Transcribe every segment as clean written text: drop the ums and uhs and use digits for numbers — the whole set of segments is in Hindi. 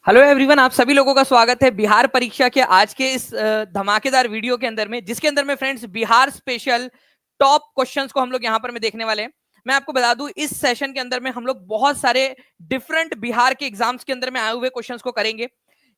हेलो एवरीवन, आप सभी लोगों का स्वागत है बिहार परीक्षा के आज के इस धमाकेदार वीडियो के अंदर में, जिसके अंदर में friends Bihar special top questions को हम लोग यहां पर में देखने वाले हैं। मैं आपको बता दूं, इस सेशन के अंदर में हम लोग बहुत सारे डिफरेंट बिहार के एग्जाम्स के अंदर में आए हुए क्वेश्चंस को करेंगे।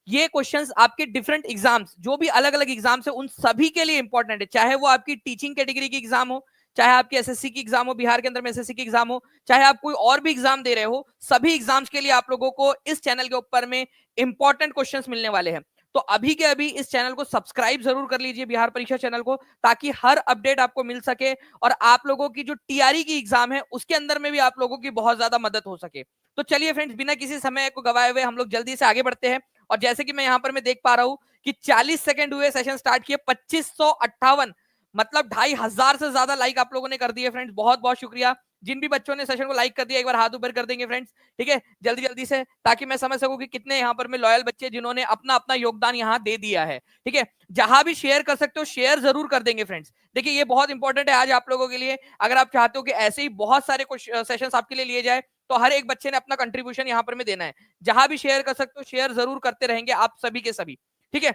ये क्वेश्चंस आपके डिफरेंट एग्जाम्स, जो भी अलग अलग एग्जाम्स है, उन सभी के लिए इंपॉर्टेंट है। चाहे वो आपकी टीचिंग कैटेगरी की एग्जाम हो, चाहे आपकी एसएससी की एग्जाम हो, बिहार के अंदर में एसएससी की एग्जाम हो, चाहे आप कोई और भी एग्जाम दे रहे हो, सभी एग्जाम्स के लिए आप लोगों को इस चैनल के ऊपर में इंपॉर्टेंट क्वेश्चंस मिलने वाले हैं। तो अभी के अभी इस चैनल को सब्सक्राइब जरूर कर लीजिए, बिहार परीक्षा चैनल को, ताकि हर अपडेट आपको मिल सके और आप लोगों की जो टीआरई की एग्जाम है उसके अंदर में भी आप लोगों की बहुत ज्यादा मदद हो सके। तो चलिए फ्रेंड्स, बिना किसी समय को गवाए हुए हम लोग जल्दी से आगे बढ़ते हैं। और जैसे कि मैं यहां पर मैं देख पा रहा हूं कि 40 सेकंड हुए सेशन स्टार्ट किए, 2558 मतलब 2500 से ज्यादा लाइक आप लोगों ने कर दिए फ्रेंड्स। बहुत बहुत शुक्रिया। जिन भी बच्चों ने सेशन को लाइक कर दिया, एक बार हाथ ऊपर कर देंगे फ्रेंड्स, ठीक है, जल्दी जल्दी से, ताकि मैं समझ सकूं कि कितने यहाँ पर में लॉयल बच्चे जिन्होंने अपना अपना योगदान यहाँ दे दिया है। ठीक है, जहां भी शेयर कर सकते हो शेयर जरूर कर देंगे फ्रेंड्स। देखिए, ये बहुत इंपॉर्टेंट है आज आप लोगों के लिए। अगर आप चाहते हो कि ऐसे ही बहुत सारे सेशंस आपके लिए लिए जाए, तो हर एक बच्चे ने अपना कंट्रीब्यूशन यहाँ पर में देना है। जहां भी शेयर कर सकते हो शेयर जरूर करते रहेंगे आप सभी के सभी। ठीक है,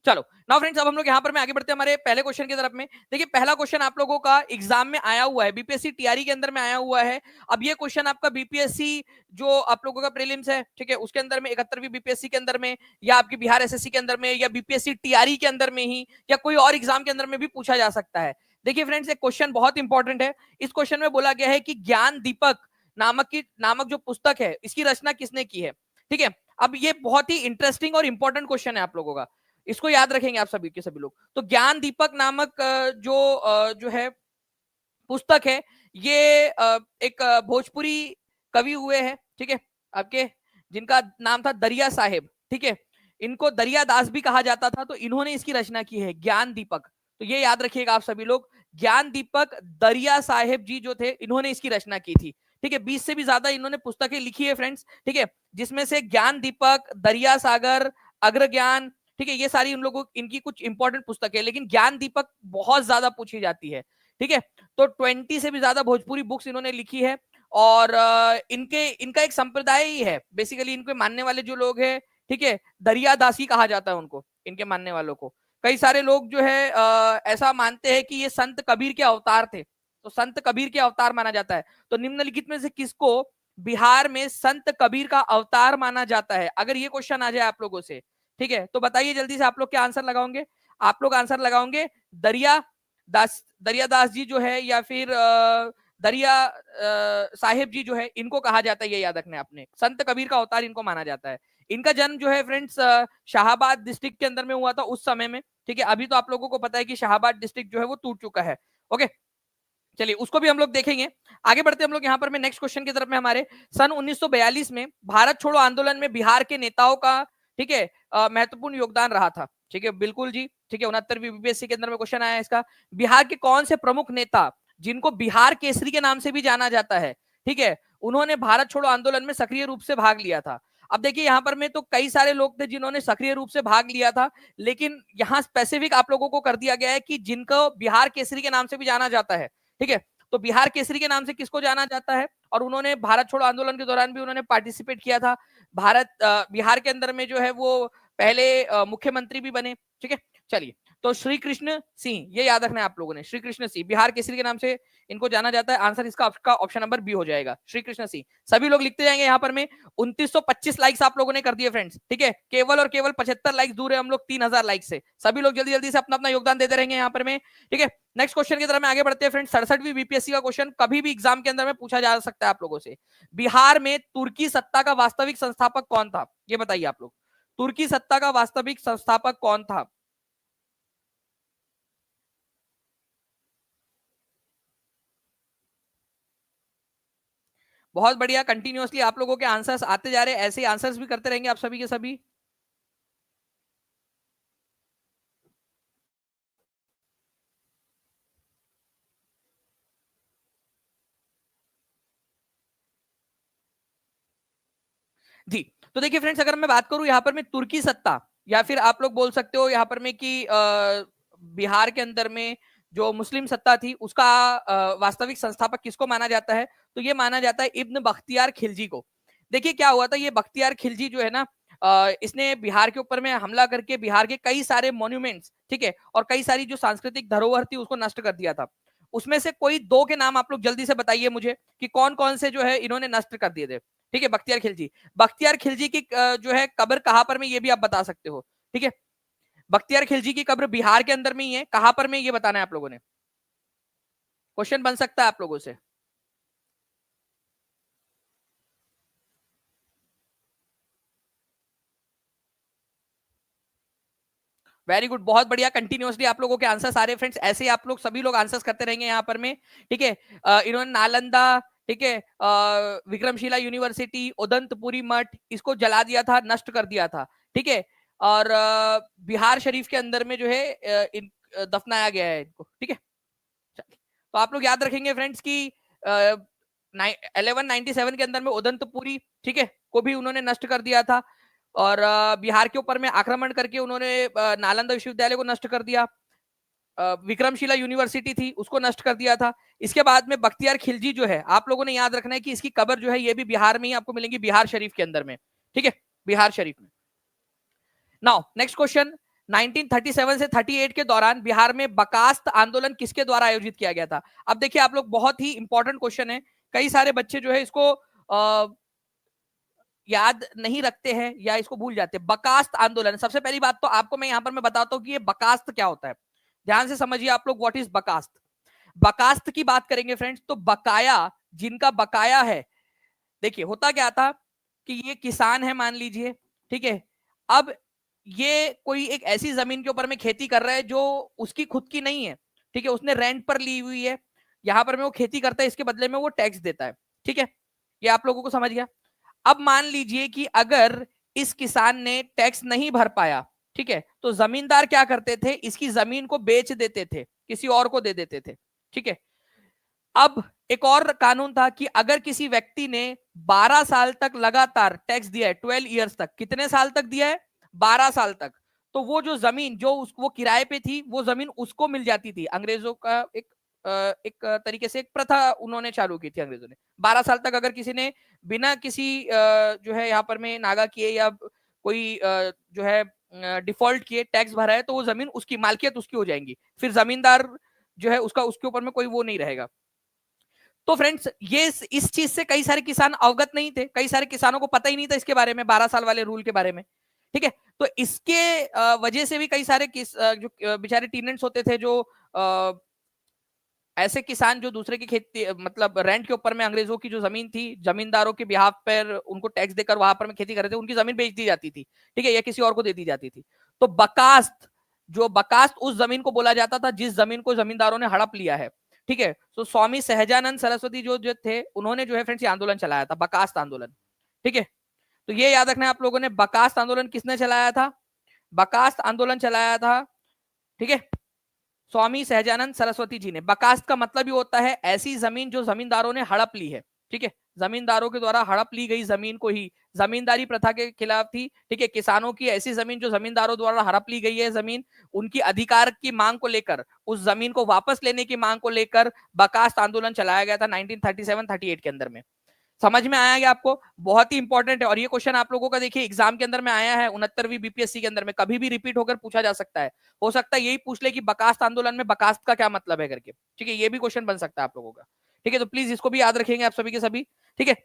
चलो नाउ फ्रेंड्स, अब हम लोग यहाँ पर में आगे बढ़ते हैं हमारे पहले क्वेश्चन की तरफ में। देखिए, पहला क्वेश्चन आप लोगों का एग्जाम में आया हुआ है, बीपीएससी टीआरई के अंदर में आया हुआ है। अब ये क्वेश्चन आपका बीपीएससी जो आप लोगों का प्रीलिम्स है, ठीक है, उसके अंदर में 71वीं बीपीएससी के अंदर में, या आपकी बिहार एसएससी के अंदर में, या बीपीएससी टीआरई के अंदर में ही, या कोई और एग्जाम के अंदर में भी पूछा जा सकता है। देखिए फ्रेंड्स, एक क्वेश्चन बहुत इंपॉर्टेंट है। इस क्वेश्चन में बोला गया है कि ज्ञान दीपक नामक जो पुस्तक है, इसकी रचना किसने की है। ठीक है, अब ये बहुत ही इंटरेस्टिंग और इंपॉर्टेंट क्वेश्चन है आप लोगों का, इसको याद रखेंगे आप सभी के सभी लोग। तो ज्ञान दीपक नामक जो है पुस्तक है, ये एक भोजपुरी कवि हुए हैं, ठीक है, आपके, जिनका नाम था दरिया साहेब। ठीक है, इनको दरिया दास भी कहा जाता था, तो इन्होंने इसकी रचना की है ज्ञान दीपक। तो ये याद रखिएगा आप सभी लोग, ज्ञान दीपक दरिया साहेब जी जो थे, इन्होंने इसकी रचना की थी। ठीक है, 20 से भी ज्यादा इन्होंने पुस्तकें लिखी है फ्रेंड्स। ठीक है, जिसमें से ज्ञान दीपक, दरिया सागर, अग्र ज्ञान, ठीक है, ये सारी उन लोगों इनकी कुछ इंपॉर्टेंट पुस्तक है, लेकिन ज्ञान दीपक बहुत ज्यादा पूछी जाती है। ठीक है, तो 20 से भी ज्यादा भोजपुरी बुक्स इन्होंने लिखी है। और इनका एक संप्रदाय ही है बेसिकली, इनके मानने वाले जो लोग हैं, ठीक है, दरिया दासी कहा जाता है उनको, इनके मानने वालों को। कई सारे लोग जो है ऐसा मानते हैं कि ये संत कबीर के अवतार थे, तो संत कबीर के अवतार माना जाता है। तो निम्नलिखित में से किसको बिहार में संत कबीर का अवतार माना जाता है? अगर ये क्वेश्चन आ जाए आप लोगों से, ठीक है, तो बताइए जल्दी से, आप लोग क्या आंसर लगाओगे? आप लोग आंसर लगाओगे दरिया दास जी जो है, या फिर दरिया साहिब जी जो है, इनको कहा जाता है, ये याद रखना है आपने, संत कबीर का अवतार इनको माना जाता है। इनका जन्म जो है फ्रेंड्स शाहाबाद डिस्ट्रिक्ट के अंदर में हुआ था उस समय में। ठीक है, अभी तो आप लोगों को पता है कि शाहाबाद डिस्ट्रिक्ट जो है वो टूट चुका है। ओके, चलिए उसको भी हम लोग देखेंगे। आगे बढ़ते हम लोग यहाँ पर में नेक्स्ट क्वेश्चन की तरफ में। हमारे सन 1942 में भारत छोड़ो आंदोलन में बिहार के नेताओं का, ठीक है, महत्वपूर्ण योगदान रहा था। ठीक है, बिल्कुल जी, ठीक है, 69वीं बीपीएससी के अंदर में क्वेश्चन आया है इसका। बिहार के कौन से प्रमुख नेता, जिनको बिहार केसरी के नाम से भी जाना जाता है, ठीक है, उन्होंने भारत छोड़ो आंदोलन में सक्रिय रूप से भाग लिया था? अब देखिए, यहाँ पर में तो कई सारे लोग थे जिन्होंने सक्रिय रूप से भाग लिया था, लेकिन यहाँ स्पेसिफिक आप लोगों को कर दिया गया है कि जिनको बिहार केसरी के नाम से भी जाना जाता है। ठीक है, तो बिहार केसरी के नाम से किसको जाना जाता है? और उन्होंने भारत छोड़ो आंदोलन के दौरान भी उन्होंने पार्टिसिपेट किया था। बिहार के अंदर में जो है वो पहले मुख्यमंत्री भी बने। ठीक है, चलिए, तो श्री कृष्ण सिंह, ये याद रखना है आप लोगों ने, श्री कृष्ण सिंह बिहार केसरी के नाम से इनको जाना जाता है। आंसर इसका आपका ऑप्शन नंबर बी हो जाएगा, श्री कृष्ण सिंह। सभी लोग लिखते जाएंगे यहाँ पर में। 2925 लाइक्स आप लोगों ने कर दिए फ्रेंड्स। ठीक है, केवल और केवल 75 लाइक्स दूर है हम लोग 3000 लाइक से। सभी लोग जल्दी जल्दी से अपना अपना योगदान देते रहेंगे यहाँ पर में। ठीक है, नेक्स्ट क्वेश्चन की तरफ में आगे बढ़ते हैं फ्रेंड्स। 67वीं बीपीएससी का क्वेश्चन कभी भी एग्जाम के अंदर में पूछा जा सकता है आप लोगों से। बिहार में तुर्की सत्ता का वास्तविक संस्थापक कौन था? ये बताइए आप लोग, तुर्की सत्ता का वास्तविक संस्थापक कौन था? बहुत बढ़िया, कंटिन्यूअसली आप लोगों के आंसर्स आते जा रहे हैं, ऐसे आंसर्स भी करते रहेंगे आप सभी के सभी। जी, तो देखिए फ्रेंड्स, अगर मैं बात करूं यहाँ पर में तुर्की सत्ता, या फिर आप लोग बोल सकते हो यहाँ पर में कि बिहार के अंदर में जो मुस्लिम सत्ता थी उसका वास्तविक संस्थापक किसको माना जाता है? तो ये माना जाता है इब्न बख्तियार खिलजी को। देखिए क्या हुआ था, ये बख्तियार खिलजी जो है ना, इसने बिहार के ऊपर में हमला करके बिहार के कई सारे मॉन्यूमेंट्स, ठीक है, और कई सारी जो सांस्कृतिक धरोहर थी उसको नष्ट कर दिया था। उसमें से कोई दो के नाम आप लोग जल्दी से बताइए मुझे कि कौन कौन से जो है इन्होंने नष्ट कर दिए थे। ठीक है, बख्तियार खिलजी। बख्तियार खिलजी की जो है कब्र कहां पर में ये भी आप बता सकते हो। ठीक है, बख्तियार खिलजी की कब्र बिहार के अंदर में ही है, कहां पर में ये बताना है आप लोगों ने। क्वेश्चन बन सकता है आप लोगों से। वेरी गुड, बहुत बढ़िया। कंटिन्यूअसली आप लोगों के आंसर्स आ रहे हैं फ्रेंड्स, ऐसे ही आप लोग सभी लोग आंसर्स करते रहेंगे यहाँ पर में। ठीक है, इन्होंने नालंदा, ठीक है, विक्रमशिला यूनिवर्सिटी, उदंतपुरी मठ, इसको जला दिया था, नष्ट कर दिया था। ठीक है, और बिहार शरीफ के अंदर में जो है दफनाया गया है इनको। ठीक है, तो आप लोग याद रखेंगे फ्रेंड्स की 1197 के अंदर में उदंतपुरी, ठीक है, को भी उन्होंने नष्ट कर दिया था, और बिहार के ऊपर में आक्रमण करके उन्होंने नालंदा विश्वविद्यालय को नष्ट कर दिया। विक्रमशिला यूनिवर्सिटी थी उसको नष्ट कर दिया था। इसके बाद में बख्तियार खिलजी जो है, आप लोगों ने याद रखना है कि इसकी कब्र जो है ये भी बिहार में ही आपको मिलेंगी, बिहार शरीफ के अंदर में। ठीक है, बिहार शरीफ में। नाउ नेक्स्ट क्वेश्चन, 1937 से 38 के दौरान बिहार में बकास्त आंदोलन किसके द्वारा आयोजित किया गया था। अब देखिए आप लोग, बहुत ही इंपॉर्टेंट क्वेश्चन है, कई सारे बच्चे जो है इसको याद नहीं रखते हैं या इसको भूल जाते हैं। बकास्त आंदोलन, सबसे पहली बात तो आपको मैं यहां पर मैं बताता हूं कि ये बकास्त क्या होता है। ध्यान से समझिए आप लोग, व्हाट इज बकास्त। बकास्त की बात करेंगे फ्रेंड्स, तो बकाया, जिनका बकाया है, देखिए होता क्या था कि ये किसान है मान लीजिए, ठीक है, अब ये कोई एक ऐसी जमीन के ऊपर में खेती कर रहा है जो उसकी खुद की नहीं है, ठीक है, उसने रेंट पर ली हुई है, यहां पर में वो खेती करता है, इसके बदले में वो टैक्स देता है। ठीक है, ये आप लोगों को समझ गया। अब मान लीजिए कि अगर इस किसान ने टैक्स नहीं भर पाया, ठीक है, तो जमींदार क्या करते थे, इसकी जमीन को बेच देते थे, किसी और को दे देते थे। ठीक है, अब एक और कानून था कि अगर किसी व्यक्ति ने 12 साल तक लगातार टैक्स दिया है, 12 इयर्स तक, कितने साल तक दिया है, 12 साल तक, तो वो जो जमीन जो वो किराए पे थी, वो जमीन उसको मिल जाती थी। अंग्रेजों का एक तरीके से एक प्रथा उन्होंने चालू की थी अंग्रेजों ने। 12 साल तक अगर किसी ने बिना किसी जो है यहाँ पर में नागा किए या कोई जो है डिफॉल्ट किए टैक्स भरा है, तो वो जमीन उसकी मालकियत उसकी हो जाएंगी, फिर जमींदार जो है उसका उसके ऊपर में कोई वो नहीं रहेगा। तो फ्रेंड्स, ये इस चीज से कई सारे किसान अवगत नहीं थे, कई सारे किसानों को पता ही नहीं था इसके बारे में, 12 साल वाले रूल के बारे में। ठीक है, तो इसके वजह से भी कई सारे जो बेचारे टीनेंट्स होते थे, जो ऐसे किसान जो दूसरे की खेती, मतलब रेंट के ऊपर में अंग्रेजों की जो जमीन थी, जमींदारों के बिहाफ पर उनको टैक्स देकर वहां पर में खेती कर रहे थे, उनकी जमीन बेच दी जाती थी। ठीक है, या किसी और को दे दी जाती थी। तो बकास्त, जो बकास्त उस जमीन को बोला जाता था जिस जमीन को जमींदारों ने हड़प लिया है। ठीक है, तो स्वामी सहजानंद सरस्वती जो थे, उन्होंने जो है फ्रेंड्स आंदोलन चलाया था, बकास्त आंदोलन। ठीक है, तो ये याद रखना है आप लोगों ने, बकास्त आंदोलन किसने चलाया था, बकास्त आंदोलन चलाया था, ठीक है, स्वामी सहजानंद सरस्वती जी ने। बकास्त का मतलब ही होता है ऐसी जमीन जो जमींदारों ने हड़प ली है। ठीक है, जमींदारों के द्वारा हड़प ली गई जमीन को ही, जमींदारी प्रथा के खिलाफ थी। ठीक है, किसानों की ऐसी जमीन जो जमींदारों द्वारा हड़प ली गई है जमीन, उनकी अधिकार की मांग को लेकर, उस जमीन को वापस लेने की मांग को लेकर बकास्त आंदोलन चलाया गया था 1937-38 के अंदर में। समझ में आया क्या आपको, बहुत ही इंपॉर्टेंट है। और ये क्वेश्चन आप लोगों का देखिए एग्जाम के अंदर में आया है, 69वीं बीपीएससी के अंदर में, कभी भी रिपीट होकर पूछा जा सकता है। हो सकता है यही पूछ ले कि बकास्त आंदोलन में बकास्त का क्या मतलब है करके। ठीक है, ये भी क्वेश्चन बन सकता है आप लोगों का। ठीक है, तो प्लीज इसको भी याद रखेंगे आप सभी के सभी। ठीक है,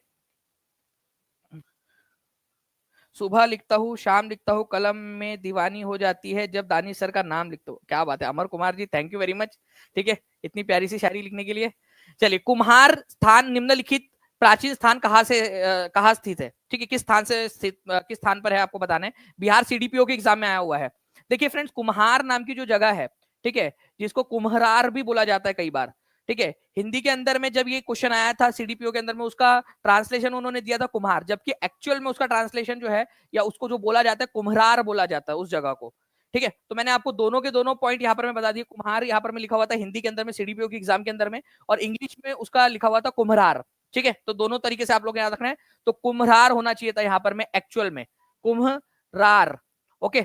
सुबह लिखता हूँ, शाम लिखता हूँ, कलम में दीवानी हो जाती है जब दानिश सर का नाम लिखता हूँ। क्या बात है Amar Kumar ji, thank you very much. ठीक है, इतनी प्यारी सी शायरी लिखने के लिए। चलिए, कुम्हार स्थान निम्नलिखित प्राचीन स्थान कहाँ स्थित है। ठीक है, किस स्थान से स्थित, किस स्थान पर है आपको बताना है। बिहार सीडीपीओ के एग्जाम में आया हुआ है। देखिए फ्रेंड्स, कुम्हार नाम की जो जगह है, ठीक है, जिसको कुम्हरार भी बोला जाता है कई बार। ठीक है, हिंदी के अंदर में जब ये क्वेश्चन आया था सीडीपीओ के अंदर में, उसका ट्रांसलेशन उन्होंने दिया था कुम्हार, जबकि एक्चुअल में उसका ट्रांसलेशन जो है, या उसको जो बोला जाता है, कुम्हरार बोला जाता है उस जगह को। ठीक है, तो मैंने आपको दोनों के दोनों पॉइंट यहाँ पर मैं बता दिए। कुम्हार यहाँ पर मैं लिखा हुआ था हिंदी के अंदर में सीडीपीओ की एग्जाम के अंदर में, और इंग्लिश में उसका लिखा हुआ था कुम्हरार। ठीक है, तो दोनों तरीके से आप लोग याद रखना है। तो कुम्हरार होना चाहिए था यहाँ पर में, एक्चुअल में कुम्हरार। ओके,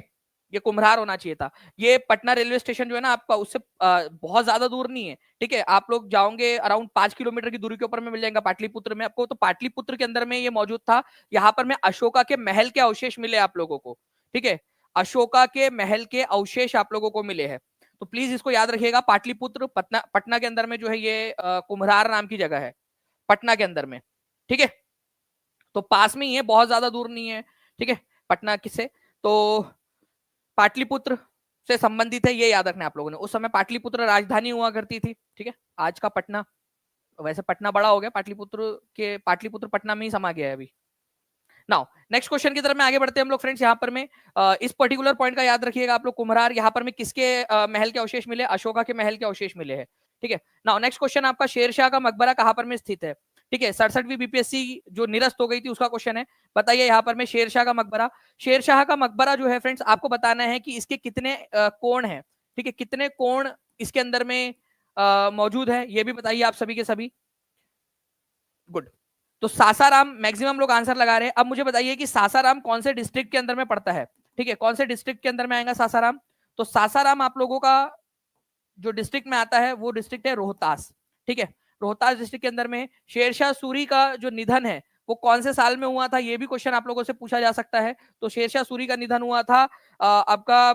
ये कुम्हरार होना चाहिए था। ये पटना रेलवे स्टेशन जो है ना आपका, उससे बहुत ज्यादा दूर नहीं है, ठीक है। आप लोग जाओगे अराउंड 5 किलोमीटर की दूरी के ऊपर में मिल जाएगा पाटलिपुत्र में आपको। तो पाटलिपुत्र के अंदर में ये मौजूद था। यहाँ पर में अशोका के महल के अवशेष मिले आप लोगों को, ठीक है। अशोका के महल के अवशेष आप लोगों को मिले हैं। तो प्लीज इसको याद रखिएगा, पाटलिपुत्र पटना के अंदर में जो है ये कुम्हरार नाम की जगह है, पटना के अंदर में, ठीक है। तो पास में ही है, बहुत ज्यादा दूर नहीं है, ठीक है, पटना किसे। तो पाटलिपुत्र से संबंधित है, ये याद रखना आप लोगों ने। उस समय पाटलिपुत्र राजधानी हुआ करती थी, ठीक है। आज का पटना, वैसे पटना बड़ा हो गया, पाटलिपुत्र पटना में ही समा गया है अभी। नाउ नेक्स्ट क्वेश्चन की तरफ में आगे बढ़ते हैं हम लोग फ्रेंड्स। यहाँ पर में इस पर्टिकुलर पॉइंट का याद रखिएगा आप लोग, कुम्हरार, यहाँ पर में किसके महल के अवशेष मिले, अशोका के महल के अवशेष मिले हैं, ठीक है। नाउ नेक्स्ट क्वेश्चन आपका, शेरशाह का मकबरा कहाँ पर में स्थित है, ठीक है। 67वीं बीपीएससी जो निरस्त हो गई थी उसका क्वेश्चन है। बताइए यहाँ पर में शेरशाह का मकबरा, शेरशाह का मकबरा जो है फ्रेंड्स, आपको बताना है कि इसके कितने कोण है, ठीक है, कितने कोण इसके अंदर में मौजूद है, ये भी बताइए आप सभी के सभी। गुड। तो सासाराम मैक्सिमम लोग आंसर लगा रहे हैं। अब मुझे बताइए कि सासाराम कौन से डिस्ट्रिक्ट के अंदर में पड़ता है, ठीक है, कौन से डिस्ट्रिक्ट के अंदर में आएगा सासाराम। तो सासाराम आप लोगों का जो डिस्ट्रिक्ट में आता है वो डिस्ट्रिक्ट है रोहतास, ठीक है। रोहतास डिस्ट्रिक्ट के अंदर में शेरशाह सूरी का जो निधन है वो कौन से साल में हुआ था, ये भी क्वेश्चन आप लोगों से पूछा जा सकता है। तो शेरशाह सूरी का निधन हुआ था आपका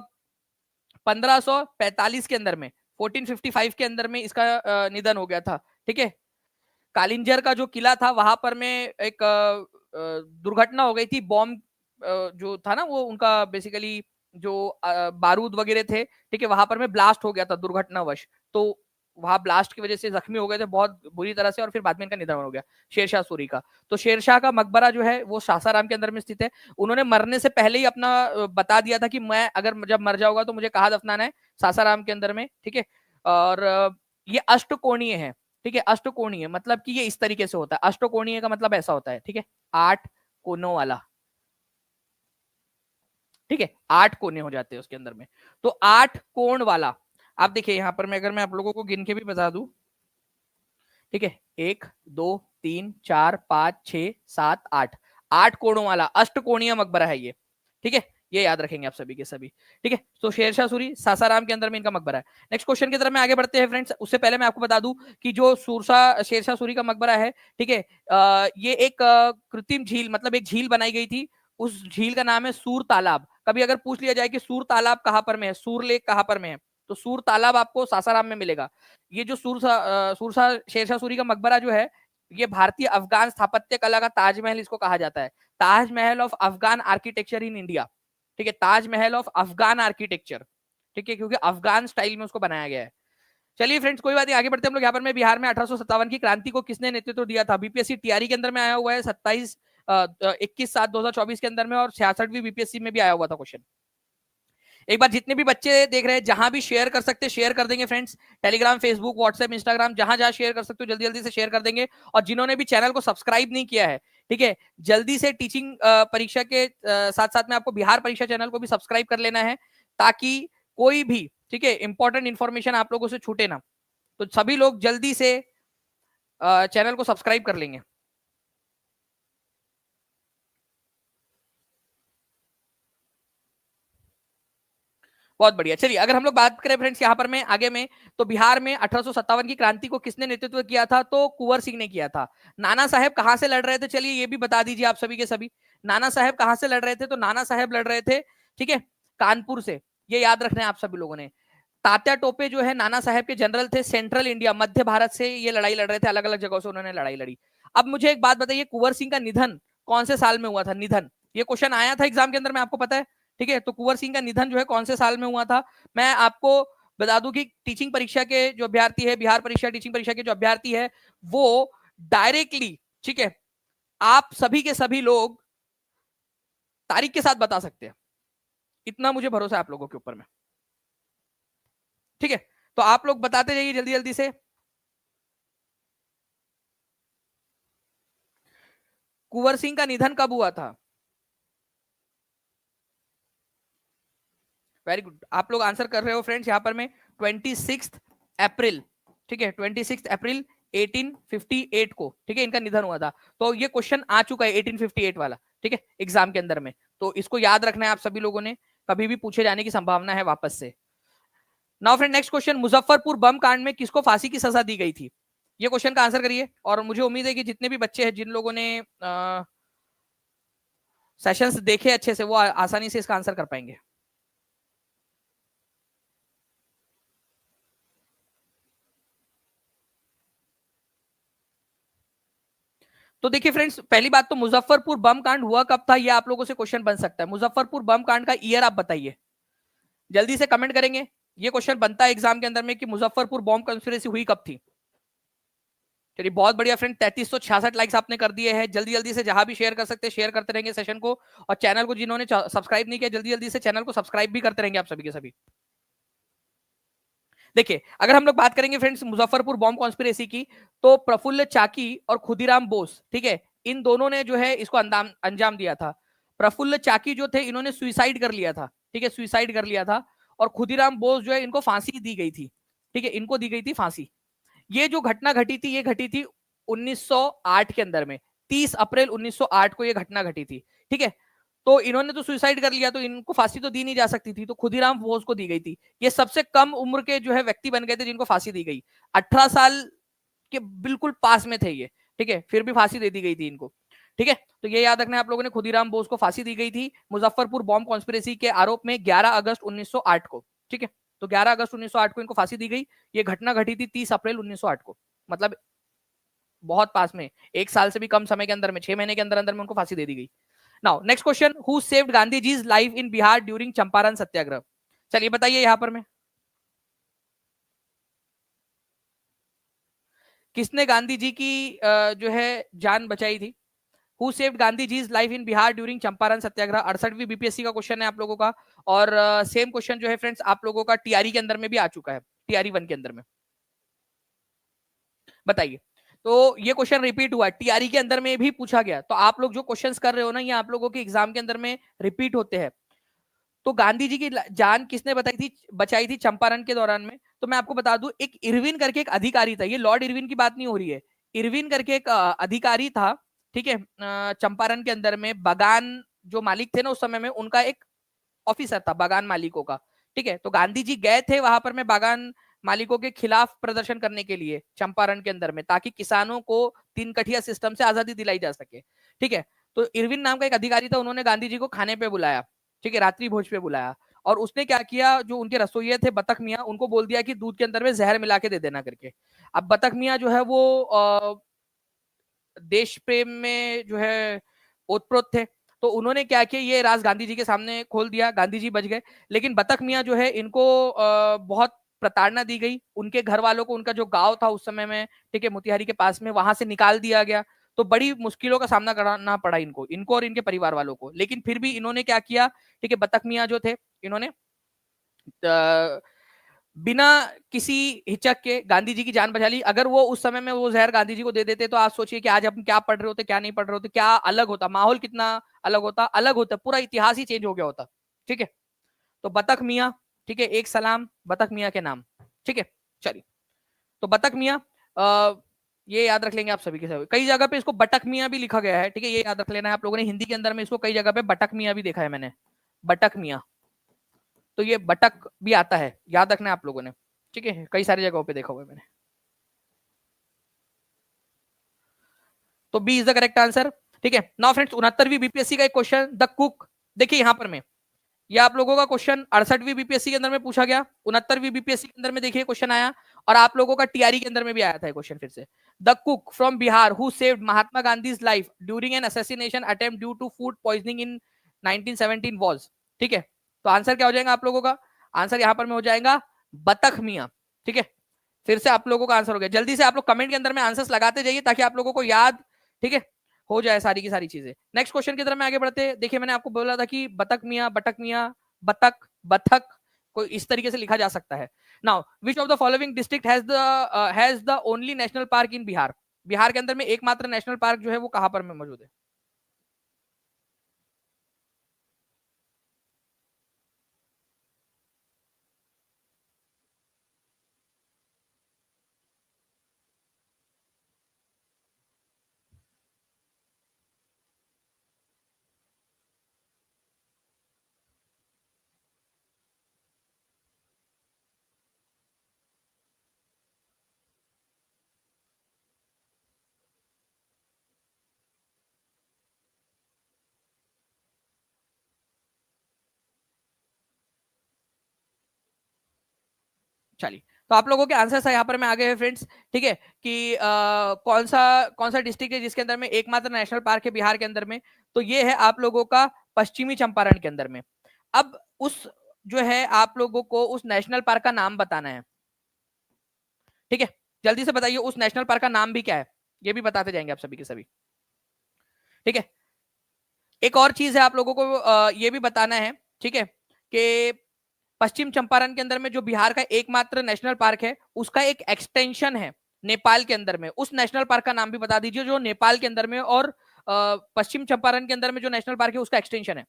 1545 के अंदर में, 1455 के अंदर में इसका निधन हो गया था, ठीक है। कालिंजर का जो किला था वहां पर में एक दुर्घटना हो गई थी, बॉम्ब जो था ना वो उनका बेसिकली जो बारूद वगैरह थे, ठीक है, वहां पर में ब्लास्ट हो गया था दुर्घटनावश। तो वहां ब्लास्ट की वजह से जख्मी हो गए थे बहुत बुरी तरह से, और फिर बाद में इनका निधन हो गया शेरशाह सूरी का। तो शेरशाह का मकबरा जो है वो सासाराम के अंदर में स्थित है। उन्होंने मरने से पहले ही अपना बता दिया था कि मैं अगर जब मर जाऊंगा तो मुझे कहाँ दफनाना है, सासाराम के अंदर में, ठीक है। और ये अष्टकोणीय है, ठीक है। अष्टकोणीय मतलब कि ये इस तरीके से होता है, अष्टकोणीय का मतलब ऐसा होता है, ठीक है, 8 कोनों वाला, ठीक है, 8 कोने हो जाते हैं उसके अंदर में। तो 8 कोण वाला, आप देखिए यहाँ पर मैं अगर मैं आप लोगों को गिन के भी बता दूं, ठीक है, 1 2 3 4 5 6 7 8, 8 कोणों वाला अष्टकोणीय मकबरा है ये, ठीक है। ये याद रखेंगे आप सभी के सभी, ठीक है। तो शेरशाह सूरी सासाराम के अंदर में इनका मकबरा है। नेक्स्ट क्वेश्चन की तरफ में आगे बढ़ते हैं फ्रेंड्स। उससे पहले मैं आपको बता दूं कि जो शेरशाह सूरी का मकबरा है, ठीक है, ये एक कृत्रिम झील, मतलब एक झील बनाई गई थी। उस झील का नाम है सूर तालाब। कभी अगर पूछ लिया जाए कि सूर तालाब कहाँ पर में है, सूर लेक कहाँ पर में है, तो सूर तालाब आपको सासाराम में मिलेगा। ये जो शेरशाह सूरी का मकबरा जो है, ये भारतीय अफगान स्थापत्य कला का ताजमहल इसको कहा जाता है, Taj Mahal of Afghan architecture in India, ठीक है, ताजमहल ऑफ अफगान आर्किटेक्चर, ठीक है, क्योंकि अफगान स्टाइल में उसको बनाया गया है। चलिए फ्रेंड्स, कोई बात नहीं, आगे बढ़ते हैं हम लोग। यहाँ पर में बिहार में 1857 की क्रांति को किसने नेतृत्व दिया था, बीपीएससी टीआरई के अंदर में आया हुआ है 21/7/2024 के अंदर में, और 66वीं बीपीएससी में भी आया हुआ था क्वेश्चन। एक बार जितने भी बच्चे देख रहे हैं, जहां भी शेयर कर सकते शेयर कर देंगे friends, Telegram, Facebook, WhatsApp, Instagram, जहां जहां शेयर कर सकते हो जल्दी जल्दी से शेयर कर देंगे। और जिन्होंने भी चैनल को सब्सक्राइब नहीं किया है, ठीक है, जल्दी से टीचिंग परीक्षा के साथ साथ में आपको बिहार परीक्षा चैनल को भी सब्सक्राइब कर लेना है, ताकि कोई भी, ठीक है, इंपॉर्टेंट इंफॉर्मेशन आप लोगों से छूटे ना। तो सभी लोग जल्दी से चैनल को सब्सक्राइब कर लेंगे। बहुत बढ़िया। चलिए अगर हम लोग बात करें फ्रेंड्स यहाँ पर में आगे में, तो बिहार में 1857 की क्रांति को किसने नेतृत्व किया था, तो कुंवर सिंह ने किया था। नाना साहेब कहां से लड़ रहे थे, चलिए ये भी बता दीजिए आप सभी के सभी। नाना साहेब कहां से लड़ रहे थे, तो नाना साहेब लड़ रहे थे, ठीक है, कानपुर से। ये याद रखना है आप सभी लोगों ने। तात्या टोपे जो है नाना साहेब के जनरल थे, सेंट्रल इंडिया, मध्य भारत से ये लड़ाई लड़ रहे थे, अलग अलग जगहों से उन्होंने लड़ाई लड़ी। अब मुझे एक बात बताइए, कुंवर सिंह का निधन कौन से साल में हुआ था, निधन, ये क्वेश्चन आया था एग्जाम के अंदर में, आपको पता है, ठीक है। तो कुंवर सिंह का निधन जो है कौन से साल में हुआ था, मैं आपको बता दूं कि टीचिंग परीक्षा के जो अभ्यर्थी है, बिहार परीक्षा टीचिंग परीक्षा के जो अभ्यर्थी है, वो डायरेक्टली, ठीक है, आप सभी के सभी लोग तारीख के साथ बता सकते हैं, इतना मुझे भरोसा है आप लोगों के ऊपर में, ठीक है। तो आप लोग बताते जाइए जल्दी जल्दी से। कुंवर सिंह का निधन कब हुआ था, वेरी गुड, आप लोग आंसर कर रहे हो फ्रेंड्स यहाँ पर में 26 अप्रैल, ठीक है, 26 अप्रैल 1858 को, ठीक है, इनका निधन हुआ था। तो ये क्वेश्चन आ चुका है 1858 वाला, ठीक है, एग्जाम के अंदर में, तो इसको याद रखना है आप सभी लोगों ने। कभी भी पूछे जाने की संभावना है वापस से। Now friend next question, Muzaffarpur बम कांड में किसको फांसी की सजा दी गई थी? ये क्वेश्चन का आंसर करिए, और मुझे उम्मीद है कि जितने भी बच्चे हैं, जिन लोगों ने सेशंस देखे अच्छे से, वो आसानी से इसका आंसर कर पाएंगे। तो देखिए फ्रेंड्स, पहली बात तो मुजफ्फरपुर बम कांड हुआ कब था, ये आप लोगों से क्वेश्चन बन सकता है। मुजफ्फरपुर बम कांड का ईयर आप बताइए, जल्दी से कमेंट करेंगे। ये क्वेश्चन बनता है एग्जाम के अंदर में कि मुजफ्फरपुर बॉम्ब कंस्पिरेसी हुई कब थी। चलिए बहुत बढ़िया फ्रेंड, 3366 लाइक्स आपने कर दिए हैं। जल्दी जल्दी से जहां भी शेयर कर सकते हैं शेयर करते रहेंगे सेशन को, और चैनल को जिन्होंने सब्सक्राइब नहीं किया, जल्दी जल्दी से चैनल को सब्सक्राइब भी करते रहेंगे आप सभी के सभी। देखिए अगर हम लोग बात करेंगे फ्रेंड्स मुजफ्फरपुर बॉम्ब कॉन्स्पिरेसी की, तो प्रफुल्ल चाकी और खुदीराम बोस, ठीक है, इन दोनों ने जो है इसको अंजाम दिया था। प्रफुल्ल चाकी जो थे, इन्होंने सुइसाइड कर लिया था, ठीक है, सुइसाइड कर लिया था। और खुदीराम बोस जो है, इनको फांसी दी गई थी, ठीक है, इनको दी गई थी फांसी। ये जो घटना घटी थी, ये घटी थी 1908 के अंदर में, 30 अप्रैल 1908 को ये घटना घटी थी, ठीक है। तो इन्होंने तो सुसाइड कर लिया, तो इनको फांसी तो दी नहीं जा सकती थी, तो खुदीराम बोस को दी गई थी। ये सबसे कम उम्र के जो है व्यक्ति बन गए थे जिनको फांसी दी गई। 18 साल के बिल्कुल पास में थे ये, ठीक है, फिर भी फांसी दे दी गई थी इनको, ठीक है। तो ये याद रखना आप लोगों ने, खुदीराम बोस को फांसी दी गई थी मुजफ्फरपुर बॉम्ब कॉन्स्पिरेसी के आरोप में 11 अगस्त 1908 को, ठीक है। तो 11 अगस्त 1908 को इनको फांसी दी गई। ये घटना घटी थी 30 अप्रैल 1908 को, मतलब बहुत पास में, एक साल से भी कम समय के अंदर में, 6 महीने के अंदर अंदर में उनको फांसी दे दी गई। Now next question, who saved Gandhi ji's life in Bihar during Champaran Satyagraha? चलिए बताइए यहां पर में किसने गांधी जी की जो है जान बचाई थी? Who saved Gandhi ji's life in Bihar during Champaran Satyagraha? 68वीं बीपीएससी का क्वेश्चन है आप लोगों का। और सेम क्वेश्चन जो है फ्रेंड्स आप लोगों का टीआरई के अंदर में भी आ चुका है, टीआरई 1 के अंदर में। बताइए। तो ये क्वेश्चन रिपीट हुआ, टीआरई के अंदर में भी पूछा गया। तो आप लोग जो क्वेश्चंस कर रहे हो ना, ये आप लोगों के एग्जाम के अंदर में रिपीट होते हैं। तो गांधी जी की जान किसने बचाई थी चंपारण के दौरान में? तो मैं आपको बता दूं, एक इरविन करके एक अधिकारी था, ये लॉर्ड इरविन की बात नहीं हो रही है, इरविन करके एक अधिकारी था, ठीक है, चंपारण के अंदर में। बागान जो मालिक थे ना उस समय में, उनका एक ऑफिसर था बागान मालिकों का, ठीक है। तो गांधी जी गए थे वहां पर में बागान मालिकों के खिलाफ प्रदर्शन करने के लिए चंपारण के अंदर में, ताकि किसानों को तीन कठिया सिस्टम से आजादी दिलाई जा सके, ठीक है। तो इरविन नाम का एक अधिकारी था, उन्होंने गांधी जी को खाने पे बुलाया, ठीक है, रात्रि भोज पे बुलाया। और उसने क्या किया, जो उनके रसोइये थे बतख मियाँ, उनको बोल दिया कि दूध के अंदर में जहर मिला के दे देना करके। अब बतख मियाँ जो है वो देश प्रेम में जो है ओतप्रोत थे, तो उन्होंने क्या किया, ये राज गांधी जी के सामने खोल दिया, गांधी जी बच गए। लेकिन बतख मियाँ जो है, इनको बहुत प्रताड़ना दी गई, उनके घर वालों को, उनका जो गांव था उस समय में, ठीक है, मोतिहारी के पास में, वहां से निकाल दिया गया। तो बड़ी मुश्किलों का सामना करना पड़ा इनको इनको और इनके परिवार वालों को। लेकिन फिर भी इन्होंने क्या किया, ठीक है, बतख मियाँ जो थे, इन्होंने बिना किसी हिचक के गांधी जी की जान बचा ली। अगर वो उस समय में वो जहर गांधी जी को दे देते, तो आप सोचिए कि आज हम क्या पढ़ रहे होते, क्या नहीं पढ़ रहे होते, क्या अलग होता माहौल, कितना अलग होता, पूरा इतिहास ही चेंज हो गया होता, ठीक है। तो बतख मियाँ, ठीक है, एक सलाम बतख मियाँ के नाम, ठीक है। चलिए, तो बतख मियाँ, ये याद रख लेंगे आप सभी के सभी। कई जगह पे इसको बटक मियाँ भी लिखा गया है, ठीक है, ये याद रख लेना है आप लोगों ने। हिंदी के अंदर में इसको कई जगह पे बटक मियाँ भी देखा है मैंने, बटक मियाँ। तो ये बटक भी आता है, याद रखना है आप लोगों ने, ठीक है, कई सारी जगहों पे देखा हुआ है मैंने। तो B is the correct answer, ठीक है। नाउ फ्रेंड्स 69वीं बीपीएससी का एक क्वेश्चन, द कुक, देखिए यहां पर में, ये आप लोगों का क्वेश्चन 68वीं बीपीएससी के अंदर में पूछा गया, 69वीं बीपीएससी के अंदर में देखिए क्वेश्चन आया। और आप लोगों का टीआरई के अंदर में भी आया था क्वेश्चन फिर से। The cook from Bihar who saved Mahatma Gandhi life during an assassination attempt due to food poisoning in 1917 was, ठीक है। तो आंसर क्या हो जाएगा आप लोगों का? आंसर यहां पर में हो जाएगा बतख मियां, ठीक है। फिर से आप लोगों का आंसर हो गया। जल्दी से आप लोग कमेंट के अंदर में आंसर्स लगाते जाइए, ताकि आप लोगों को याद, ठीक है, हो जाए सारी की सारी चीजें। नेक्स्ट क्वेश्चन की तरफ में आगे बढ़ते हैं। देखिए मैंने आपको बोला था कि बतख मियां, बटक मियां, बतख, बथक, कोई इस तरीके से लिखा जा सकता है। Now which of the following district has the only national park इन बिहार? बिहार के अंदर में एकमात्र नेशनल पार्क जो है वो कहां पर में मौजूद है? चलिए, तो आप लोगों के आंसर यहाँ पर मैं आगे है फ्रेंड्स, ठीक है, कि कौन सा डिस्ट्रिक्ट है जिसके अंदर में एकमात्र नेशनल पार्क है बिहार के अंदर में, तो ये है आप लोगों का पश्चिमी चंपारण के अंदर में। अब उस जो है आप लोगों को उस नेशनल पार्क का नाम बताना है, ठीक है, जल्दी से बताइए उस नेशनल पार्क का नाम भी क्या है, ये भी बताते जाएंगे आप सभी के सभी, ठीक है। एक और चीज है आप लोगों को ये भी बताना है, ठीक है, कि पश्चिम चंपारण के अंदर में जो बिहार का एकमात्र नेशनल पार्क है उसका एक एक्सटेंशन है नेपाल के अंदर में, उस नेशनल पार्क का नाम भी बता दीजिए जो नेपाल के अंदर में और पश्चिम चंपारण के अंदर में जो नेशनल पार्क है उसका एक्सटेंशन है।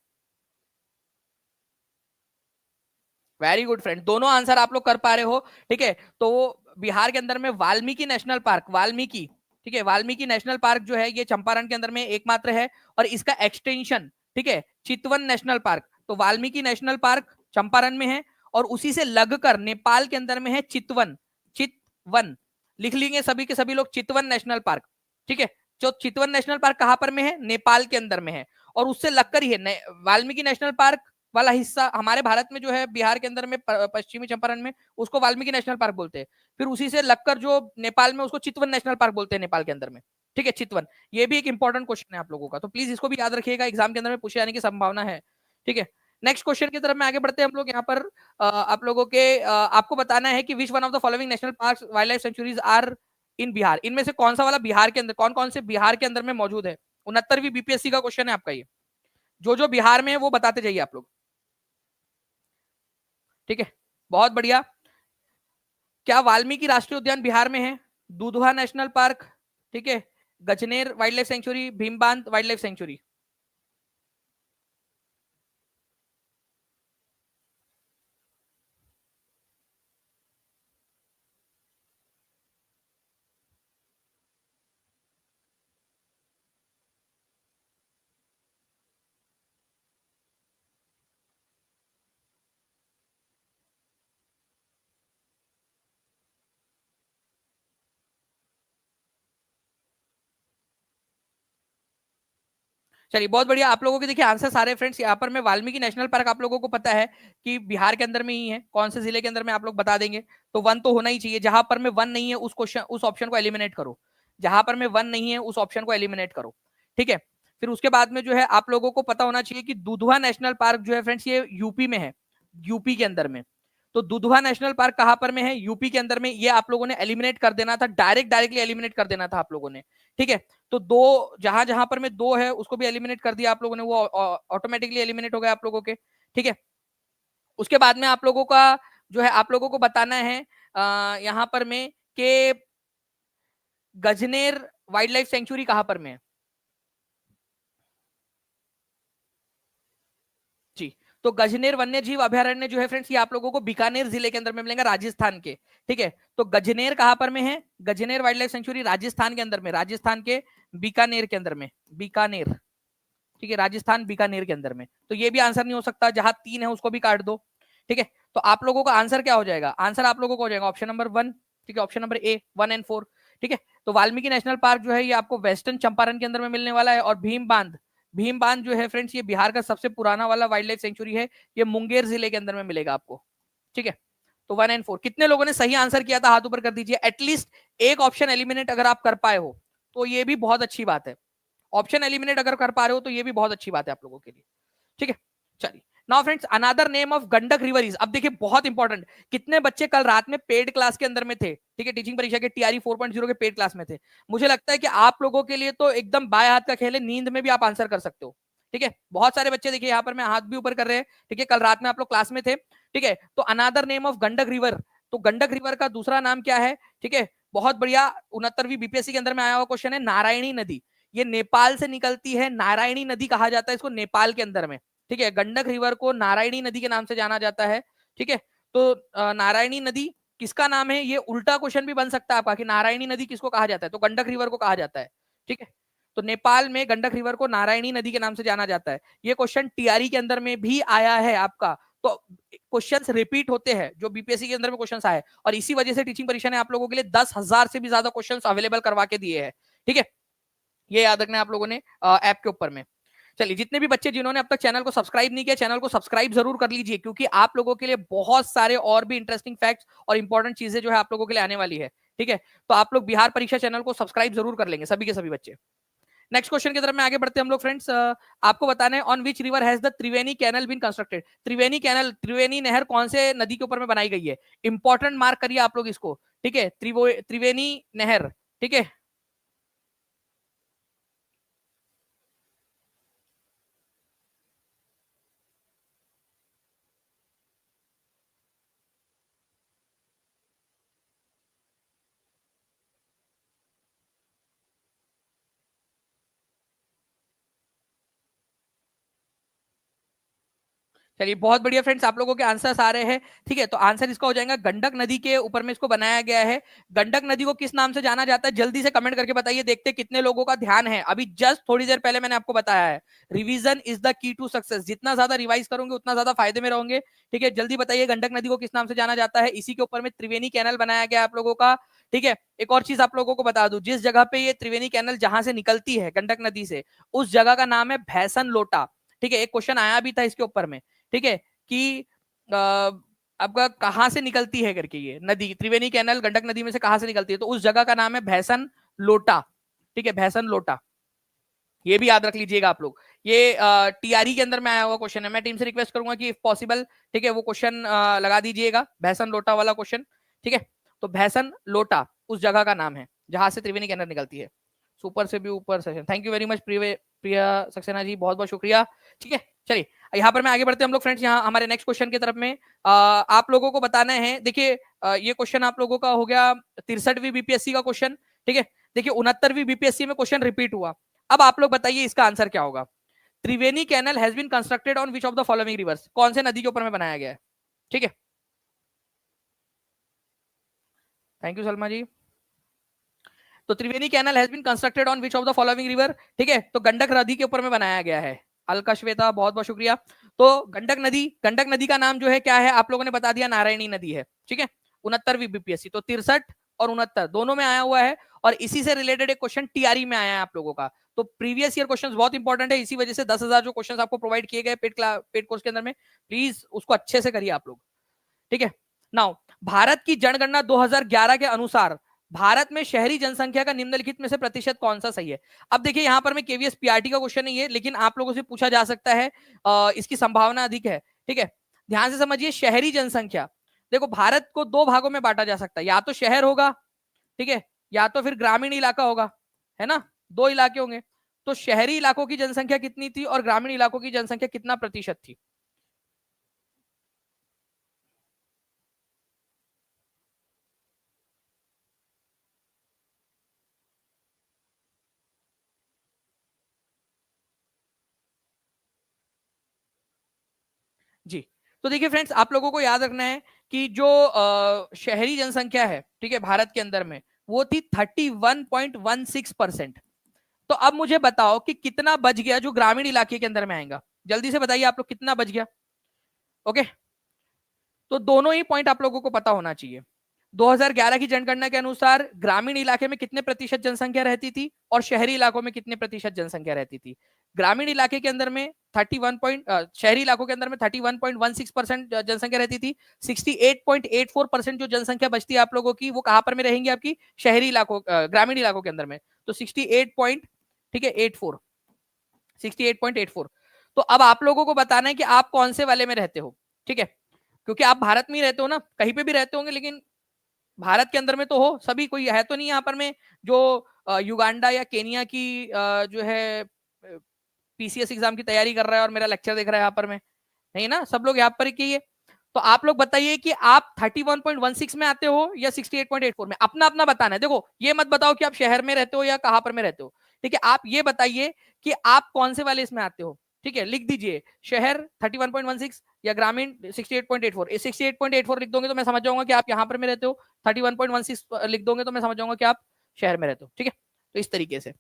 वेरी गुड फ्रेंड, दोनों आंसर आप लोग कर पा रहे हो, ठीक है। तो बिहार के अंदर में वाल्मीकि नेशनल पार्क, वाल्मीकि, ठीक है, वाल्मीकि नेशनल पार्क जो है ये चंपारण के अंदर में एकमात्र है और इसका एक्सटेंशन, ठीक है, चितवन नेशनल पार्क। तो वाल्मीकि नेशनल पार्क चंपारण में है और उसी से लगकर नेपाल के अंदर में है चितवन, चितवन लिख लेंगे सभी के सभी लोग, चितवन नेशनल पार्क, ठीक है। जो चितवन नेशनल पार्क कहां पर में है, नेपाल के अंदर में है और उससे लगकर ही है वाल्मीकि नेशनल पार्क वाला हिस्सा हमारे भारत में जो है बिहार के अंदर में पश्चिमी चंपारण में उसको वाल्मीकि नेशनल पार्क बोलते हैं, फिर उसी से लगकर जो नेपाल में उसको चितवन नेशनल पार्क बोलते हैं नेपाल के अंदर में, ठीक है, चितवन। ये भी एक इंपॉर्टेंट क्वेश्चन है आप लोगों का, तो प्लीज इसको भी याद रखिएगा, एग्जाम के अंदर में पूछे जाने की संभावना है, ठीक है। नेक्स्ट क्वेश्चन की तरफ में आगे बढ़ते हैं हम लोग। यहाँ पर आप लोगों के आपको बताना है कि which one of the following national park wild life sanctuaries are in Bihar, इनमें से कौन सा वाला बिहार के अंदर, कौन कौन से बिहार के अंदर में मौजूद है। 69वीं बीपीएससी का क्वेश्चन है आपका ये, जो बिहार में है वो बताते जाइए आप लोग, ठीक है, बहुत बढ़िया। क्या वाल्मीकि राष्ट्रीय उद्यान बिहार में है, दुधवा नेशनल पार्क, ठीक है, Gajner wild life sanctuary, Bhimbandh wild life sanctuary. चलिए, बहुत बढ़िया, आप लोगों के देखिए आंसर सारे फ्रेंड्स यहाँ पर मैं वाल्मीकि नेशनल पार्क आप लोगों को पता है कि बिहार के अंदर में ही है, कौन से जिले के अंदर में आप लोग बता देंगे, तो वन तो होना ही चाहिए, जहां पर में वन नहीं है उस क्वेश्चन उस ऑप्शन को एलिमिनेट करो, जहां पर में वन नहीं है उस ऑप्शन को एलिमिनेट करो, ठीक है। फिर उसके बाद में जो है आप लोगों को पता होना चाहिए कि दुधवा नेशनल पार्क जो है फ्रेंड्स ये यूपी में है, यूपी के अंदर में। तो दुधवा नेशनल पार्क कहां पर में है, यूपी के अंदर में, ये आप लोगों ने एलिमिनेट कर देना था, डायरेक्टली एलिमिनेट कर देना था आप लोगों ने, ठीक है। तो दो जहां जहां पर में दो है उसको भी एलिमिनेट कर दिया आप लोगों ने, वो ऑटोमेटिकली एलिमिनेट हो गया आप लोगों के, ठीक है। उसके बाद में आप लोगों का जो है आप लोगों को बताना है यहां पर में कि गजनेर वाइल्ड लाइफ सेंचुरी कहां पर में है जी। तो गजनेर वन्य जीव अभयारण्य जो है फ्रेंड्स ये आप लोगों को बीकानेर जिले के अंदर में मिलेगा, राजस्थान के, ठीक है। तो गजनेर कहां पर में है, Gajner wild life sanctuary Rajasthan के अंदर में, राजस्थान के बीकानेर के अंदर में, बीकानेर, ठीक है, राजस्थान बीकानेर के अंदर में। तो ये भी आंसर नहीं हो सकता, जहां 3 है उसको भी काट दो, ठीक है। तो आप लोगों का आंसर क्या हो जाएगा, आंसर आप लोगों को हो जाएगा ऑप्शन नंबर 1, ठीक है, ऑप्शन नंबर ए 1 एंड 4, ठीक है। तो वाल्मीकि नेशनल पार्क जो है ये आपको वेस्टर्न चंपारण के अंदर में मिलने वाला है, और भीम बांध, भीम बांध जो है फ्रेंड्स ये बिहार का सबसे पुराना वाला वाइल्ड लाइफ सेंचुरी है, ये मुंगेर जिले के अंदर में मिलेगा आपको, ठीक है। तो 1 एंड 4 कितने लोगों ने सही आंसर किया था, हाथ ऊपर कर दीजिए। एटलीस्ट एक ऑप्शन एलिमिनेट अगर आप कर पाए हो तो ये भी बहुत अच्छी बात है, ऑप्शन एलिमिनेट अगर कर पा रहे हो तो ये भी बहुत अच्छी बात है आप लोगों के लिए, ठीक है। चलिए, now friends another name of Gandak river is, अब देखिए बहुत इंपॉर्टेंट, कितने बच्चे कल रात में पेड क्लास के अंदर में थे, ठीक है, टीचिंग परीक्षा के टीआरई 4.0 के पेड क्लास में थे। मुझे लगता है कि आप लोगों के लिए तो एकदम बाएं हाथ का खेल है, नींद में भी आप आंसर कर सकते हो, ठीक है। बहुत सारे बच्चे देखिए यहाँ पर मैं हाथ भी ऊपर कर रहे हैं, ठीक है, कल रात में आप लोग क्लास में थे, ठीक है। तो another name of Gandak river, तो गंडक रिवर का दूसरा नाम क्या है, ठीक है, बहुत बढ़िया, 69वीं बीपीएससी के अंदर में आया हुआ क्वेश्चन है, नारायणी नदी। ये नेपाल से निकलती है, नारायणी नदी कहा जाता है इसको नेपाल के अंदर में, ठीक है। गंडक रिवर को नारायणी नदी के नाम से जाना जाता है, ठीक है। तो नारायणी नदी किसका नाम है, ये उल्टा क्वेश्चन भी बन सकता है आपका कि नारायणी नदी किसको कहा जाता है, तो गंडक रिवर को कहा जाता है, ठीक है। तो नेपाल में गंडक रिवर को नारायणी नदी के नाम से जाना जाता है। ये क्वेश्चन टीआरई के अंदर में भी आया है आपका, तो क्वेश्चंस रिपीट होते हैं जो बीपीएससी के अंदर में क्वेश्चंस आए, और इसी वजह से टीचिंग परीक्षा ने आप लोगों के लिए 10,000 से भी ज्यादा क्वेश्चंस अवेलेबल करवा के दिए हैं, ठीक है। ये याद रखना है आप लोगों ने ऐप के ऊपर में। चलिए, जितने भी बच्चे जिन्होंने अब तक चैनल को सब्सक्राइब नहीं किया, चैनल को सब्सक्राइब जरूर कर लीजिए, क्योंकि आप लोगों के लिए बहुत सारे और भी इंटरेस्टिंग फैक्ट्स और इंपॉर्टेंट चीजें जो है आप लोगों के लिए आने वाली है। ठीक है, तो आप लोग बिहार परीक्षा चैनल को सब्सक्राइब जरूर कर लेंगे, सभी के सभी बच्चे। नेक्स्ट क्वेश्चन की तरफ में आगे बढ़ते हैं हम लोग फ्रेंड्स। आपको बताना है, on which river has the Triveni canal been constructed. Triveni canal, Triveni नहर कौन से नदी के ऊपर में बनाई गई है? इंपॉर्टेंट मार्क करिए आप लोग इसको। ठीक है, त्रिवेणी नहर। ठीक है, चलिए बहुत बढ़िया फ्रेंड्स, आप लोगों के आंसर्स आ रहे हैं। ठीक है, तो आंसर इसका हो जाएगा गंडक नदी के ऊपर में इसको बनाया गया है। गंडक नदी को किस नाम से जाना जाता है? जल्दी से कमेंट करके बताइए, देखते कितने लोगों का ध्यान है। अभी जस्ट थोड़ी देर पहले मैंने आपको बताया है, revision is the key to success. जितना ज्यादा रिवाइज करोगे उतना ज्यादा फायदे में रहोगे। ठीक है, जल्दी बताइए गंडक नदी को किस नाम से जाना जाता है? इसी के ऊपर में त्रिवेणी कैनल बनाया गया आप लोगों का। ठीक है, एक और चीज आप लोगों को बता दूं, जिस जगह पे ये त्रिवेणी कैनल जहां से निकलती है गंडक नदी से, उस जगह का नाम है भैसन लोटा। ठीक है, एक क्वेश्चन आया भी था इसके ऊपर में। ठीक है, कि आपका कहां से निकलती है करके, ये नदी त्रिवेणी कैनल गंडक नदी में से कहां से निकलती है, तो उस जगह का नाम है भैसन लोटा। ठीक है, भैसन लोटा, ये भी याद रख लीजिएगा आप लोग। ये टीआरई के अंदर में आया हुआ क्वेश्चन है। मैं टीम से रिक्वेस्ट करूंगा कि इफ पॉसिबल, ठीक है, वो क्वेश्चन लगा दीजिएगा, भैसन लोटा वाला क्वेश्चन। ठीक है, तो भैसन लोटा उस जगह का नाम है जहां से त्रिवेणी कैनल निकलती है। सुपर से भी ऊपर session, thank you very much Priya Saxena ji, बहुत बहुत शुक्रिया। ठीक है, चलिए यहाँ पर मैं आगे बढ़ते हैं हम लोग फ्रेंड्स, यहाँ हमारे नेक्स्ट क्वेश्चन की तरफ में। आप लोगों को बताना है, देखिए ये क्वेश्चन आप लोगों का हो गया 63वीं बीपीएससी का क्वेश्चन। ठीक है, देखिए 69वीं बीपीएससी में क्वेश्चन रिपीट हुआ। अब आप लोग बताइए इसका आंसर क्या होगा? Triveni canal has been constructed on which of the following rivers, कौन से नदी के ऊपर में बनाया गया है? ठीक है, थैंक यू सलमा जी। तो Triveni canal has been constructed on which of the following river? ठीक है, तो गंडक नदी के ऊपर में बनाया गया है। अलका श्वेता, बहुत बहुत शुक्रिया। तो गंडक नदी का नाम जो है क्या है, आप लोगों ने बता दिया, नारायणी नदी है। ठीक है, 69वीं बीपीएससी, तो 63 और 69 दोनों में आया हुआ है। और इसी से रिलेटेड एक क्वेश्चन टीआरई में आया है आप लोगों का। तो प्रीवियस ईयर क्वेश्चन बहुत इंपॉर्टेंट है, इसी वजह से 10,000 जो क्वेश्चन आपको प्रोवाइड किए गए पेड कोर्स के अंदर में, प्लीज उसको अच्छे से करिए आप लोग। ठीक है, नाउ भारत की जनगणना 2011 के अनुसार भारत में शहरी जनसंख्या का निम्नलिखित में से प्रतिशत कौन सा सही है? अब देखिए यहाँ पर मैं केवीएस पीआरटी का क्वेश्चन नहीं है, लेकिन आप लोगों से पूछा जा सकता है, इसकी संभावना अधिक है। ठीक है, ध्यान से समझिए, शहरी जनसंख्या, देखो भारत को दो भागों में बांटा जा सकता है, या तो शहर होगा, ठीक है, या तो फिर ग्रामीण इलाका होगा, है ना, दो इलाके होंगे। तो शहरी इलाकों की जनसंख्या कितनी थी और ग्रामीण इलाकों की जनसंख्या कितना प्रतिशत थी? जी, तो देखिए फ्रेंड्स, आप लोगों को याद रखना है कि जो शहरी जनसंख्या है, ठीक है, भारत के अंदर में, वो थी 31.16%। तो अब मुझे बताओ कि कितना बच गया जो ग्रामीण इलाके के अंदर में आएगा? जल्दी से बताइए आप लोग, कितना बच गया? ओके, तो दोनों ही पॉइंट आप लोगों को पता होना चाहिए। 2011 की जनगणना के अनुसार ग्रामीण इलाके में कितने प्रतिशत जनसंख्या रहती थी और शहरी इलाकों में कितने प्रतिशत जनसंख्या रहती थी? ग्रामीण इलाके के अंदर में 31 शहरी इलाकों के अंदर में 31.16% जनसंख्या रहती थी। 68.84% जो जनसंख्या बचती है आप लोगों की, वो कहां पर में रहेंगी? आपकी शहरी इलाकों, ग्रामीण इलाकों के अंदर में। तो 68 पॉइंट, ठीक है, 84, 68.84। तो अब आप लोगों को बताना है कि आप कौन से वाले में रहते हो। ठीक है, क्योंकि आप भारत में ही रहते हो ना, कहीं पे भी रहते होंगे, लेकिन भारत के अंदर में तो हो सभी, कोई है तो नहीं यहाँ पर में जो युगांडा या केनिया की जो है पीसीएस एग्जाम की तैयारी कर रहा है और मेरा लेक्चर देख रहा है यहाँ पर में? नहीं ना, सब लोग यहाँ पर ही है। तो आप लोग बताइए कि आप 31.16 में आते हो या 68.84 में? अपना अपना बताना है। देखो, ये मत बताओ कि आप शहर में रहते हो या कहां पर में रहते हो। ठीक है, आप ये बताइए कि आप कौन से वाले इसमें आते हो। ठीक है, लिख दीजिए, शहर 31.16 या ग्रामीण 68.84। 68.84 लिख दोगे तो मैं समझ जाऊंगा कि आप यहाँ पर में रहते हो। 31.16 लिख दोगे तो मैं समझ जाऊंगा कि आप शहर में रहते हो। ठीक है, तो इस तरीके से।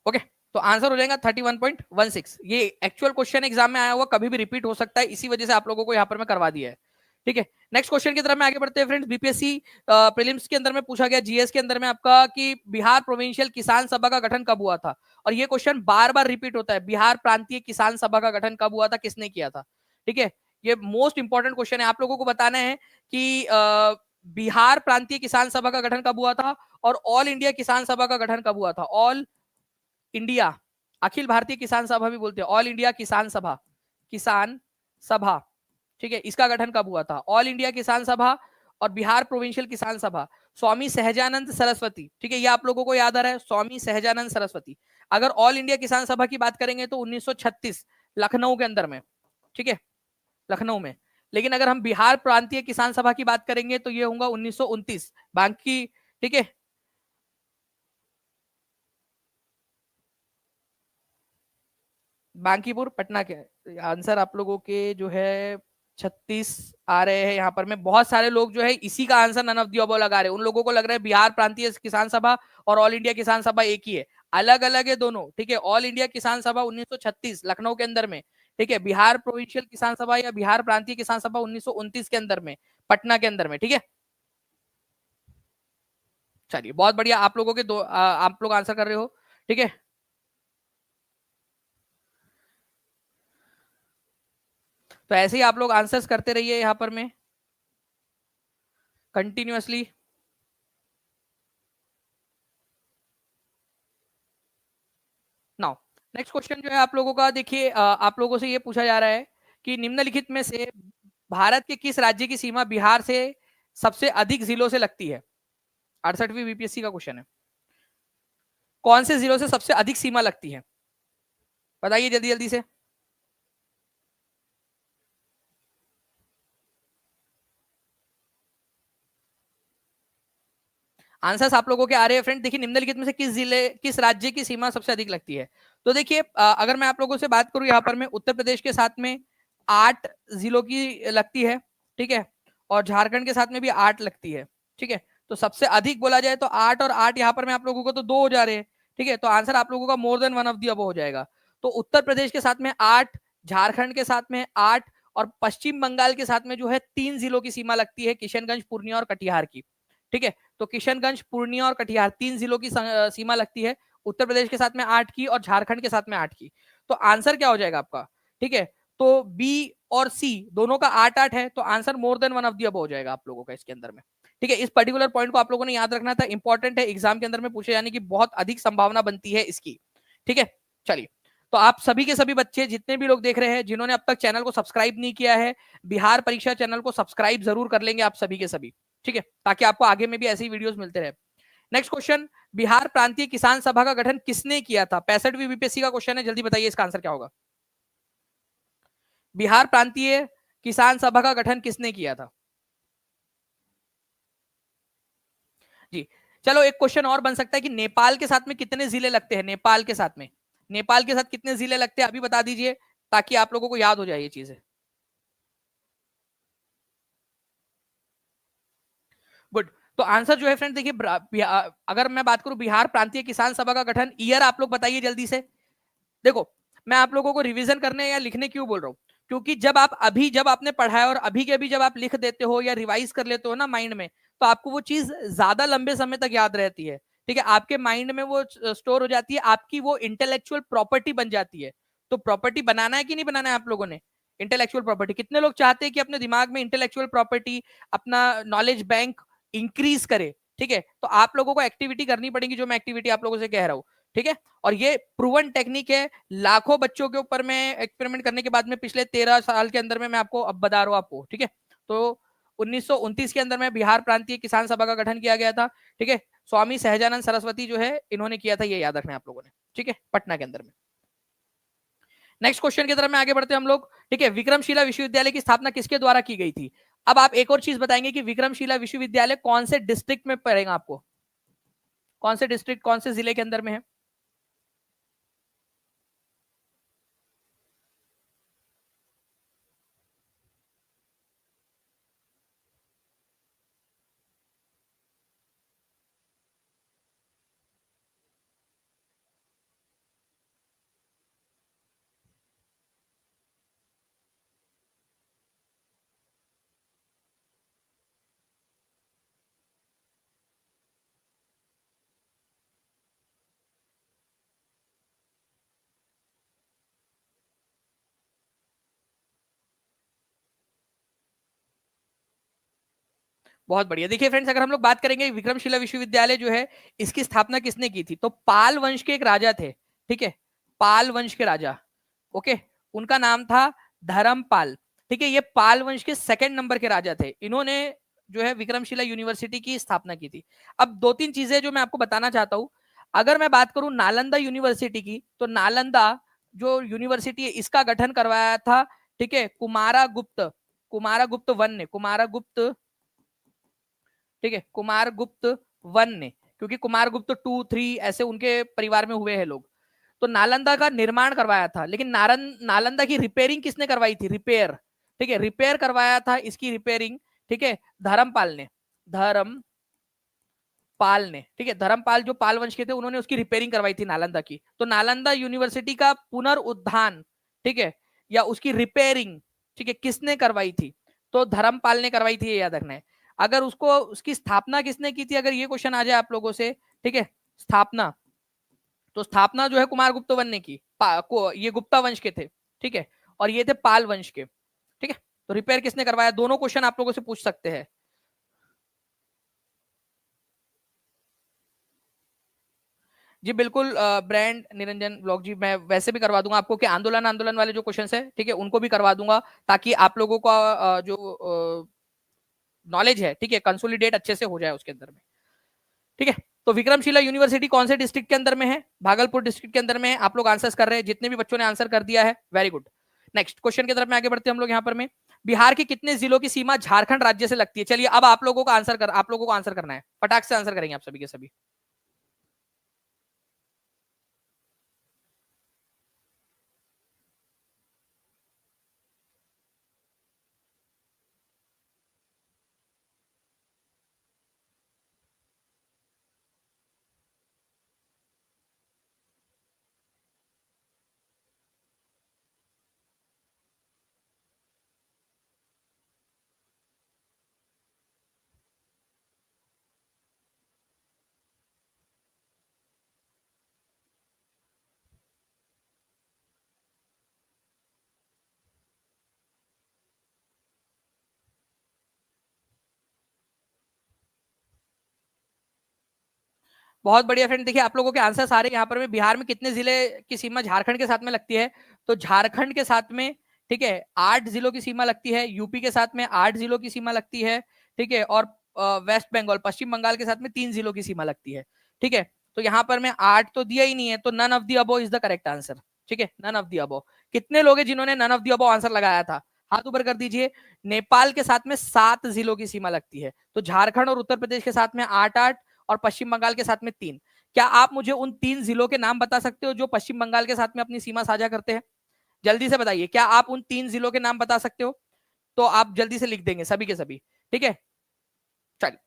ओके, तो आंसर हो जाएगा 31.16। ये एक्चुअल क्वेश्चन एग्जाम में आया हुआ, कभी भी रिपीट हो सकता है, इसी वजह से आप लोगों को यहाँ पर मैं करवा दिया है। ठीक है, नेक्स्ट क्वेश्चन की तरफ में आगे बढ़ते हैं फ्रेंड्स। बीपीएससी प्रीलिम्स के अंदर में पूछा गया, जीएस के अंदर में आपका, कि बिहार प्रोविंशियल किसान सभा का गठन कब हुआ था। और ये क्वेश्चन बार बार रिपीट होता है, बिहार प्रांतीय किसान सभा का गठन कब हुआ था, किसने किया था। ठीक है, ये मोस्ट इंपॉर्टेंट क्वेश्चन है, आप लोगों को बताना है कि बिहार प्रांतीय किसान सभा का गठन कब हुआ था और ऑल इंडिया किसान सभा का गठन कब हुआ था। ऑल इंडिया, अखिल भारतीय किसान सभा भी बोलते हैं, ऑल इंडिया किसान सभा, किसान सभा, ठीक है, इसका गठन कब हुआ था। ऑल इंडिया किसान सभा और बिहार प्रोविंशियल किसान सभा, स्वामी सहजानंद सरस्वती, ठीक है, ये आप लोगों को याद आ रहा है, स्वामी सहजानंद सरस्वती। अगर ऑल इंडिया किसान सभा की बात करेंगे तो 1936 लखनऊ के अंदर में, ठीक है, लखनऊ में। लेकिन अगर हम बिहार प्रांतीय किसान सभा की बात करेंगे तो ये होगा 1929 बाकी, ठीक है, बांकीपुर पटना के। आंसर आप लोगों के जो है 36 आ रहे हैं यहाँ पर। में बहुत सारे लोग जो है इसी का answer none of the above लगा रहे हैं, उन लोगों को लग रहा है बिहार प्रांतीय किसान सभा और ऑल इंडिया किसान सभा एक ही है, अलग अलग है दोनों। ठीक है, ऑल इंडिया किसान सभा 1936 लखनऊ के अंदर में, ठीक है, बिहार प्रोविंशियल किसान सभा या बिहार प्रांतीय किसान सभा 1929 के अंदर में, पटना के अंदर में। ठीक है, चलिए बहुत बढ़िया, आप लोगों के दो आप लोग आंसर कर रहे हो। ठीक है, तो ऐसे ही आप लोग आंसर्स करते रहिए यहाँ पर में कंटिन्यूअसली। नाउ नेक्स्ट क्वेश्चन जो है आप लोगों का, देखिए आप लोगों से ये पूछा जा रहा है कि निम्नलिखित में से भारत के किस राज्य की सीमा बिहार से सबसे अधिक जिलों से लगती है। 68वीं बीपीएससी का क्वेश्चन है, कौन से जिलों से सबसे अधिक सीमा लगती है, बताइए जल्दी जल्दी से। आंसर्स आप लोगों के आ रहे हैं फ्रेंड। देखिए, निम्नलिखित में से किस जिले किस राज्य की सीमा सबसे अधिक लगती है। तो देखिए अगर मैं आप लोगों से बात करूं यहाँ पर, मैं उत्तर प्रदेश के साथ में 8 जिलों की लगती है, ठीक है, और झारखंड के साथ में भी 8 लगती है। ठीक है, तो सबसे अधिक बोला जाए तो 8 और 8 यहाँ पर मैं आप लोगों को तो 2 हो जा रहे हैं। ठीक है, तो आंसर आप लोगों का मोर than one of the above हो जाएगा। तो उत्तर प्रदेश के साथ में 8, झारखंड के साथ में 8 और पश्चिम बंगाल के साथ में जो है 3 जिलों की सीमा लगती है, किशनगंज, पूर्णिया और कटिहार की। ठीक है, तो किशनगंज, पूर्णिया और कटिहार 3 जिलों की सीमा लगती है, उत्तर प्रदेश के साथ में 8 की और झारखंड के साथ में 8 की। तो आंसर क्या हो जाएगा आपका। ठीक है, तो बी और सी दोनों का 8-8 है, तो answer more than one of the above हो जाएगा आप लोगों का इसके अंदर में। ठीक है, इस पर्टिकुलर पॉइंट को आप लोगों ने याद रखना था, इंपॉर्टेंट है, एग्जाम के अंदर में पूछे जाने की बहुत अधिक संभावना बनती है इसकी। ठीक है, चलिए, तो आप सभी के सभी बच्चे जितने भी लोग देख रहे हैं, जिन्होंने अब तक चैनल को सब्सक्राइब नहीं किया है, बिहार परीक्षा चैनल को सब्सक्राइब जरूर कर लेंगे आप सभी के सभी। ठीक है, ताकि आपको आगे में भी ऐसी वीडियोस मिलते रहे। नेक्स्ट क्वेश्चन, बिहार प्रांतीय किसान सभा का गठन किसने किया था। 65वीं बीपीएससी का क्वेश्चन है, जल्दी बताइए इसका आंसर क्या होगा। बिहार प्रांतीय किसान सभा का गठन किसने किया था। जी, चलो एक क्वेश्चन और बन सकता है कि नेपाल के साथ में कितने जिले लगते हैं, नेपाल के साथ में, नेपाल के साथ कितने जिले लगते हैं अभी बता दीजिए, ताकि आप लोगों को याद हो जाए ये चीजें। गुड, तो आंसर जो है फ्रेंड, देखिए अगर मैं बात करूं बिहार प्रांतीय किसान सभा का गठन, ईयर आप लोग बताइए जल्दी से। देखो, मैं आप लोगों को रिवीजन करने या लिखने क्यों बोल रहा हूं, क्योंकि जब आपने पढ़ा है और अभी के अभी जब आप लिख देते हो या रिवाइज कर लेते हो ना माइंड में, तो आपको वो चीज ज्यादा लंबे समय तक याद रहती है। ठीक है, आपके माइंड में वो स्टोर हो जाती है, आपकी वो इंटेलेक्चुअल प्रॉपर्टी बन जाती है। तो प्रॉपर्टी बनाना है कि नहीं बनाना है आप लोगों ने। इंटेलेक्चुअल प्रॉपर्टी, कितने लोग चाहते हैं कि अपने दिमाग में इंटेलेक्चुअल प्रॉपर्टी, अपना नॉलेज बैंक इंक्रीज करे। ठीक है, तो आप लोगों को एक्टिविटी करनी पड़ेगी, जो मैं एक्टिविटी आप लोगों से कह रहा हूं। ठीक है, और ये प्रूवन टेक्निक है, लाखों बच्चों के ऊपर में एक्सपेरिमेंट करने के बाद में पिछले 13 साल के अंदर में मैं आपको अब बता रहा हूं आपको। ठीक है, तो 1929 के अंदर में बिहार प्रांतीय किसान सभा का गठन किया गया था। ठीक है, स्वामी सहजानंद सरस्वती जो है इन्होंने किया था, ये याद रखना है आप लोगों ने। ठीक है, पटना के अंदर में। नेक्स्ट क्वेश्चन की तरफ में आगे बढ़ते हैं हम लोग। ठीक है, विक्रमशिला विश्वविद्यालय की स्थापना किसके द्वारा की गई थी। अब आप एक और चीज बताएंगे कि विक्रमशिला विश्वविद्यालय कौन से डिस्ट्रिक्ट में पड़ेगा, आपको कौन से डिस्ट्रिक्ट, कौन से जिले के अंदर में है। बहुत बढ़िया। देखिए फ्रेंड्स, अगर हम लोग बात करेंगे विक्रमशिला विश्वविद्यालय जो है, इसकी स्थापना किसने की थी, तो पाल वंश के एक राजा थे, ठीक है, पाल वंश के राजा, ओके, उनका नाम था धर्मपाल, ठीक है, ये पाल वंश के सेकंड नंबर के राजा थे, इन्होंने जो है विक्रमशिला यूनिवर्सिटी की स्थापना की थी। अब दो तीन चीजें जो मैं आपको बताना चाहता हूं, अगर मैं बात करूं नालंदा यूनिवर्सिटी की, तो नालंदा जो यूनिवर्सिटी है इसका गठन करवाया था, ठीक है, कुमारा गुप्त वन ने, कुमारा गुप्त, ठीक है, कुमार गुप्त वन ने, क्योंकि कुमार गुप्त 2 3 ऐसे उनके परिवार में हुए हैं लोग, तो नालंदा का निर्माण करवाया था, लेकिन नालंदा की रिपेयरिंग किसने करवाई थी, रिपेयर, ठीक है, रिपेयर करवाया था इसकी रिपेयरिंग, ठीक है, धर्मपाल ने, ठीक है, धर्मपाल जो पाल वंश के थे उन्होंने उसकी रिपेयरिंग करवाई थी नालंदा की। तो नालंदा यूनिवर्सिटी का पुनरुद्धान, ठीक है, या उसकी रिपेयरिंग, ठीक है, किसने करवाई थी, तो धर्मपाल ने करवाई थी, ये याद रखना है। अगर उसको उसकी स्थापना किसने की थी, अगर ये क्वेश्चन आ जाए आप लोगों से, ठीक है, स्थापना, तो स्थापना जो है कुमार गुप्त वन ने की, ये गुप्ता वंश के थे, ठीक है, और ये थे पाल वंश के, ठीक है, तो रिपेयर किसने करवाया, दोनों क्वेश्चन आप लोगों से पूछ सकते हैं। जी बिल्कुल, ब्रांड निरंजन ब्लॉग जी, मैं वैसे भी करवा दूंगा आपको कि आंदोलन आंदोलन वाले जो क्वेश्चन है, ठीक है, उनको भी करवा दूंगा, ताकि आप लोगों का जो नॉलेज है, ठीक है, कंसोलिडेट अच्छे से हो जाए उसके अंदर में, ठीक है। तो विक्रमशिला यूनिवर्सिटी कौन से डिस्ट्रिक्ट के अंदर में है, भागलपुर डिस्ट्रिक्ट के अंदर में है। आप लोग आंसर कर रहे हैं, जितने भी बच्चों ने आंसर कर दिया है, वेरी गुड। नेक्स्ट क्वेश्चन की तरफ में आगे बढ़ते हैं हम लोग यहाँ पर में, बिहार के कितने जिलों की सीमा झारखंड राज्य से लगती है, चलिए अब आप लोगों का आंसर आप लोगों को आंसर करना है, फटाक से आंसर करेंगे आप सभी के सभी। बहुत बढ़िया फ्रेंड, देखिए आप लोगों के आंसर सारे यहाँ पर में, बिहार में कितने जिले की सीमा झारखंड के साथ में लगती है, तो झारखंड के साथ में, ठीक है, 8 जिलों की सीमा लगती है, यूपी के साथ में 8 जिलों की सीमा लगती है, ठीक है, और वेस्ट बंगाल, पश्चिम बंगाल के साथ में 3 जिलों की सीमा लगती है, ठीक है। तो यहाँ पर मैं 8 तो दिया ही नहीं है, तो none of the above is the correct answer, ठीक है, नन ऑफ दी अबो। कितने लोग हैं जिन्होंने none of the above answer लगाया था, हाथ ऊपर कर दीजिए। नेपाल के साथ में 7 जिलों की सीमा लगती है, तो झारखंड और उत्तर प्रदेश के साथ में 8 8 और पश्चिम बंगाल के साथ में 3। क्या आप मुझे उन 3 जिलों के नाम बता सकते हो जो पश्चिम बंगाल के साथ में अपनी सीमा साझा करते हैं, जल्दी से बताइए, क्या आप उन 3 जिलों के नाम बता सकते हो, तो आप जल्दी से लिख देंगे सभी के सभी, ठीक है, चलिए।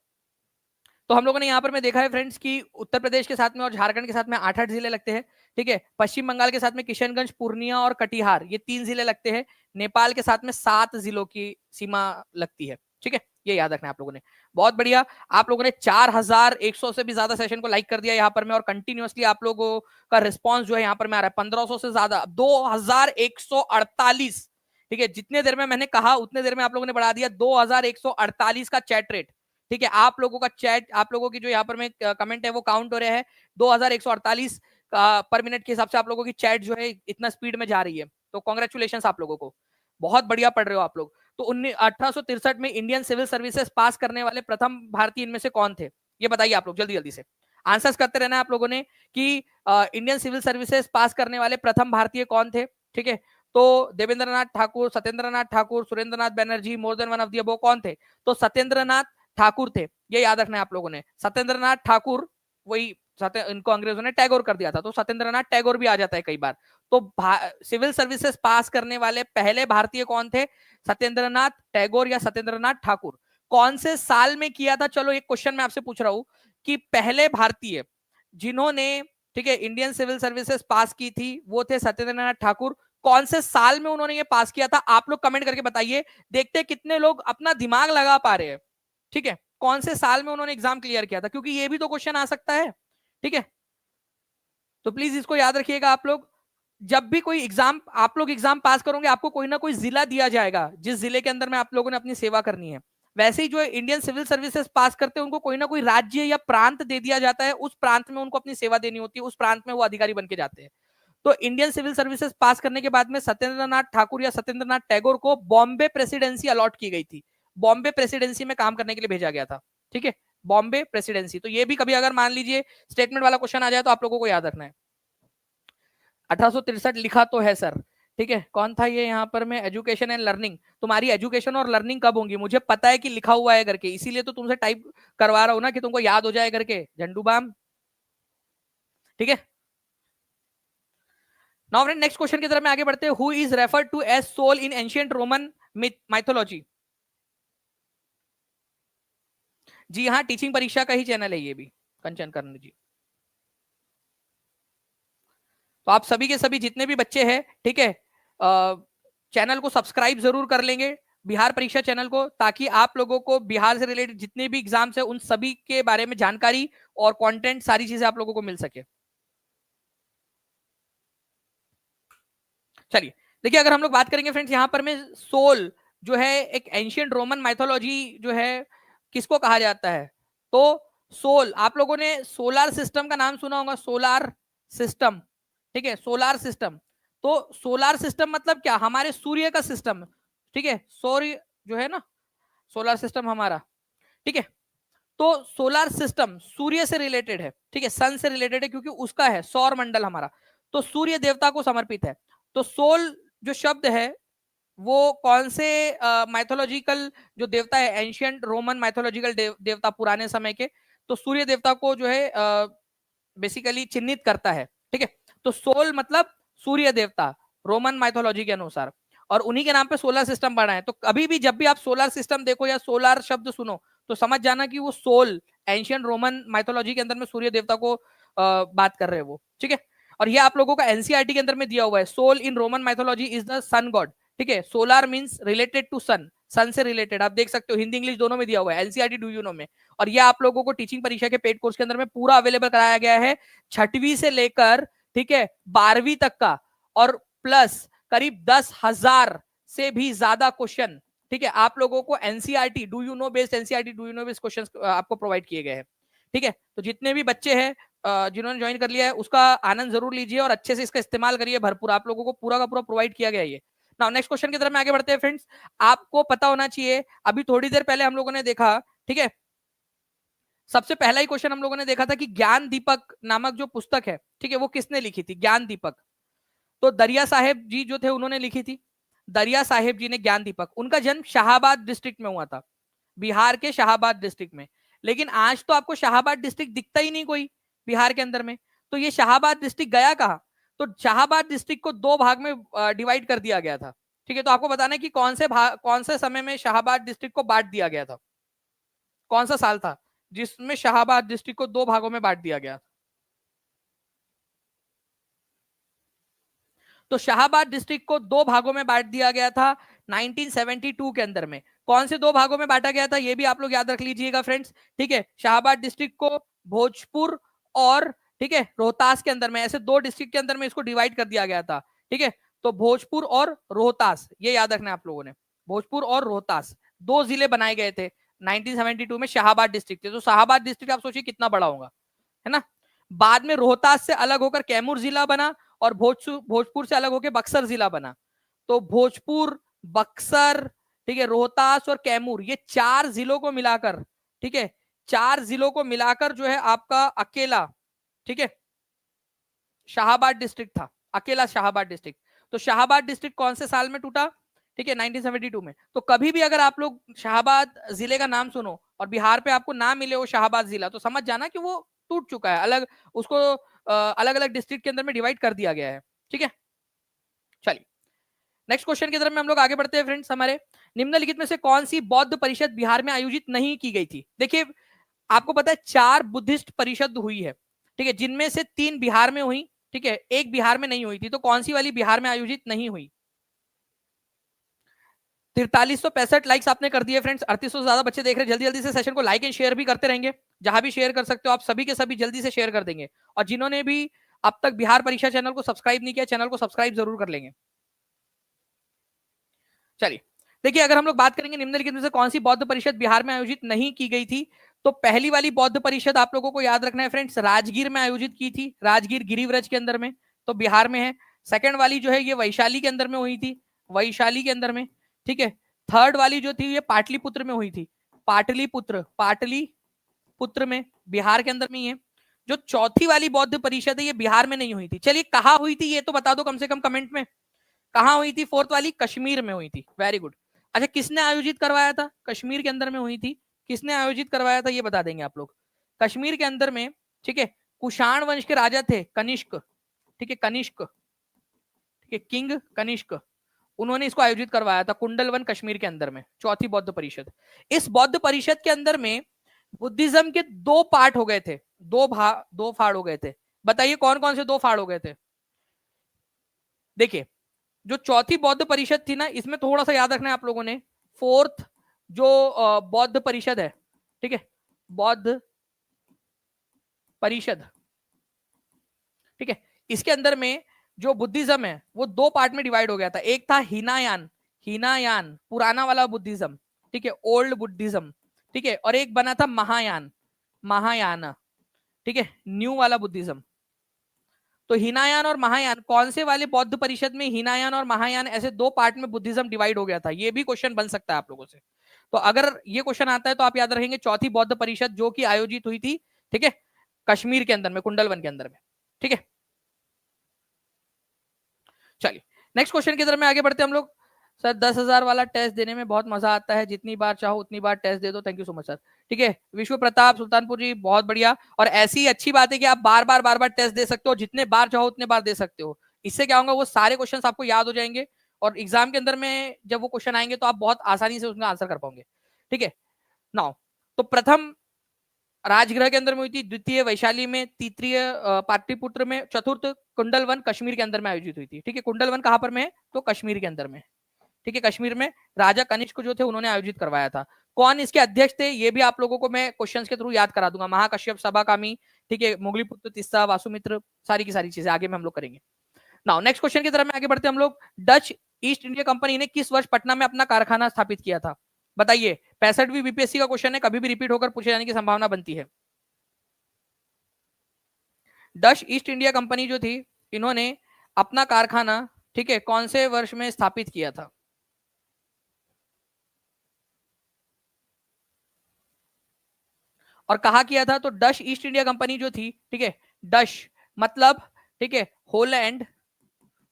तो हम लोगों ने यहाँ पर मैं देखा है फ्रेंड्स कि उत्तर प्रदेश के साथ में और झारखंड के साथ में 8 8 जिले लगते हैं, ठीक है, पश्चिम बंगाल के साथ में किशनगंज, पूर्णिया और कटिहार, ये 3 जिले लगते हैं, नेपाल के साथ में 7 जिलों की सीमा लगती है, ठीक है, ये याद रखना है आप लोगों ने। बहुत बढ़िया, आप लोगों ने 4100 से भी ज्यादा सेशन को लाइक कर दिया यहाँ पर में, और कंटिन्यूअसली आप लोगों का रिस्पॉन्स जो है यहाँ पर में आ रहा है, 1500 से ज्यादा, 2148, ठीक है, जितने देर में मैंने कहा उतने देर में आप लोगों ने बढ़ा दिया 2148 का चैट रेट, ठीक है, आप लोगों का चैट, आप लोगों की जो यहाँ पर में कमेंट है वो काउंट हो रहे हैं 2148 पर मिनट के हिसाब से, आप लोगों की चैट जो है इतना स्पीड में जा रही है, तो कॉन्ग्रेचुलेशन आप लोगों को, बहुत बढ़िया पढ़ रहे हो आप लोग। तो 1863 में इंडियन सिविल सर्विसेज पास करने वाले प्रथम भारतीय इनमें से कौन थे, ये बताइए आप लोग जल्दी जल्दी से, आंसर्स करते रहना आप लोगों ने कि इंडियन सिविल सर्विसेज पास करने वाले प्रथम भारतीय कौन थे, ठीक है। तो Devendranath Thakur, Satyendranath Thakur, Surendranath Banerjee, more than one of the above कौन थे, तो सत्येंद्रनाथ ठाकुर थे, ये याद रखना है आप लोगों ने, सत्येंद्रनाथ ठाकुर, वही इनको अंग्रेजों ने टैगोर कर दिया था, तो सत्येंद्रनाथ टैगोर भी आ जाता है कई बार। तो सिविल सर्विसेज पास करने वाले पहले भारतीय कौन थे, सत्येंद्रनाथ टैगोर या सत्येंद्रनाथ ठाकुर। कौन से साल में किया था, चलो एक क्वेश्चन मैं आपसे पूछ रहा हूं कि पहले भारतीय जिन्होंने, ठीक है, इंडियन सिविल सर्विसेज पास की थी वो थे सत्येंद्रनाथ ठाकुर, कौन से साल में उन्होंने ये पास किया था, आप लोग कमेंट करके बताइए, देखते हैं कितने लोग अपना दिमाग लगा पा रहे हैं, ठीक है, कौन से साल में उन्होंने एग्जाम क्लियर किया था, क्योंकि ये भी तो क्वेश्चन आ सकता है, ठीक है। तो प्लीज इसको याद रखिएगा आप लोग, जब भी कोई एग्जाम, आप लोग एग्जाम पास करोगे, आपको कोई ना कोई जिला दिया जाएगा जिस जिले के अंदर में आप लोगों ने अपनी सेवा करनी है। वैसे ही जो इंडियन सिविल सर्विसेज पास करते हैं उनको कोई ना कोई राज्य या प्रांत दे दिया जाता है, उस प्रांत में उनको अपनी सेवा देनी होती है, उस प्रांत में वो अधिकारी बन के जाते हैं। तो इंडियन सिविल सर्विसेज पास करने के बाद में सत्येंद्रनाथ ठाकुर या सत्येंद्रनाथ टैगोर को बॉम्बे प्रेसिडेंसी अलॉट की गई थी, बॉम्बे प्रेसिडेंसी में काम करने के लिए भेजा गया था। ठीक है, बॉम्बे प्रेसिडेंसी। तो ये भी कभी अगर मान लीजिए स्टेटमेंट वाला क्वेश्चन आ जाए तो आप लोगों को याद रखना है। 1863 लिखा तो है सर, ठीक है, कौन था ये यहाँ पर? मैं एजुकेशन एंड लर्निंग। तुम्हारी एजुकेशन और लर्निंग कब होंगी? मुझे पता है कि लिखा हुआ है करके, इसीलिए तो तुमसे टाइप करवा रहा हूं ना कि तुमको याद हो जाए करके, झंडू बाम। ठीक है, नाउ फ्रेंड नेक्स्ट क्वेश्चन की तरफ में आगे बढ़ते हैं। Who is referred to as Sol in ancient Roman mythology? जी हाँ, टीचिंग परीक्षा का ही चैनल है ये भी, कंचन कर्ण जी। तो आप सभी के सभी जितने भी बच्चे हैं, ठीक है, चैनल को सब्सक्राइब जरूर कर लेंगे, बिहार परीक्षा चैनल को, ताकि आप लोगों को बिहार से रिलेटेड जितने भी एग्जाम्स है उन सभी के बारे में जानकारी और कंटेंट, सारी चीजें आप लोगों को मिल सके। चलिए देखिए, अगर हम लोग बात करेंगे फ्रेंड्स यहाँ पर में सोल जो है एक एंशियंट रोमन माइथोलॉजी जो है किसको कहा जाता है? तो सोल, आप लोगों ने सोलार सिस्टम का नाम सुना होगा, सोलार सिस्टम। ठीक है, सोलार सिस्टम। तो सोलार सिस्टम मतलब क्या? हमारे सूर्य का सिस्टम। ठीक है, सूर्य जो है ना, सोलार सिस्टम हमारा। ठीक है, तो सोलार सिस्टम सूर्य से रिलेटेड है, ठीक है, सन से रिलेटेड है, क्योंकि उसका है सौर मंडल हमारा, तो सूर्य देवता को समर्पित है। तो सोल जो शब्द है वो कौन से माइथोलॉजिकल जो देवता है, एंशियंट रोमन माइथोलॉजिकल देवता पुराने समय के, तो सूर्य देवता को जो है बेसिकली चिन्हित करता है। ठीक है, तो सोल मतलब सूर्य देवता रोमन माइथोलॉजी के अनुसार, और उन्हीं के नाम पे सोलर सिस्टम बना है। तो कभी भी जब भी आप सोलर सिस्टम देखो या सोलर शब्द सुनो तो समझ जाना कि वो सोल एंशियंट रोमन माइथोलॉजी के अंदर में सूर्य देवता को बात कर रहे हैं वो। ठीक है, और ये आप लोगों का एनसीईआरटी के अंदर में दिया हुआ है, sol in Roman mythology is the sun god. ठीक है, solar means related to sun, sun से रिलेटेड, आप देख सकते हो हिंदी इंग्लिश दोनों में दिया हुआ है, एनसीईआरटी डू यू नो में। और ये आप लोगों को टीचिंग परीक्षा के पेड कोर्स के अंदर में पूरा अवेलेबल कराया गया है, 6वीं से लेकर, ठीक है, 12वीं तक का, और प्लस करीब 10,000 से भी ज्यादा क्वेश्चन, ठीक है, आप लोगों को NCERT do you know based, NCERT do you know based question आपको प्रोवाइड किए गए हैं। ठीक है, तो जितने भी बच्चे हैं जिन्होंने ज्वाइन कर लिया है उसका आनंद जरूर लीजिए और अच्छे से इसका इस्तेमाल करिए भरपूर, आप लोगों को पूरा का पूरा प्रोवाइड किया गया है ये। नाउ नेक्स्ट क्वेश्चन की तरफ में आगे बढ़ते हैं फ्रेंड्स। आपको पता होना चाहिए, अभी थोड़ी देर पहले हम लोगों ने देखा, ठीक है, सबसे पहला ही क्वेश्चन हम लोगों ने देखा था कि ज्ञान दीपक नामक जो पुस्तक है, ठीक है, वो किसने लिखी थी? ज्ञान दीपक। तो दरिया साहेब जी जो थे उन्होंने लिखी थी, दरिया साहेब जी ने ज्ञान दीपक। उनका जन्म शाहाबाद डिस्ट्रिक्ट में हुआ था, बिहार के शाहाबाद डिस्ट्रिक्ट में। लेकिन आज तो आपको शाहाबाद डिस्ट्रिक्ट दिखता ही नहीं कोई बिहार के अंदर में, तो ये शाहाबाद डिस्ट्रिक्ट गया कहाँ? तो शाहाबाद डिस्ट्रिक्ट को दो भाग में डिवाइड कर दिया गया था। ठीक है, तो आपको बताना है कि कौन से समय में शाहाबाद डिस्ट्रिक्ट को बांट दिया गया था, कौन सा साल था जिसमें शाहाबाद डिस्ट्रिक्ट को दो भागों में बांट दिया गया? तो शाहाबाद डिस्ट्रिक्ट को दो भागों में बांट दिया गया था 1972 के अंदर में। कौन से दो भागों में बांटा गया था ये भी आप लोग याद रख लीजिएगा फ्रेंड्स। ठीक है, शाहाबाद डिस्ट्रिक्ट को भोजपुर और, ठीक है, रोहतास के अंदर में, ऐसे दो डिस्ट्रिक्ट के अंदर में इसको डिवाइड कर दिया गया था। ठीक है, तो भोजपुर और रोहतास, ये याद रखना है आप लोगों ने, भोजपुर और रोहतास दो जिले बनाए गए थे 1972 में शाहाबाद डिस्ट्रिक्ट। तो शाहाबाद डिस्ट्रिक्ट आप सोचिए कितना बड़ा होगा, है ना। बाद में रोहतास से अलग होकर कैमूर जिला बना और भोजपुर से अलग होकर बक्सर जिला बना। तो भोजपुर, बक्सर, ठीक है, रोहतास और कैमूर, ये चार जिलों को मिलाकर, ठीक है, चार जिलों को मिलाकर जो है आपका अकेला, ठीक है, शाहाबाद डिस्ट्रिक्ट था, अकेला शाहाबाद डिस्ट्रिक्ट। तो शाहाबाद डिस्ट्रिक्ट कौन से साल में टूटा? ठीक है, 1972 में। तो कभी भी अगर आप लोग शाहाबाद जिले का नाम सुनो और बिहार पे आपको नाम मिले वो शाहाबाद जिला, तो समझ जाना कि वो टूट चुका है, अलग, उसको अलग अलग डिस्ट्रिक्ट के अंदर में डिवाइड कर दिया गया है। ठीक है, चलिए नेक्स्ट क्वेश्चन की तरफ में हम लोग आगे बढ़ते हैं फ्रेंड्स। हमारे निम्नलिखित में से कौन सी बौद्ध परिषद बिहार में आयोजित नहीं की गई थी? देखिए, आपको पता है 4 बुद्धिस्ट परिषद हुई है, ठीक है, जिनमें से 3 बिहार में हुई, ठीक है, एक बिहार में नहीं हुई थी। तो कौन सी वाली बिहार में आयोजित नहीं हुई? 4365 लाइक्स आपने कर दिए फ्रेंड्स, 3800 से ज्यादा बच्चे देख रहे हैं। जल्दी जल्दी से सेशन को लाइक एंड शेयर भी करते रहेंगे, जहां भी शेयर कर सकते हो आप सभी के सभी जल्दी से शेयर कर देंगे। और जिन्होंने भी अब तक बिहार परीक्षा चैनल को सब्सक्राइब नहीं किया, चैनल को सब्सक्राइब जरूर कर लेंगे। चलिए देखिए अगर हम लोग बात करेंगे निम्नलिखित में से कौन सी बौद्ध परिषद बिहार में आयोजित नहीं की गई थी, तो पहली वाली बौद्ध परिषद आप लोगों को याद रखना है फ्रेंड्स, राजगीर में आयोजित की थी, राजगीर गिरिव्रज के अंदर में, तो बिहार में है। सेकंड वाली जो है ये वैशाली के अंदर में हुई थी, वैशाली के अंदर में, ठीक है। थर्ड वाली जो थी ये पाटलिपुत्र में हुई थी, पाटलिपुत्र, पाटलिपुत्र में, बिहार के अंदर में ही है। जो चौथी वाली बौद्ध परिषद है ये बिहार में नहीं हुई थी। चलिए कहाँ हुई थी ये तो बता दो कम से कम कमेंट में, कहाँ हुई थी फोर्थ वाली? कश्मीर में हुई थी, वेरी गुड। अच्छा किसने आयोजित करवाया था? कश्मीर के अंदर में हुई थी। किसने आयोजित करवाया था ये बता देंगे आप लोग। कश्मीर के अंदर में, ठीक है, कुषाण वंश के राजा थे कनिष्क, ठीक है, कनिष्क, ठीक है, किंग कनिष्क, उन्होंने इसको आयोजित करवाया था कुंडलवन कश्मीर के अंदर में, चौथी बौद्ध परिषद। इस बौद्ध परिषद के अंदर में बुद्धिज्म के दो पार्ट हो गए थे, दो फाड़ हो गए थे। बताइए कौन कौन से दो फाड़ हो गए थे? देखिए जो चौथी बौद्ध परिषद थी ना, इसमें थोड़ा सा याद रखना है आप लोगों ने, फोर्थ जो बौद्ध परिषद है, ठीक है, बौद्ध परिषद, ठीक है, इसके अंदर में जो बुद्धिज्म है वो दो पार्ट में डिवाइड हो गया था। एक था हीनायान, हीनायान पुराना वाला बुद्धिज्म, ठीक है, ओल्ड बुद्धिज्म, ठीक है, और एक बना था महायान, महायान, ठीक है, न्यू वाला बुद्धिज्म। तो हीनायान और महायान, कौन से वाले बौद्ध परिषद में हीनायान और महायान ऐसे दो पार्ट में बुद्धिज्म डिवाइड हो गया था? ये भी क्वेश्चन बन सकता है आप लोगों से। तो अगर ये क्वेश्चन आता है तो आप याद रखेंगे चौथी बौद्ध परिषद जो कि आयोजित हुई थी, ठीक है, कश्मीर के अंदर में, कुंडलवन के अंदर में, ठीक है। चलिए नेक्स्ट क्वेश्चन की तरफ में आगे बढ़ते हम लोग। सर 10,000 वाला टेस्ट देने में बहुत मजा आता है, जितनी बार चाहो उतनी बार टेस्ट दे दो, thank you so much sir, ठीक है। विश्व प्रताप सुल्तानपुर जी बहुत बढ़िया, और ऐसी अच्छी बात है कि आप बार बार टेस्ट दे सकते हो, जितने बार चाहो उतने बार दे सकते हो। इससे क्या होगा, वो सारे क्वेश्चन आपको याद हो जाएंगे और एग्जाम के अंदर में जब वो क्वेश्चन आएंगे तो आप बहुत आसानी से उसका आंसर कर पाओगे, ठीक है। नाउ तो प्रथम राजगृह के अंदर में हुई थी, द्वितीय वैशाली में, तृतीय पाटलिपुत्र में, चतुर्थ कुंडलवन कश्मीर के अंदर में आयोजित हुई थी, ठीक है। कुंडलवन कहां पर में है? तो कश्मीर के अंदर में, ठीक है, कश्मीर में राजा कनिष्क जो थे उन्होंने आयोजित करवाया था। कौन इसके अध्यक्ष थे ये भी आप लोगों को मैं क्वेश्चंस के थ्रू याद करा दूंगा। महाकश्यप, सभाकामी, ठीक है, मुगलीपुत्र, तिस्सा, वासुमित्र, सारी की सारी चीजें आगे में हम लोग करेंगे। नाउ नेक्स्ट क्वेश्चन की तरफ में आगे बढ़ते हम लोग। डच ईस्ट इंडिया कंपनी ने किस वर्ष पटना में अपना कारखाना स्थापित किया था? बताइए, 65वीं बीपीएससी का क्वेश्चन है, कभी भी रिपीट होकर पूछे जाने की संभावना बनती है। डच ईस्ट इंडिया कंपनी जो थी इन्होंने अपना कारखाना, ठीक है, कौन से वर्ष में स्थापित किया था? और कहा किया था? तो डच ईस्ट इंडिया कंपनी जो थी, ठीक है, डच मतलब, ठीक है, होलैंड,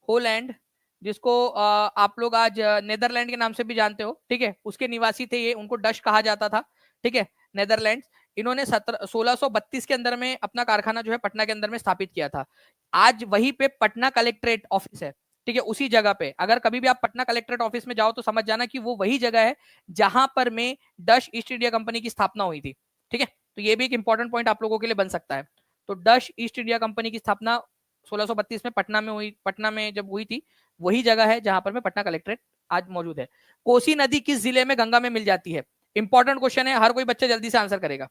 होलैंड जिसको आप लोग आज नेदरलैंड के नाम से भी जानते हो, ठीक है, उसके निवासी थे ये, उनको डच कहा जाता था, ठीक है, नेदरलैंड। इन्होंने 1632 के अंदर में अपना कारखाना जो है पटना के अंदर में स्थापित किया था। आज वहीं पे पटना कलेक्ट्रेट ऑफिस है, ठीक है, उसी जगह पे अगर कभी भी आप पटना कलेक्ट्रेट ऑफिस में जाओ तो समझ जाना कि वो वही जगह है जहां पर में डच ईस्ट इंडिया कंपनी की स्थापना हुई थी, ठीक है। तो ये भी एक इंपॉर्टेंट पॉइंट आप लोगों के लिए बन सकता है। तो डच ईस्ट इंडिया कंपनी की स्थापना 1632 में पटना में हुई, पटना में जब हुई थी वही जगह है जहां पर में पटना कलेक्ट्रेट आज मौजूद है। कोसी नदी किस जिले में गंगा में मिल जाती है? इंपॉर्टेंट क्वेश्चन है, हर कोई बच्चा जल्दी से आंसर करेगा।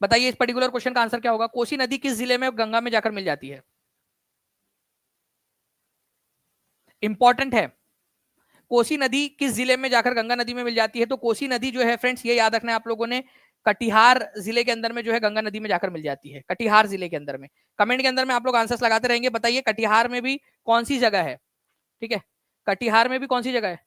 बताइए इस पर्टिकुलर क्वेश्चन का आंसर क्या होगा? कोसी नदी किस जिले में गंगा में जाकर मिल जाती है? इंपॉर्टेंट है, कोसी नदी किस जिले में जाकर गंगा नदी में मिल जाती है? तो कोसी नदी जो है फ्रेंड्स ये याद रखना है आप लोगों ने, कटिहार जिले के अंदर में जो है गंगा नदी में जाकर मिल जाती है, कटिहार जिले के अंदर में। कमेंट के अंदर में आप लोग आंसर्स लगाते रहेंगे। बताइए कटिहार में भी कौन सी जगह है, ठीक है, कटिहार में भी कौन सी जगह है?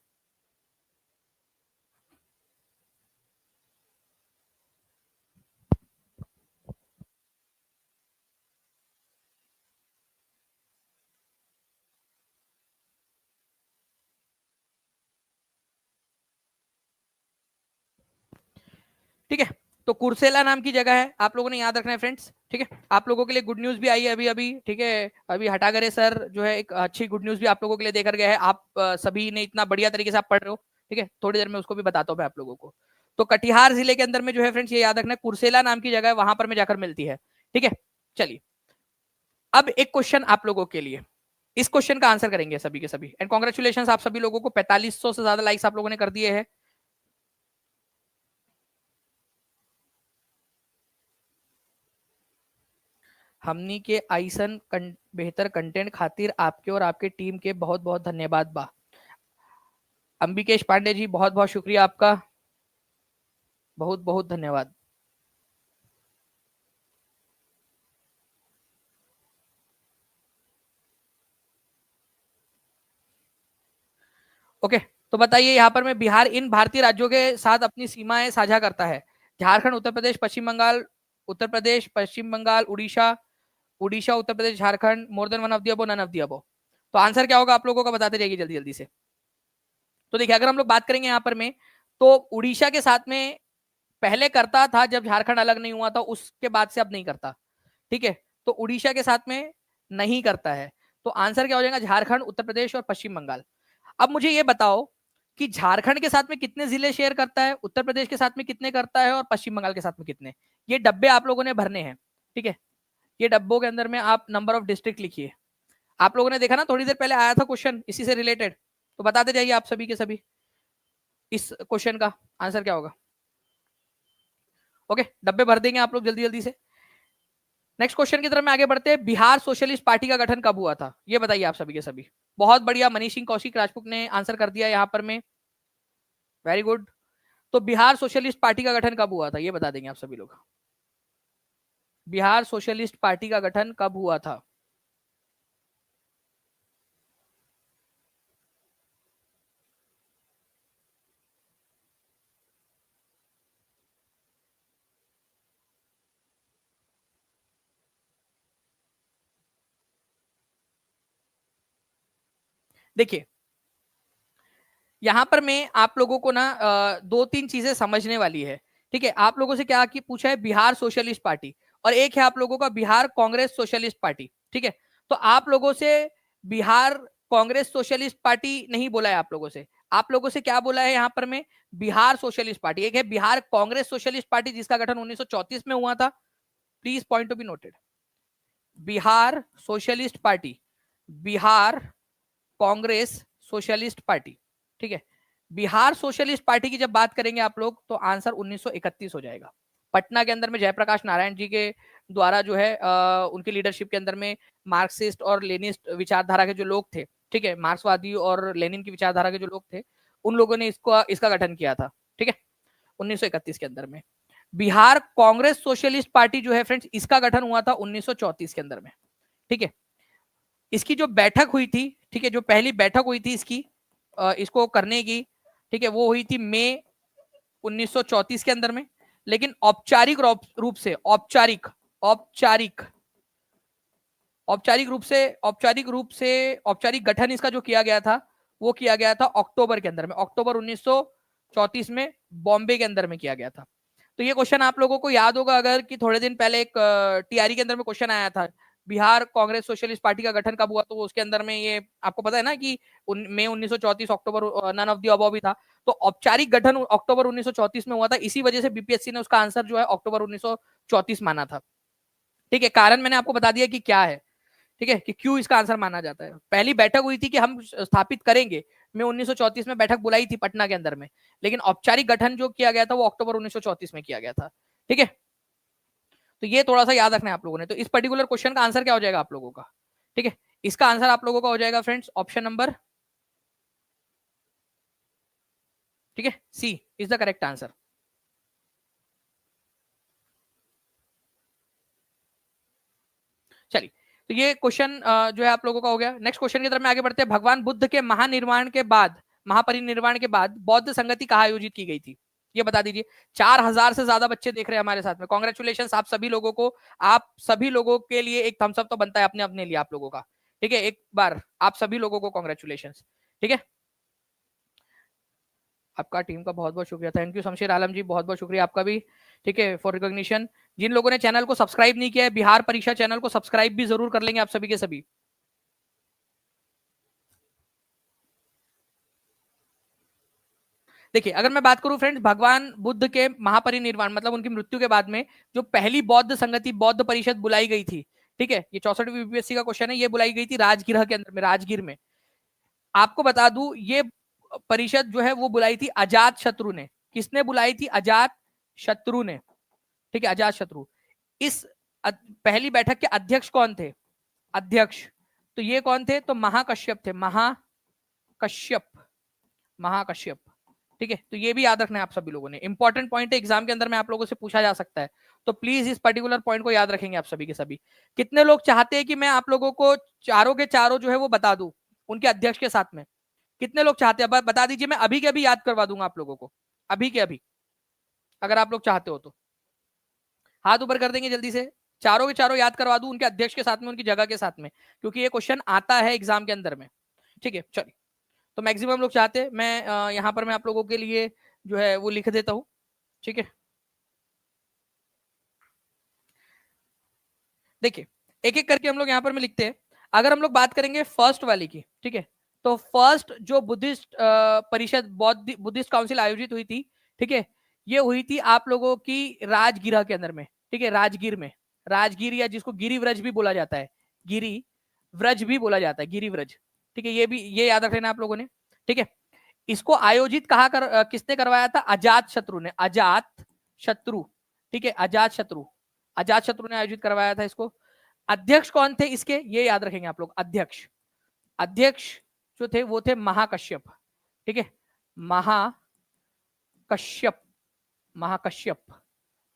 ठीक है, तो कुर्सेला नाम की जगह है, आप लोगों ने याद रखना है फ्रेंड्स, ठीक है। आप लोगों के लिए गुड न्यूज भी आई है अभी अभी, ठीक है, अभी हटागरे सर जो है एक अच्छी गुड न्यूज भी आप लोगों के लिए देकर गया है। आप सभी ने इतना बढ़िया तरीके से आप पढ़ रहे हो, ठीक है, थोड़ी देर में उसको भी बताता हूँ मैं आप लोगों को। तो कटिहार जिले के अंदर में जो है फ्रेंड्स ये याद रखना है, कुर्सेला नाम की जगह है, वहां पर में जाकर मिलती है, ठीक है। चलिए अब एक क्वेश्चन आप लोगों के लिए, इस क्वेश्चन का आंसर करेंगे सभी के सभी, एंड कॉन्ग्रेचुलेशन आप सभी लोगों को, 4500 से ज्यादा लाइक्स आप लोगों ने कर दिए हैं। हमनी के आइसन बेहतर कंटेंट खातिर आपके और आपके टीम के बहुत बहुत धन्यवाद बा। अंबिकेश पांडे जी, बहुत बहुत शुक्रिया आपका, बहुत बहुत धन्यवाद। ओके, तो बताइए यहाँ पर मैं, बिहार इन भारतीय राज्यों के साथ अपनी सीमाएं साझा करता है? Jharkhand, Uttar Pradesh, Paschim Bengal, Uttar Pradesh, Paschim Bengal, Orissa, Orissa, Uttar Pradesh, Jharkhand, more than one of the above, none of the above. तो आंसर क्या होगा आप लोगों का, बताते जाइए जल्दी जल्दी से। तो देखिए, अगर हम लोग बात करेंगे यहाँ पर में, तो उड़ीसा के साथ में पहले करता था जब झारखंड अलग नहीं हुआ था, उसके बाद से अब नहीं करता। ठीक है, तो उड़ीसा के साथ में नहीं करता है। तो आंसर क्या हो जाएगा, झारखंड, उत्तर प्रदेश और पश्चिम बंगाल। अब मुझे ये बताओ कि झारखंड के साथ में कितने जिले शेयर करता है, उत्तर प्रदेश के साथ में कितने करता है और पश्चिम बंगाल के साथ में कितने। ये डब्बे आप लोगों ने भरने हैं। ठीक है, ये डब्बों के अंदर में आप नंबर ऑफ डिस्ट्रिक्ट लिखिए। आप लोगों ने देखा ना, थोड़ी देर पहले आया था क्वेश्चन इसी से रिलेटेड, तो बताते जाइए आप सभी के सभी इस क्वेश्चन का आंसर क्या होगा। ओके, डब्बे भर देंगे आप लोग जल्दी जल्दी से। नेक्स्ट क्वेश्चन की तरफ में आगे बढ़ते हैं। बिहार सोशलिस्ट पार्टी का गठन कब हुआ था, ये बताइए आप सभी के सभी। बहुत बढ़िया, मनीष सिंह कौशिक राजपूत ने आंसर कर दिया यहाँ पर में, वेरी गुड। तो बिहार सोशलिस्ट पार्टी का गठन कब हुआ था, ये बता देंगे आप सभी लोग। बिहार सोशलिस्ट पार्टी का गठन कब हुआ था? देखिए, यहां पर मैं आप लोगों को ना दो तीन चीजें समझने वाली है। ठीक है, आप लोगों से क्या की पूछा है, बिहार सोशलिस्ट पार्टी, और एक है आप लोगों का बिहार कांग्रेस सोशलिस्ट पार्टी। ठीक है, तो आप लोगों से बिहार कांग्रेस सोशलिस्ट पार्टी नहीं बोला है, आप लोगों से क्या बोला है यहाँ पर में, बिहार सोशलिस्ट पार्टी। एक है बिहार कांग्रेस सोशलिस्ट पार्टी जिसका गठन 1934 में हुआ था, please point to be noted. Bihar socialist party, Bihar Congress socialist party. ठीक है, बिहार सोशलिस्ट पार्टी की जब बात करेंगे आप लोग, तो आंसर 1931 हो जाएगा। पटना के अंदर में जयप्रकाश नारायण जी के द्वारा जो है उनकी लीडरशिप के अंदर में मार्क्सिस्ट और लेनिस्ट विचारधारा के जो लोग थे, ठीक है, मार्क्सवादी और लेनिन की विचारधारा के जो लोग थे, उन लोगों ने इसका गठन किया था। ठीक है, 1931 के अंदर में। बिहार कांग्रेस सोशलिस्ट पार्टी जो है फ्रेंड्स, इसका गठन हुआ था 1934 के अंदर में। ठीक है, इसकी जो बैठक हुई थी, ठीक है, जो पहली बैठक हुई थी इसकी इसको करने की, ठीक है, वो हुई थी मई 1934 के अंदर में। लेकिन औपचारिक रूप से औपचारिक औपचारिक औपचारिक गठन इसका जो किया गया था, वो किया गया था अक्टूबर के अंदर में, अक्टूबर 1934 में बॉम्बे के अंदर में किया गया था। तो ये क्वेश्चन आप लोगों को याद होगा, अगर कि थोड़े दिन पहले एक टीआरई के अंदर में क्वेश्चन आया था, बिहार कांग्रेस सोशलिस्ट पार्टी का गठन कब हुआ, तो उसके अंदर में ये आपको पता है ना कि मई 1934, अक्टूबर नन ऑफ दी अबव भी था। तो औपचारिक गठन अक्टूबर 1934 में हुआ था, इसी वजह से बीपीएससी ने उसका आंसर जो है अक्टूबर 1934 माना था। ठीक है, कारण मैंने आपको बता दिया कि क्या है। ठीक है, कि क्यों इसका आंसर माना जाता है। पहली बैठक हुई थी कि हम स्थापित करेंगे, मैं 1934 में बैठक बुलाई थी पटना के अंदर में, लेकिन औपचारिक गठन जो किया गया था वो अक्टूबर 1934 में किया गया था। ठीक है, तो ये थोड़ा सा याद रखना है आप लोगों ने। तो इस पर्टिकुलर क्वेश्चन का आंसर क्या हो जाएगा आप लोगों का, ठीक है, इसका आंसर आप लोगों का हो जाएगा फ्रेंड्स ऑप्शन नंबर, ठीक है, सी इज द करेक्ट आंसर। चलिए, तो ये क्वेश्चन जो है आप लोगों का हो गया। नेक्स्ट क्वेश्चन की तरफ में आगे बढ़ते हैं। भगवान बुद्ध के महानिर्वाण के बाद, महापरिनिर्वाण के बाद बौद्ध संगति कहाँ आयोजित की गई थी, ये बता दीजिए। 4000 से ज्यादा बच्चे देख रहे हैं हमारे साथ में, कॉन्ग्रेचुलेशन आप सभी लोगों को। आप सभी लोगों के लिए एक थम्स अप तो बनता है अपने अपने लिए आप लोगों का। ठीक है, एक बार आप सभी लोगों को कॉन्ग्रेचुलेशन। ठीक है, आपका टीम का बहुत बहुत शुक्रिया, थैंक यू शमशेर आलम जी, बहुत बहुत शुक्रिया आपका भी। ठीक है, फॉर रिकॉग्निशन। जिन लोगों ने चैनल को सब्सक्राइब नहीं किया है, बिहार परीक्षा चैनल को सब्सक्राइब भी जरूर कर लेंगे आप सभी के सभी। देखिए, अगर मैं बात करूं फ्रेंड्स, भगवान बुद्ध के महापरिनिर्वाण मतलब उनकी मृत्यु के बाद में जो पहली बौद्ध संगति, बौद्ध परिषद बुलाई गई थी, ठीक है, ये 64वीं बीपीएससी का क्वेश्चन है, ये बुलाई गई थी राजगृह के अंदर में, राजगीर में। आपको बता दूं, ये परिषद जो है वो बुलाई थी अजात शत्रु ने। किसने बुलाई थी, अजात शत्रु ने। ठीक है, अजात शत्रु। इस पहली बैठक के अध्यक्ष कौन थे? अध्यक्ष, तो ये कौन थे? तो महाकश्यप थे, महाकश्यप, महाकश्यप। ठीक है, तो ये भी याद रखना है आप सभी लोगों ने, इंपॉर्टेंट पॉइंट है, एग्जाम के अंदर में आप लोगों से पूछा जा सकता है, तो प्लीज इस पर्टिकुलर पॉइंट को याद रखेंगे आप सभी के सभी। कितने लोग चाहते हैं कि मैं आप लोगों को चारों के चारों जो है वो बता दूं उनके अध्यक्ष के साथ में? कितने लोग चाहते हैं? बता दीजिए, मैं अभी के अभी याद करवा दूंगा आप लोगों को, अभी के अभी, अगर आप लोग चाहते हो तो हाथ ऊपर कर देंगे जल्दी से। चारों के चारों याद करवा दूं उनके अध्यक्ष के साथ में, उनकी जगह के साथ में, क्योंकि ये क्वेश्चन आता है एग्जाम के अंदर में। ठीक है, चलिए, तो मैक्सिमम लोग चाहते हैं, मैं यहाँ पर मैं आप लोगों के लिए जो है वो लिख देता हूं। ठीक है, देखिए एक एक करके हम लोग यहाँ पर में लिखते हैं। अगर हम लोग बात करेंगे फर्स्ट वाली की, ठीक है, तो फर्स्ट जो बुद्धिस्ट परिषद, बुद्धिस्ट काउंसिल आयोजित हुई थी, ठीक है, ये हुई थी आप लोगों की राजगिरा के अंदर में। ठीक है, राजगीर में, राजगीर या जिसको गिरिव्रज भी बोला जाता है, गिरी व्रज भी बोला जाता है, गिरिव्रज। ठीक है, ये भी ये याद रख लेना आप लोगों ने। ठीक है, इसको आयोजित किसने करवाया था? अजात शत्रु ने, अजात शत्रु। ठीक है, अजात शत्रु, अजात शत्रु ने आयोजित करवाया था इसको। अध्यक्ष कौन थे इसके? ये याद रखेंगे आप लोग, अध्यक्ष, अध्यक्ष जो थे वो थे महाकश्यप। ठीक है, महाकश्यप, महाकश्यप।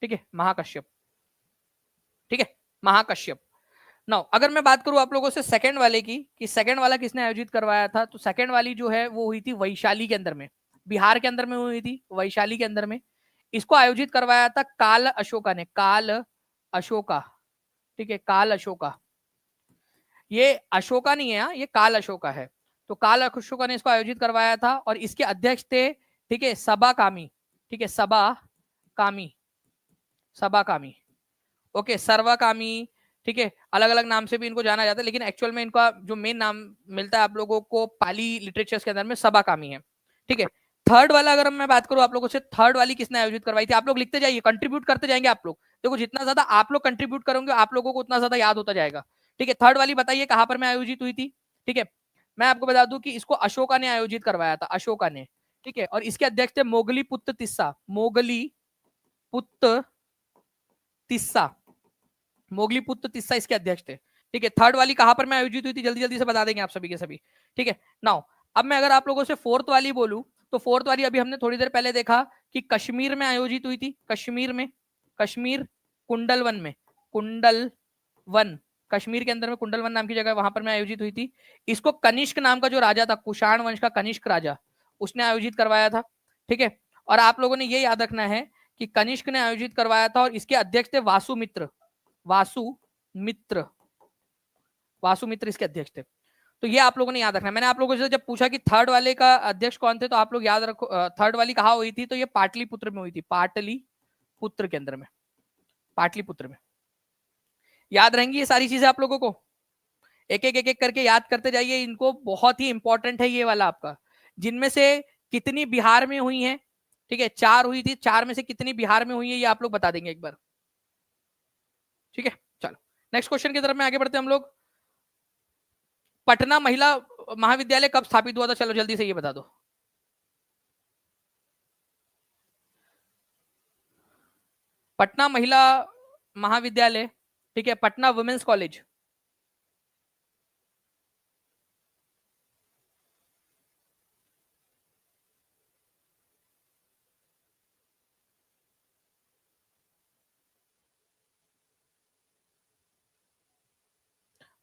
ठीक है, महाकश्यप। ठीक है, महाकश्यप। नाउ अगर मैं बात करूं आप लोगों से सेकंड वाले की, कि सेकंड वाला किसने आयोजित करवाया था, तो सेकंड वाली जो है वो हुई थी वैशाली के अंदर में, बिहार के अंदर में हुई थी, वैशाली के अंदर में। इसको आयोजित करवाया था काल अशोका ने, काल अशोका। ठीक है, काल अशोका, ये अशोका नहीं है, ये काल अशोका है। तो काल अशोका ने इसको आयोजित करवाया था और इसके अध्यक्ष थे, ठीक है, सबा कामी। ठीक है, सबा कामी, सबा कामी, ओके, सर्वा कामी। ठीक है, अलग अलग नाम से भी इनको जाना जाता है, लेकिन एक्चुअल में इनका जो मेन नाम मिलता है आप लोगों को पाली लिटरेचर्स के अंदर में, सबा कामी है। ठीक है, थर्ड वाला अगर मैं बात करूं आप लोगों से, थर्ड वाली किसने आयोजित करवाई थी? आप लोग लिखते जाइए, कंट्रीब्यूट करते जाएंगे आप लोग, देखो जितना ज्यादा आप लोग कंट्रीब्यूट करोगे आप लोगों को उतना ज्यादा याद होता जाएगा। ठीक है, थर्ड वाली बताइए कहां पर मैं आयोजित हुई थी? ठीक है, मैं आपको बता दूं कि इसको अशोका ने आयोजित करवाया था, अशोका ने। ठीक है, और इसके अध्यक्ष थे मोगली पुत्र तिस्सा, मोगली पुत्र तिस्सा, मोगली पुत्र तिस्सा इसके अध्यक्ष थे। ठीक है, थर्ड वाली कहां पर मैं आयोजित हुई थी? जल्दी जल्दी से बता देंगे आप सभी के सभी। ठीक है, नाउ अब मैं अगर आप लोगों से फोर्थ वाली बोलूं, तो फोर्थ वाली अभी हमने थोड़ी देर पहले देखा कि कश्मीर में आयोजित हुई थी, कश्मीर में, कश्मीर कुंडलवन में, कुंडलवन, कश्मीर के अंदर में कुंडलवन नाम की जगह, वहां पर मैं आयोजित हुई थी। इसको कनिष्क नाम का जो राजा था, कुषाण वंश का कनिष्क राजा, उसने आयोजित करवाया था। ठीक है, और आप लोगों ने ये याद रखना है कि कनिष्क ने आयोजित करवाया था और इसके अध्यक्ष थे वासुमित्र, वासुमित्र, वासुमित्र इसके अध्यक्ष थे। तो ये आप लोगों ने याद रखना। मैंने आप लोगों से जब पूछा कि थर्ड वाले का अध्यक्ष कौन थे, तो आप लोग याद रखो, थर्ड वाली कहां हुई थी? तो ये पाटलिपुत्र में हुई थी, पाटलिपुत्र के अंदर में, पाटलिपुत्र में। याद रहेंगी ये सारी चीजें आप लोगों को? एक एक करके याद करते जाइए इनको, बहुत ही इंपॉर्टेंट है ये वाला आपका। जिनमें से कितनी बिहार में हुई है? ठीक है, 4 हुई थी, 4 में से कितनी बिहार में हुई है ये आप लोग बता देंगे एक बार। ठीक है, चलो नेक्स्ट क्वेश्चन की तरफ में आगे बढ़ते हैं हम लोग। पटना महिला महाविद्यालय कब स्थापित हुआ था? चलो जल्दी से ये बता दो। पटना महिला महाविद्यालय, ठीक है, पटना वुमेन्स कॉलेज,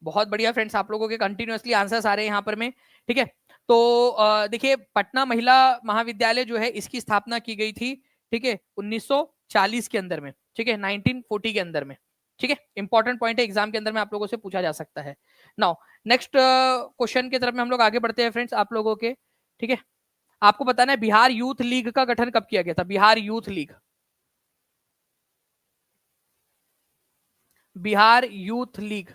बहुत बढ़िया फ्रेंड्स, आप लोगों के कंटिन्यूअसली आंसर्स आ रहे हैं यहाँ पर में। ठीक है, तो देखिए पटना महिला महाविद्यालय जो है इसकी स्थापना की गई थी, ठीक है, 1940 के अंदर में। ठीक है, 1940 के अंदर में। ठीक है, इंपॉर्टेंट पॉइंट है, एग्जाम के अंदर में आप लोगों से पूछा जा सकता है। नाउ नेक्स्ट क्वेश्चन की तरफ में हम लोग आगे बढ़ते हैं फ्रेंड्स आप लोगों के। ठीक है, आपको बताना है बिहार यूथ लीग का गठन कब किया गया था? Bihar youth league, Bihar youth league,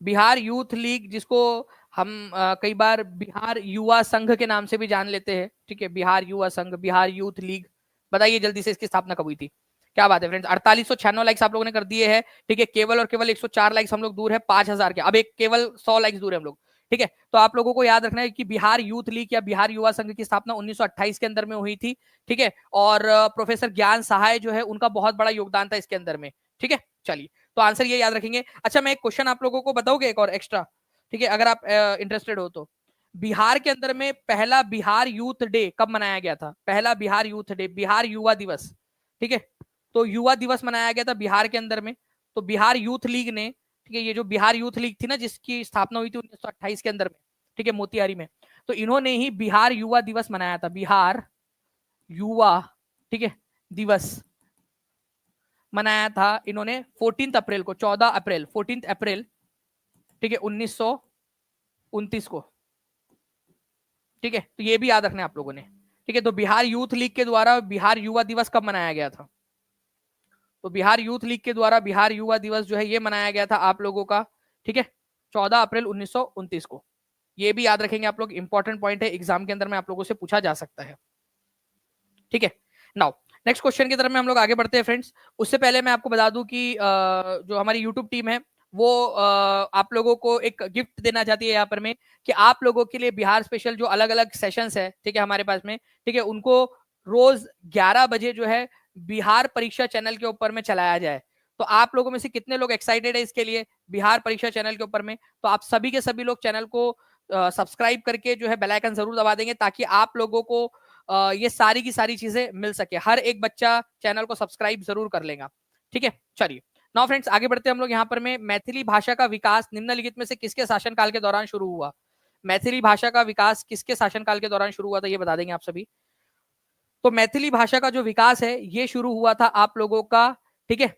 Bihar youth league, जिसको हम कई बार बिहार युवा संघ के नाम से भी जान लेते हैं। ठीक है, बिहार युवा संघ, बिहार यूथ लीग। बताइए जल्दी से इसकी स्थापना कब हुई थी? क्या बात है फ्रेंड्स, 4896 लाइक्स आप लोगों ने कर दिए हैं। ठीक है, केवल और केवल 104 लाइक्स हम लोग दूर है 5000 के, अब एक केवल 100 लाइक्स दूर है हम लोग। ठीक है, तो आप लोगों को याद रखना है कि बिहार यूथ लीग या बिहार युवा संघ की स्थापना 1928 के अंदर में हुई थी। ठीक है, और प्रोफेसर ज्ञान सहाय जो है उनका बहुत बड़ा योगदान था इसके अंदर में। ठीक है, चलिए तो आंसर ये याद रखेंगे। अच्छा, मैं एक क्वेश्चन आप लोगों को बताओगे एक और एक्स्ट्रा, ठीक है, अगर आप इंटरेस्टेड हो तो। बिहार के अंदर में पहला बिहार यूथ डे कब मनाया गया था? पहला बिहार यूथ डे, बिहार युवा दिवस। ठीक है, तो युवा दिवस मनाया गया था बिहार के अंदर में। तो बिहार यूथ लीग ने, ठीक है, ये जो बिहार यूथ लीग थी ना जिसकी स्थापना हुई थी 1928 के अंदर में, ठीक है, मोतिहारी में, तो इन्होंने ही बिहार युवा दिवस मनाया था, बिहार युवा, ठीक है, दिवस मनाया था इन्होंने 14 अप्रैल को, 14 अप्रैल, 14 अप्रैल, ठीक है, 1929 को। ठीक है, तो ये भी याद रखना है आप लोगों ने। ठीक है, तो बिहार यूथ लीग के द्वारा बिहार युवा दिवस कब मनाया गया था? तो बिहार यूथ लीग के द्वारा बिहार युवा दिवस जो है ये मनाया गया था आप लोगों का, ठीक है, 14 अप्रैल 1929 को। ये भी याद रखेंगे आप लोग, इंपॉर्टेंट पॉइंट है, एग्जाम के अंदर में आप लोगों से पूछा जा सकता है। ठीक है, नाउ नेक्स्ट क्वेश्चन की तरफ में हम लोग आगे बढ़ते हैं फ्रेंड्स। उससे पहले मैं आपको बता दूं कि जो हमारी यूट्यूब टीम है वो आप लोगों को एक गिफ्ट देना चाहती है यहाँ पर में, कि आप लोगों के लिए बिहार स्पेशल जो अलग अलग सेशंस है, ठीक है, हमारे पास में, ठीक है, उनको रोज 11 बजे जो है बिहार परीक्षा चैनल के ऊपर में चलाया जाए। तो आप लोगों में से कितने लोग एक्साइटेड है इसके लिए, बिहार परीक्षा चैनल के ऊपर में? तो आप सभी के सभी लोग चैनल को सब्सक्राइब करके जो है बेल आइकन जरूर दबा देंगे, ताकि आप लोगों को ये सारी की सारी चीजें मिल सके। हर एक बच्चा चैनल को सब्सक्राइब जरूर कर लेगा। ठीक है, चलिए नाउ फ्रेंड्स आगे बढ़ते हैं हम लोग यहाँ पर में। मैथिली भाषा का विकास निम्नलिखित में से किसके शासनकाल के दौरान शुरू हुआ? मैथिली भाषा का विकास किसके शासनकाल के दौरान शुरू हुआ था, ये बता देंगे आप सभी। तो मैथिली भाषा का जो विकास है ये शुरू हुआ था आप लोगों का, ठीक है,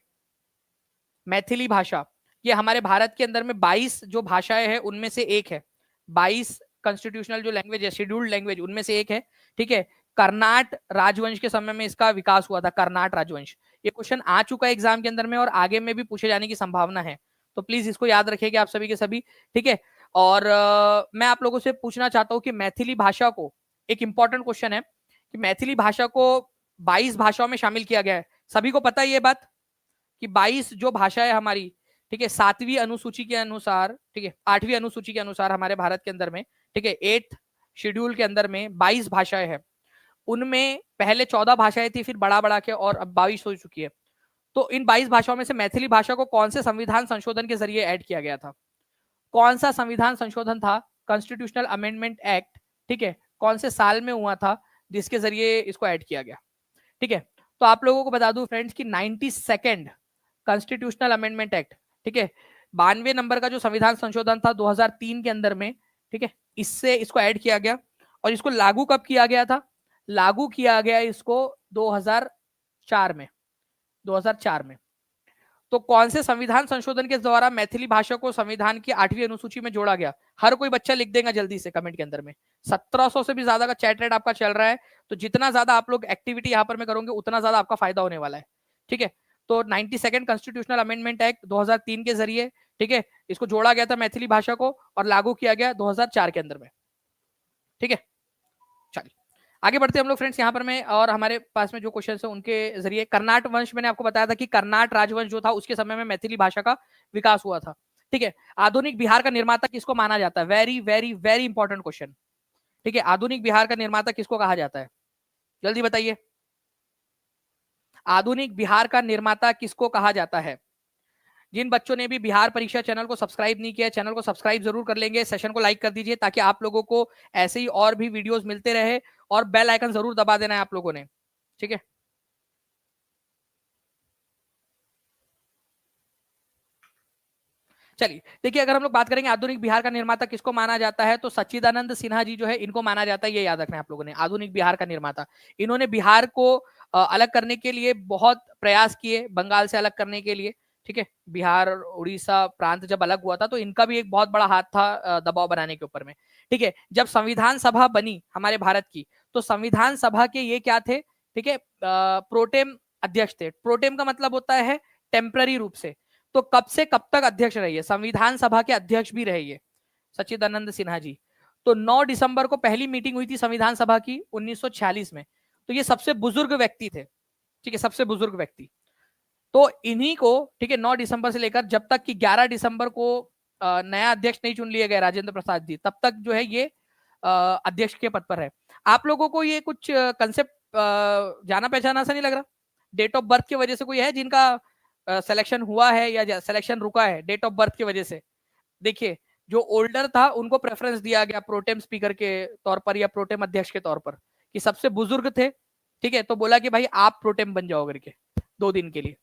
मैथिली भाषा ये हमारे भारत के अंदर में 22 जो भाषाएं हैं उनमें से एक है। 22 कॉन्स्टिट्यूशनल जो लैंग्वेज है, शेड्यूल्ड लैंग्वेज, उनमें से एक है। ठीक है, कर्नाट राजवंश के समय में इसका विकास हुआ था, कर्नाट राजवंश। ये क्वेश्चन आ चुका है एग्जाम के अंदर में और आगे में भी पूछे जाने की संभावना है, तो प्लीज इसको याद रखिएगा आप सभी के सभी। ठीक है, और मैं आप लोगों से पूछना चाहता हूँ कि मैथिली भाषा को, एक इंपॉर्टेंट क्वेश्चन है कि मैथिली भाषा को 22 भाषाओं में शामिल किया गया है। सभी को पता है ये बात कि 22 जो भाषा है हमारी, ठीक है, 7वीं अनुसूची के अनुसार, ठीक है, 8वीं अनुसूची के अनुसार हमारे भारत के अंदर में, ठीक है, 8th शेड्यूल के अंदर में 22 भाषाएं हैं। उनमें पहले 14 भाषाएं थी, फिर बढ़ा बढ़ा के और अब 22 हो चुकी है। तो इन 22 भाषाओं में से मैथिली भाषा को कौन से संविधान संशोधन के जरिए ऐड किया गया था? कौन सा संविधान संशोधन था? कॉन्स्टिट्यूशनल अमेंडमेंट एक्ट, ठीक है, कौन से साल में हुआ था जिसके जरिए इसको ऐड किया गया? ठीक है, तो आप लोगों को बता दूं फ्रेंड्स कि 92nd कॉन्स्टिट्यूशनल अमेंडमेंट एक्ट, ठीक है, 92 नंबर का जो संविधान संशोधन था 2003 के अंदर में, ठीक है, इससे इसको ऐड किया गया। और इसको लागू कब किया गया था? लागू किया गया इसको 2004 में, 2004 में। तो कौन से संविधान संशोधन के द्वारा मैथिली भाषा को संविधान की 8वीं अनुसूची में जोड़ा गया? हर कोई बच्चा लिख देगा जल्दी से कमेंट के अंदर में। 1700 से भी ज्यादा का चैट रेट आपका चल रहा है, तो जितना ज्यादा आप लोग एक्टिविटी यहाँ पर में करोगे उतना ज्यादा आपका फायदा होने वाला है। ठीक है, तो 92nd कॉन्स्टिट्यूशनल अमेंडमेंट एक्ट 2003 के जरिए, ठीक है, इसको जोड़ा गया था मैथिली भाषा को और लागू किया गया 2004 के अंदर में। ठीक है, चलिए आगे बढ़ते हैं हम लोग फ्रेंड्स यहाँ पर में। और हमारे पास में जो क्वेश्चन है उनके जरिए, कर्नाट वंश, मैंने आपको बताया था कि कर्नाट राजवंश जो था उसके समय में मैथिली भाषा का विकास हुआ था। ठीक है, आधुनिक बिहार का निर्माता किसको माना जाता है? Very very very important question. ठीक है, आधुनिक बिहार का निर्माता किसको कहा जाता है? जल्दी बताइए, आधुनिक बिहार का निर्माता किसको कहा जाता है? जिन बच्चों ने भी बिहार परीक्षा चैनल को सब्सक्राइब नहीं किया, चैनल को सब्सक्राइब जरूर कर लेंगे, सेशन को लाइक कर दीजिए ताकि आप लोगों को ऐसे ही और भी वीडियोस मिलते रहे, और बेल आइकन जरूर दबा देना है आप लोगों ने। ठीक है, चलिए देखिए, अगर हम लोग बात करेंगे आधुनिक बिहार का निर्माता किसको माना जाता है, तो सच्चिदानंद सिन्हा जी जो है इनको माना जाता है। ये याद रखना है आप लोगों ने, आधुनिक बिहार का निर्माता। इन्होंने बिहार को अलग करने के लिए बहुत प्रयास किए, बंगाल से अलग करने के लिए। ठीक है, बिहार उड़ीसा प्रांत जब अलग हुआ था तो इनका भी एक बहुत बड़ा हाथ था दबाव बनाने के ऊपर में। ठीक है, जब संविधान सभा बनी हमारे भारत की, तो संविधान सभा के ये क्या थे? ठीक है, प्रोटेम अध्यक्ष थे। प्रोटेम का मतलब होता है टेम्पररी रूप से। तो कब से कब तक अध्यक्ष रहे? संविधान सभा के अध्यक्ष भी रहे सच्चिदानंद सिन्हा जी। तो 9 दिसंबर को पहली मीटिंग हुई थी संविधान सभा की 1946 में। तो ये सबसे बुजुर्ग व्यक्ति थे। ठीक है, सबसे बुजुर्ग व्यक्ति। तो इन्हीं को, ठीक है, 9 दिसंबर से लेकर जब तक कि 11 दिसंबर को नया अध्यक्ष नहीं चुन लिया गया राजेंद्र प्रसाद जी, तब तक जो है ये अध्यक्ष के पद पर है। आप लोगों को ये कुछ कंसेप्ट जाना पहचाना सा नहीं लग रहा? डेट ऑफ बर्थ की वजह से कोई है जिनका सिलेक्शन हुआ है या सिलेक्शन रुका है डेट ऑफ बर्थ की वजह से? देखिए, जो ओल्डर था उनको प्रेफरेंस दिया गया प्रोटेम स्पीकर के तौर पर या प्रोटेम अध्यक्ष के तौर पर, कि सबसे बुजुर्ग थे, ठीक है, तो बोला कि भाई आप प्रोटेम बन जाओ करके 2 दिन के लिए।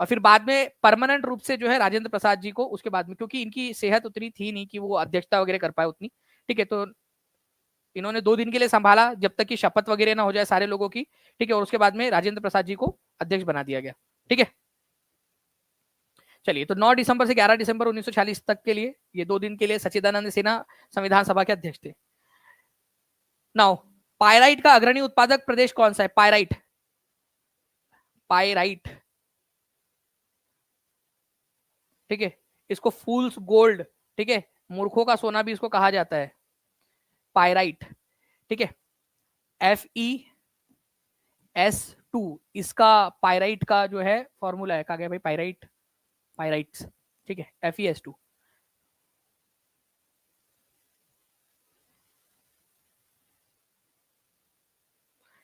और फिर बाद में परमानेंट रूप से जो है राजेंद्र प्रसाद जी को उसके बाद में, क्योंकि इनकी सेहत उतनी थी नहीं कि वो अध्यक्षता वगैरह कर पाए उतनी, ठीक है, तो इन्होंने 2 दिन के लिए संभाला जब तक कि शपथ वगैरह ना हो जाए सारे लोगों की, ठीक है, और उसके बाद में राजेंद्र प्रसाद जी को अध्यक्ष बना दिया गया। ठीक है, चलिए, तो 9 दिसंबर से 11 दिसंबर 1946 तक के लिए ये 2 दिन के लिए सच्चिदानंद सिन्हा संविधान सभा के अध्यक्ष थे। नाउ, पायराइट का अग्रणी उत्पादक प्रदेश कौन सा है? पायराइट, पायराइट, ठीक है, इसको फूल्स गोल्ड, ठीक है, मूर्खों का सोना भी इसको कहा जाता है, पायराइट, ठीक है, FeS2 इसका पायराइट का जो है फॉर्मूला है, कहा गया भाई पायराइट, पायराइट्स, ठीक है, FeS2।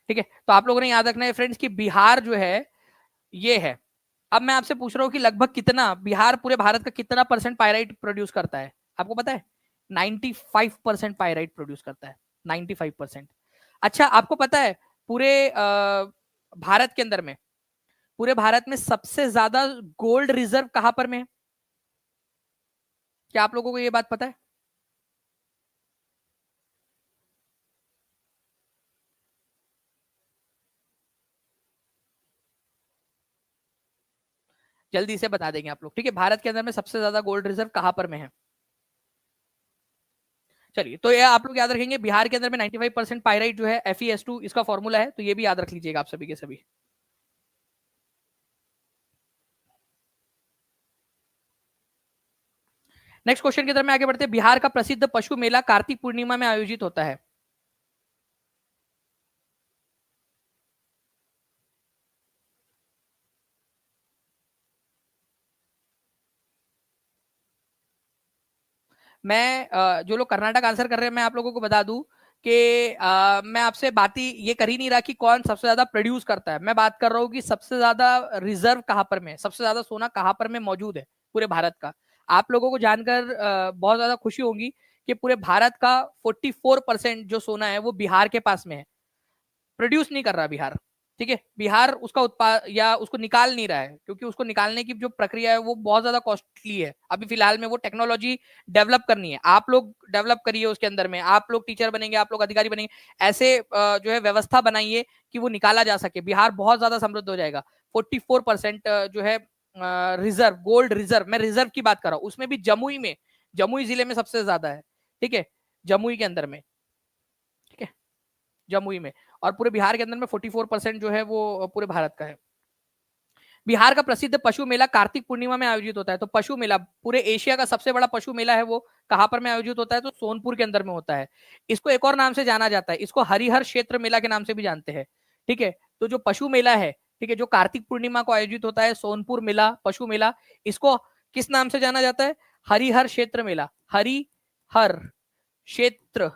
ठीक है, तो आप लोगों ने याद रखना है फ्रेंड्स कि बिहार जो है ये है। अब मैं आपसे पूछ रहा हूं कि लगभग कितना, बिहार पूरे भारत का कितना परसेंट पायराइट प्रोड्यूस करता है? आपको पता है? 95% पायराइट प्रोड्यूस करता है, 95%। अच्छा, आपको पता है पूरे भारत के अंदर में, पूरे भारत में सबसे ज्यादा गोल्ड रिजर्व कहां पर में है? क्या आप लोगों को ये बात पता है? जल्दी से बता देंगे आप लोग, ठीक है, भारत के अंदर में सबसे ज्यादा गोल्ड रिजर्व कहां पर में है? चलिए, तो ये आप लोग याद रखेंगे, बिहार के अंदर में 95% पायराइट जो है FeS2 इसका फॉर्मूला है, तो ये भी याद रख लीजिएगा आप सभी के सभी। नेक्स्ट क्वेश्चन की तरफ में आगे बढ़ते हैं। बिहार का प्रसिद्ध पशु मेला कार्तिक पूर्णिमा में आयोजित होता है। मैं जो लोग कर्नाटक आंसर कर रहे हैं, मैं आप लोगों को बता दूं कि मैं आपसे बात ही ये कर ही नहीं रहा कि कौन सबसे ज्यादा प्रोड्यूस करता है, मैं बात कर रहा हूँ कि सबसे ज्यादा रिजर्व कहां पर में, सबसे ज्यादा सोना कहां पर में मौजूद है पूरे भारत का। आप लोगों को जानकर बहुत ज्यादा खुशी होगी कि पूरे भारत का 44% जो सोना है वो बिहार के पास में है, प्रोड्यूस नहीं कर रहा बिहार, ठीक है, बिहार उसका उत्पाद या उसको निकाल नहीं रहा है, क्योंकि उसको निकालने की जो प्रक्रिया है वो बहुत ज्यादा कॉस्टली है, अभी फिलहाल में वो टेक्नोलॉजी डेवलप करनी है, आप लोग डेवलप करिए उसके अंदर में, आप लोग टीचर बनेंगे, आप लोग अधिकारी बनेंगे, ऐसे जो है व्यवस्था बनाइए कि वो निकाला जा सके, बिहार बहुत ज्यादा समृद्ध हो जाएगा। 44% जो है रिजर्व, गोल्ड रिजर्व, मैं रिजर्व की बात कर रहा हूँ, उसमें भी जमुई में, जमुई जिले में सबसे ज्यादा है, ठीक है, जमुई के अंदर में, ठीक है, जमुई में, और पूरे बिहार के अंदर में 44% जो है वो पूरे भारत का है। बिहार का प्रसिद्ध पशु मेला कार्तिक पूर्णिमा में आयोजित होता है, तो पशु मेला पूरे एशिया का सबसे बड़ा पशु मेला है वो कहां पर में आयोजित होता है? तो सोनपुर के अंदर में होता है। इसको एक और नाम से जाना जाता है, इसको हरिहर क्षेत्र मेला के नाम से भी जानते हैं, ठीक है, तो जो पशु मेला है, ठीक है, जो कार्तिक पूर्णिमा को आयोजित होता है, सोनपुर मेला, पशु मेला, इसको किस नाम से जाना जाता है? हरिहर क्षेत्र मेला, हरिहर क्षेत्र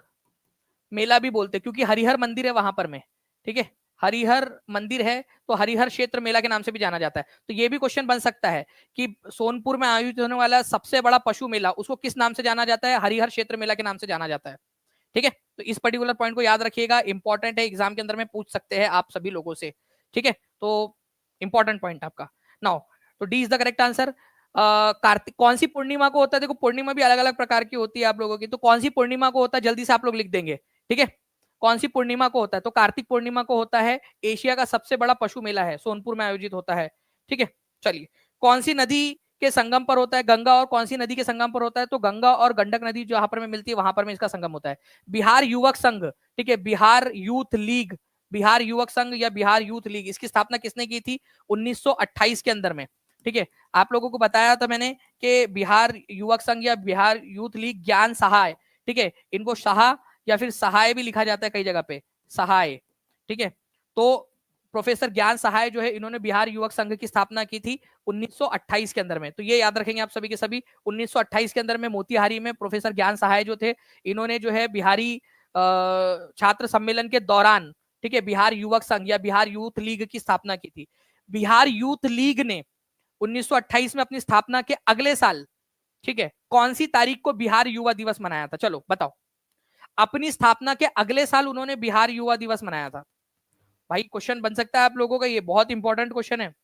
मेला भी बोलते हैं, क्योंकि हरिहर मंदिर है वहां पर में, ठीक है, हरिहर मंदिर है, तो हरिहर क्षेत्र मेला के नाम से भी जाना जाता है। तो ये भी क्वेश्चन बन सकता है कि सोनपुर में आयोजित होने वाला सबसे बड़ा पशु मेला, उसको किस नाम से जाना जाता है? हरिहर क्षेत्र मेला के नाम से जाना जाता है, ठीक है, तो इस पर्टिकुलर पॉइंट को याद रखिएगा, इंपॉर्टेंट है, एग्जाम के अंदर में पूछ सकते हैं आप सभी लोगों से, ठीक है, तो इंपॉर्टेंट पॉइंट आपका। नाउ, तो D is the correct answer. Kartik कौन सी पूर्णिमा को होता है? देखो, पूर्णिमा भी अलग अलग प्रकार की होती है आप लोगों की, तो कौन सी पूर्णिमा को होता है जल्दी से आप लोग लिख देंगे, ठीक है, कौन सी पूर्णिमा को होता है? तो कार्तिक पूर्णिमा को होता है, एशिया का सबसे बड़ा पशु मेला है, सोनपुर में आयोजित होता है, ठीक है। चलिए, कौन सी नदी के संगम पर होता है? गंगा और कौन सी नदी के संगम पर होता है? तो गंगा और गंडक नदी जहां पर में मिलती है वहां पर में इसका संगम होता है। बिहार युवक संघ, ठीक है, बिहार यूथ लीग, बिहार युवक संघ या बिहार यूथ लीग, इसकी स्थापना किसने की थी? 1928 के अंदर में, ठीक है। आप लोगों को बताया था मैंने कि बिहार युवक संघ या बिहार यूथ लीग ज्ञान सहाय, ठीक है, इनको शाह या फिर सहाय भी लिखा जाता है कई जगह पे, सहाय, ठीक है, तो प्रोफेसर ज्ञान सहाय जो है इन्होंने बिहार युवक संघ की स्थापना की थी 1928 के अंदर में। तो ये याद रखेंगे आप सभी के सभी। 1928 के अंदर में मोतिहारी में प्रोफेसर ज्ञान सहाय जो थे इन्होंने जो है बिहारी छात्र सम्मेलन के दौरान, ठीक है, बिहार युवक संघ या बिहार यूथ लीग की स्थापना की थी। बिहार यूथ लीग ने 1928 में अपनी स्थापना के अगले साल, ठीक है, कौन सी तारीख को बिहार युवा दिवस मनाया था? चलो बताओ। अपनी स्थापना के अगले साल उन्होंने बिहार युवा दिवस मनाया था। भाई क्वेश्चन बन सकता है आप लोगों का, ये बहुत इंपॉर्टेंट क्वेश्चन है।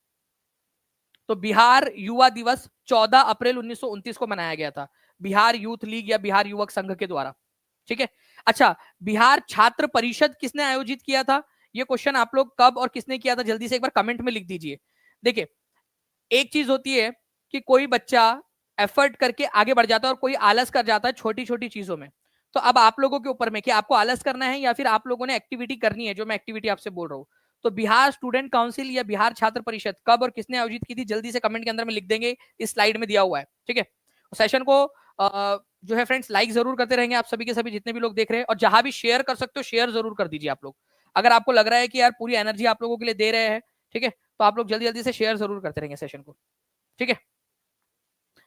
तो बिहार युवा दिवस 14 अप्रैल 1929 को मनाया गया था बिहार यूथ लीग या बिहार युवक संघ के द्वारा, ठीक है। अच्छा, बिहार छात्र परिषद किसने आयोजित किया था? ये क्वेश्चन आप लोग कब और किसने किया था जल्दी से एक बार कमेंट में लिख दीजिए। देखिए, एक चीज होती है कि कोई बच्चा एफर्ट करके आगे बढ़ जाता है और कोई आलस कर जाता है छोटी छोटी चीजों में। तो अब आप लोगों के ऊपर में कि आपको आलस करना है या फिर आप लोगों ने एक्टिविटी करनी है, जो मैं एक्टिविटी आपसे बोल रहा हूँ। तो बिहार स्टूडेंट काउंसिल या बिहार छात्र परिषद कब और किसने आयोजित की थी जल्दी से कमेंट के अंदर में लिख देंगे, इस स्लाइड में दिया हुआ है, ठीक है। सेशन को जो है फ्रेंड्स लाइक जरूर करते रहेंगे आप सभी के सभी जितने भी लोग देख रहे हैं, और जहां भी शेयर कर सकते हो शेयर जरूर कर दीजिए आप लोग। अगर आपको लग रहा है कि यार पूरी एनर्जी आप लोगों के लिए दे रहे हैं, ठीक है, तो आप लोग जल्दी जल्दी से शेयर जरूर करते रहेंगे सेशन को, ठीक है।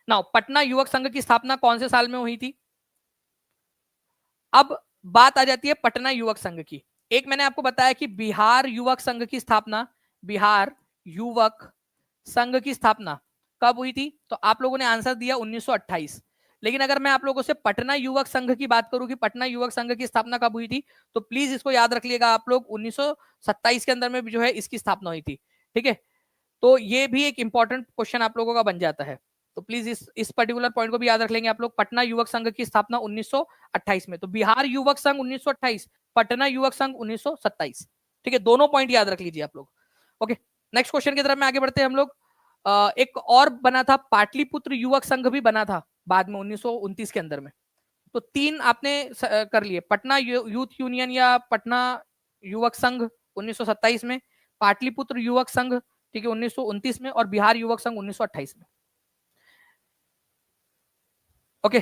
नाउ पटना युवक संघ की स्थापना कौन से साल में हुई थी? अब बात आ जाती है पटना युवक संघ की। एक मैंने आपको बताया कि बिहार युवक संघ की स्थापना, बिहार युवक संघ की स्थापना कब हुई थी? तो आप लोगों ने आंसर दिया 1928। लेकिन अगर मैं आप लोगों से पटना युवक संघ की बात करूं कि पटना युवक संघ की स्थापना कब हुई थी, तो प्लीज इसको याद रख लिएगा आप लोग, 1927 के अंदर में जो है इसकी स्थापना हुई थी, ठीक है। तो ये भी एक इंपॉर्टेंट क्वेश्चन आप लोगों का बन जाता है। तो प्लीज इस पर्टिकुलर पॉइंट को भी याद रख लेंगे आप लोग। पटना युवक संघ की स्थापना 1928 में। तो बिहार युवक संघ 1928, पटना युवक संघ 1927, ठीक है। दोनों पॉइंट याद रख लीजिए आप लोग। ओके, नेक्स्ट क्वेश्चन की तरफ में आगे बढ़ते हैं हम लोग। एक और बना था पाटलिपुत्र युवक संघ, भी बना था बाद में 1929 के अंदर में। तो तीन आपने कर लिए, पटना यूथ यूनियन या पटना युवक संघ 1927 में, पाटलिपुत्र युवक संघ, ठीक है, 1929 में, और बिहार युवक संघ 1928 में। Okay,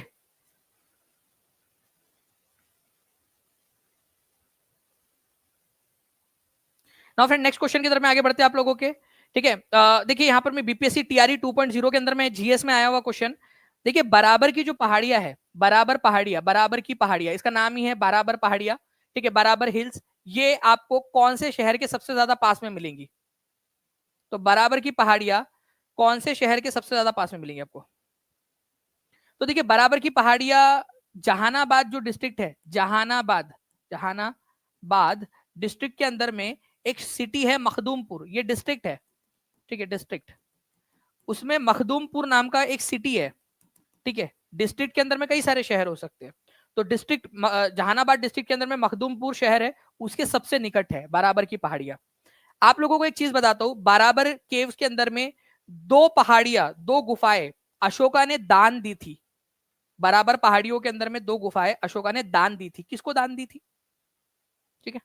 now friend next question की तरफ में आगे बढ़ते हैं आप लोगों के, ठीक है। देखिए यहाँ पर मैं बीपीएससी टीआरई 2.0 के अंदर में जीएस में आया हुआ क्वेश्चन। देखिए, बराबर की जो पहाड़ियां है, बराबर पहाड़ियां, बराबर की पहाड़ियां, इसका नाम ही है बराबर पहाड़ियां, ठीक है, बराबर हिल्स, ये आपको कौन से शहर के सबसे ज्यादा पास में मिलेंगी? तो बराबर की पहाड़ियां कौन से शहर के सबसे ज्यादा पास में मिलेंगी आपको? तो देखिए, बराबर की पहाड़ियां जहानाबाद जो डिस्ट्रिक्ट है, जहानाबाद, जहानाबाद डिस्ट्रिक्ट के अंदर में एक सिटी है मखदूमपुर, ये डिस्ट्रिक्ट है, ठीक है, डिस्ट्रिक्ट। उसमें मखदूमपुर नाम का एक सिटी है, ठीक है। डिस्ट्रिक्ट के अंदर में कई सारे शहर हो सकते हैं। तो डिस्ट्रिक्ट जहानाबाद डिस्ट्रिक्ट के अंदर में मखदूमपुर शहर है, उसके सबसे निकट है बराबर की पहाड़ियां। आप लोगों को एक चीज बताता हूं, बराबर केव्स के अंदर में दो पहाड़ियां, दो गुफाएं अशोका ने दान दी थी। बराबर पहाड़ियों के अंदर में दो गुफाएं अशोका ने दान दी थी। किसको दान दी थी? ठीक है,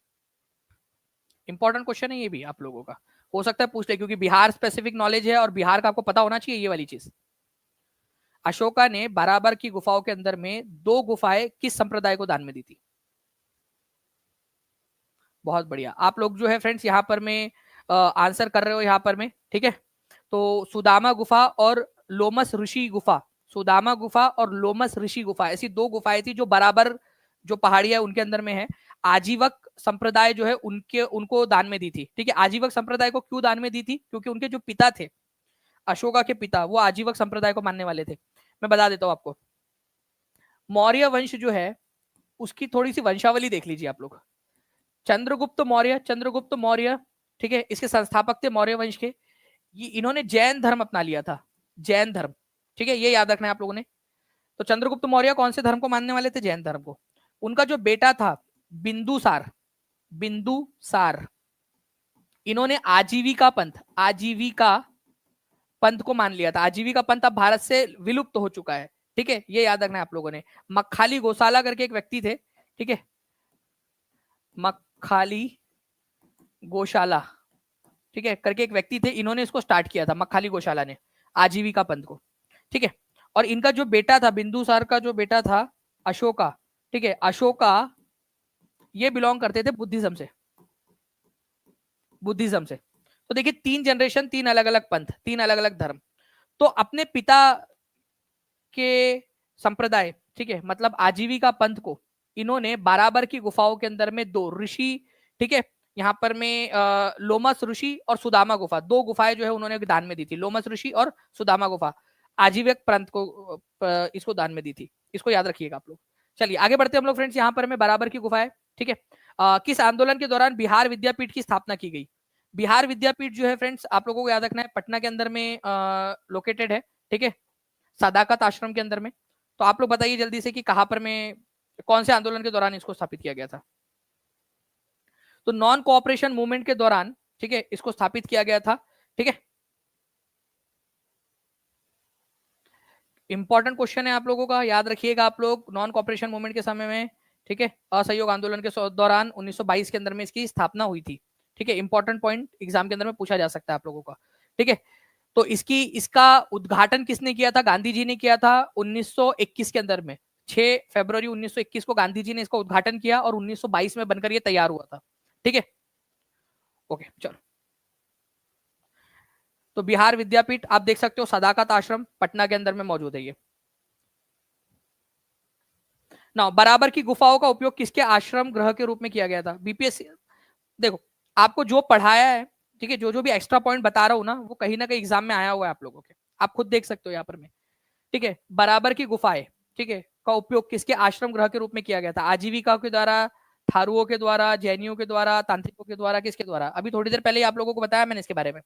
इंपॉर्टेंट क्वेश्चन है ये भी आप लोगों का, हो सकता है पूछ ले, क्योंकि बिहार स्पेसिफिक नॉलेज है और बिहार का आपको पता होना चाहिए ये वाली चीज। अशोका ने बराबर की गुफाओं के अंदर में दो गुफाएं किस संप्रदाय को दान में दी थी? बहुत बढ़िया, आप लोग जो है फ्रेंड्स यहाँ पर में आंसर कर रहे हो यहाँ पर में, ठीक है। तो सुदामा गुफा और लोमस ऋषि गुफा, सुदामा गुफा और लोमस ऋषि गुफा, ऐसी दो गुफाएं थी जो बराबर जो पहाड़ियां उनके अंदर में है। आजीवक संप्रदाय जो है उनको दान में दी थी, ठीक है। आजीवक संप्रदाय को क्यों दान में दी थी? क्योंकि उनके जो पिता थे, अशोका के पिता, वो आजीवक संप्रदाय को मानने वाले थे। मैं बता देता हूं आपको, मौर्य वंश जो है उसकी थोड़ी सी वंशावली देख लीजिए आप लोग। चंद्रगुप्त मौर्य, चंद्रगुप्त मौर्य, ठीक है, इसके संस्थापक थे मौर्य वंश के। ये इन्होंने जैन धर्म अपना लिया था, जैन धर्म, ठीक है, ये याद रखना है आप लोगों ने। तो चंद्रगुप्त मौर्य कौन से धर्म को मानने वाले थे? जैन धर्म को। उनका जो बेटा था बिंदुसार, बिंदुसार, इन्होंने आजीविका पंथ, आजीविका पंथ को मान लिया था। आजीविका पंथ अब भारत से विलुप्त हो चुका है, ठीक है, ये याद रखना है आप लोगों ने। मक्खाली गोशाला करके एक व्यक्ति थे, ठीक है, मक्खाली गोशाला, ठीक है, करके एक व्यक्ति थे, इन्होंने इसको स्टार्ट किया था, मक्खाली गोशाला ने, आजीविका पंथ को, ठीक है। और इनका जो बेटा था, बिंदुसार का जो बेटा था अशोका, ठीक है, अशोका ये बिलोंग करते थे बुद्धिज्म से, बुद्धिज्म से। तो देखिए 3 जनरेशन, 3 अलग अलग पंथ, 3 अलग अलग धर्म। तो अपने पिता के संप्रदाय, ठीक है, मतलब आजीविका पंथ को इन्होंने बाराबर की गुफाओं के अंदर में 2 ऋषि, ठीक है, यहाँ पर में लोमस ऋषि और सुदामा गुफा, 2 गुफाएं जो है उन्होंने दान में दी थी। लोमस ऋषि और सुदामा गुफा आजीविक पंथ को इसको दान में दी थी। इसको याद रखिएगा आप लोग। चलिए आगे बढ़ते हैं हम लोग फ्रेंड्स। यहाँ पर में बराबर की गुफाएं, ठीक है। किस आंदोलन के दौरान बिहार विद्यापीठ की स्थापना की गई? बिहार विद्यापीठ जो है फ्रेंड्स आप लोगों को याद रखना है पटना के अंदर में लोकेटेड है, ठीक है, सदाकत आश्रम के अंदर में। तो आप लोग बताइए जल्दी से कि कहां पर में कौन से आंदोलन के दौरान इसको स्थापित किया गया था? तो नॉन कोऑपरेशन मूवमेंट के दौरान, ठीक है, इसको स्थापित किया गया था, ठीक है। इंपॉर्टेंट क्वेश्चन है आप लोगों का, याद रखिएगा आप लोग। नॉन कोऑपरेशन मूवमेंट के समय में, ठीक है, असहयोग आंदोलन के दौरान 1922 के अंदर में इसकी स्थापना हुई थी, ठीक है। इंपॉर्टेंट पॉइंट एग्जाम के अंदर में पूछा जा सकता है आप लोगों का, ठीक है। तो इसका उद्घाटन किसने किया था? गांधी जी ने किया था 1921 के अंदर में। 6 फरवरी 1921 को गांधी जी ने इसका उद्घाटन किया और 1922 में बनकर ये तैयार हुआ था, ठीक है। ओके चलो, तो बिहार विद्यापीठ आप देख सकते हो सदाकत आश्रम पटना के अंदर में मौजूद है ये ना। बराबर की गुफाओं का उपयोग किसके आश्रम गृह के रूप में किया गया था? बीपीएससी। देखो आपको जो पढ़ाया है, ठीक है, जो जो भी एक्स्ट्रा पॉइंट बता रहा हूं ना, वो कहीं ना कहीं एग्जाम में आया हुआ है आप लोगों के, आप खुद देख सकते हो यहाँ पर में, ठीक है। बराबर की गुफाएं, ठीक है, का उपयोग किसके आश्रम गृह के रूप में किया गया था? आजीविका के द्वारा, थारुओं के द्वारा, जैनियों के द्वारा, तांत्रिकों के द्वारा, किसके द्वारा? अभी थोड़ी देर पहले आप लोगों को बताया मैंने इसके बारे में।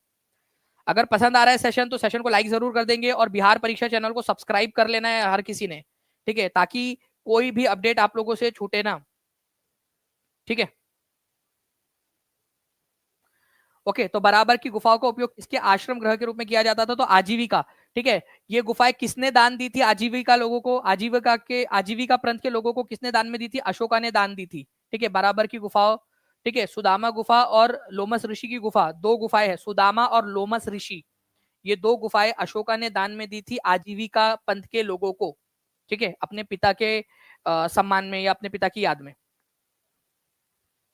अगर पसंद आ रहा है सेशन तो सेशन को लाइक जरूर कर देंगे और बिहार परीक्षा चैनल को सब्सक्राइब कर लेना है हर किसी ने, ठीक है, ताकि कोई भी अपडेट आप लोगों से छूटे ना, ठीक है। ओके, तो बराबर की गुफाओं का उपयोग किसके आश्रम गृह के रूप में किया जाता था? तो आजीविका, ठीक है। ये गुफाएं किसने दान दी थी आजीविका लोगों को? आजीविका पंथ के लोगों को किसने दान में दी थी? अशोका ने दान दी थी, ठीक है। बराबर की गुफाओं, ठीक है, सुदामा गुफा और लोमस ऋषि की गुफा, 2 गुफाएं है, सुदामा और लोमस ऋषि। ये 2 गुफाएं अशोका ने दान में दी थी आजीविका पंथ के लोगों को, ठीक है, अपने पिता के सम्मान में या अपने पिता की याद में,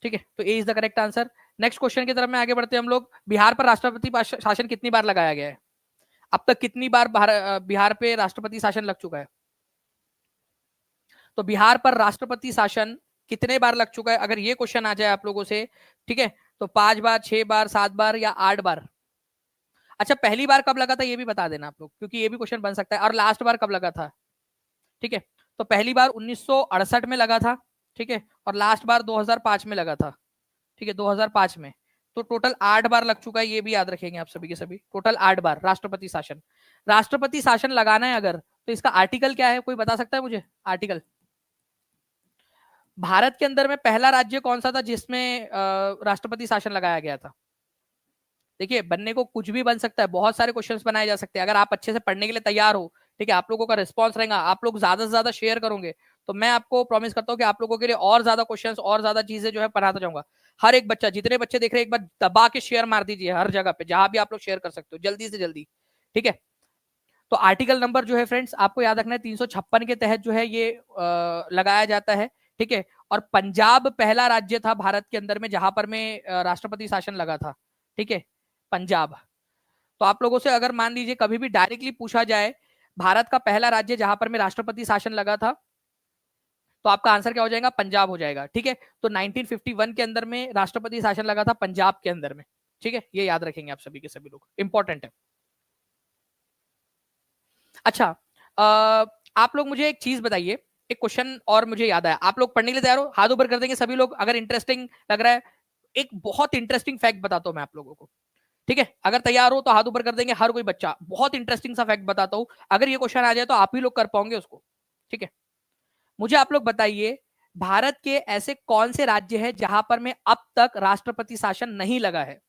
ठीक है। तो A is the correct answer. Next question की तरफ में आगे बढ़ते हैं हम लोग। बिहार पर राष्ट्रपति शासन कितनी बार लगाया गया है? अब तक कितनी बार बिहार पे राष्ट्रपति शासन लग चुका है? तो बिहार पर राष्ट्रपति शासन कितने बार लग चुका है? अगर ये क्वेश्चन आ जाए आप लोगों से, ठीक है, तो 5 बार, 6 बार, 7 बार या 8 बार? अच्छा, पहली बार कब लगा था ये भी बता देना आप लोग, क्योंकि ये भी क्वेश्चन बन सकता है। और लास्ट बार कब लगा था, ठीक है। तो पहली बार 1968 में लगा था, ठीक है, और लास्ट बार 2005 में लगा था, ठीक है, 2005 में। तो टोटल 8 बार लग चुका है, ये भी याद रखेंगे आप सभी के सभी। टोटल 8 बार राष्ट्रपति शासन। राष्ट्रपति शासन लगाना है अगर, तो इसका आर्टिकल क्या है, कोई बता सकता है मुझे आर्टिकल? भारत के अंदर में पहला राज्य कौन सा था जिसमें राष्ट्रपति शासन लगाया गया था? देखिए बनने को कुछ भी बन सकता है, बहुत सारे क्वेश्चंस बनाए जा सकते हैं। अगर आप अच्छे से पढ़ने के लिए तैयार हो, ठीक है, आप लोगों का रिस्पॉन्स रहेगा, आप लोग ज्यादा से ज्यादा शेयर करोगे, तो मैं आपको प्रॉमिस करता हूँ कि आप लोगों के लिए और ज्यादा क्वेश्चंस और ज्यादा चीजें जो है पढ़ाता जाऊंगा। हर एक बच्चा, जितने बच्चे देख रहे हैं, एक बार दबा के शेयर मार दीजिए हर जगह पे, जहां भी आप लोग शेयर कर सकते हो, जल्दी से जल्दी, ठीक है। तो आर्टिकल नंबर जो है फ्रेंड्स आपको याद रखना है 356 के तहत जो है ये लगाया जाता है, ठीक है। और पंजाब पहला राज्य था भारत के अंदर में जहां पर में राष्ट्रपति शासन लगा था, ठीक है, पंजाब। तो आप लोगों से अगर मान लीजिए कभी भी डायरेक्टली पूछा जाए भारत का पहला राज्य जहां पर में राष्ट्रपति शासन लगा था, तो आपका आंसर क्या हो जाएगा? पंजाब हो जाएगा, ठीक है। तो 1951 के अंदर में राष्ट्रपति शासन लगा था पंजाब के अंदर में, ठीक है, ये याद रखेंगे आप सभी के सभी लोग, इंपॉर्टेंट है। अच्छा, आप लोग मुझे एक चीज बताइए, एक क्वेश्चन और मुझे याद आया। आप लोग पढ़ने के लिए तैयार हो? हाथ ऊपर कर देंगे सभी लोग अगर इंटरेस्टिंग लग रहा है। एक बहुत इंटरेस्टिंग फैक्ट बताता हूं मैं आप लोगों को, ठीक है। अगर तैयार हो तो हाथ ऊपर कर देंगे हर कोई बच्चा। बहुत इंटरेस्टिंग सा फैक्ट बताता हूं, अगर ये क्वेश्चन आ जाए तो आप ही लोग कर पाओगे उसको, ठीक है। मुझे आप लोग बताइए भारत के ऐसे कौन से राज्य है जहां पर में अब तक राष्ट्रपति शासन नहीं लगा है?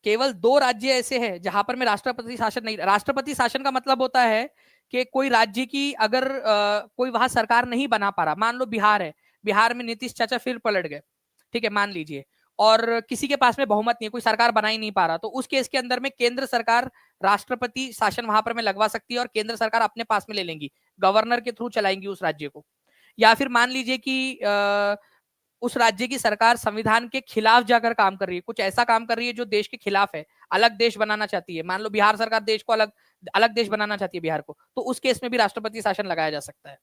केवल 2 राज्य ऐसे हैं जहां पर में राष्ट्रपति शासन नहीं। राष्ट्रपति शासन का मतलब होता है कि कोई राज्य की अगर कोई वहां सरकार नहीं बना पा रहा, मान लो बिहार है, बिहार में नीतीश चाचा फिर पलट गए, ठीक है, मान लीजिए, और किसी के पास में बहुमत नहीं है, कोई सरकार बना ही नहीं पा रहा, तो उस केस के अंदर में केंद्र सरकार राष्ट्रपति शासन वहां पर में लगवा सकती है और केंद्र सरकार अपने पास में ले लेंगी, गवर्नर के थ्रू चलाएंगी उस राज्य को। या फिर मान लीजिए कि उस राज्य की सरकार संविधान के खिलाफ जाकर काम कर रही है, कुछ ऐसा काम कर रही है जो देश के खिलाफ है, अलग देश बनाना चाहती है, मान लो बिहार सरकार देश को अलग अलग देश बनाना चाहती है बिहार को, तो उस केस में भी राष्ट्रपति शासन लगाया जा सकता है।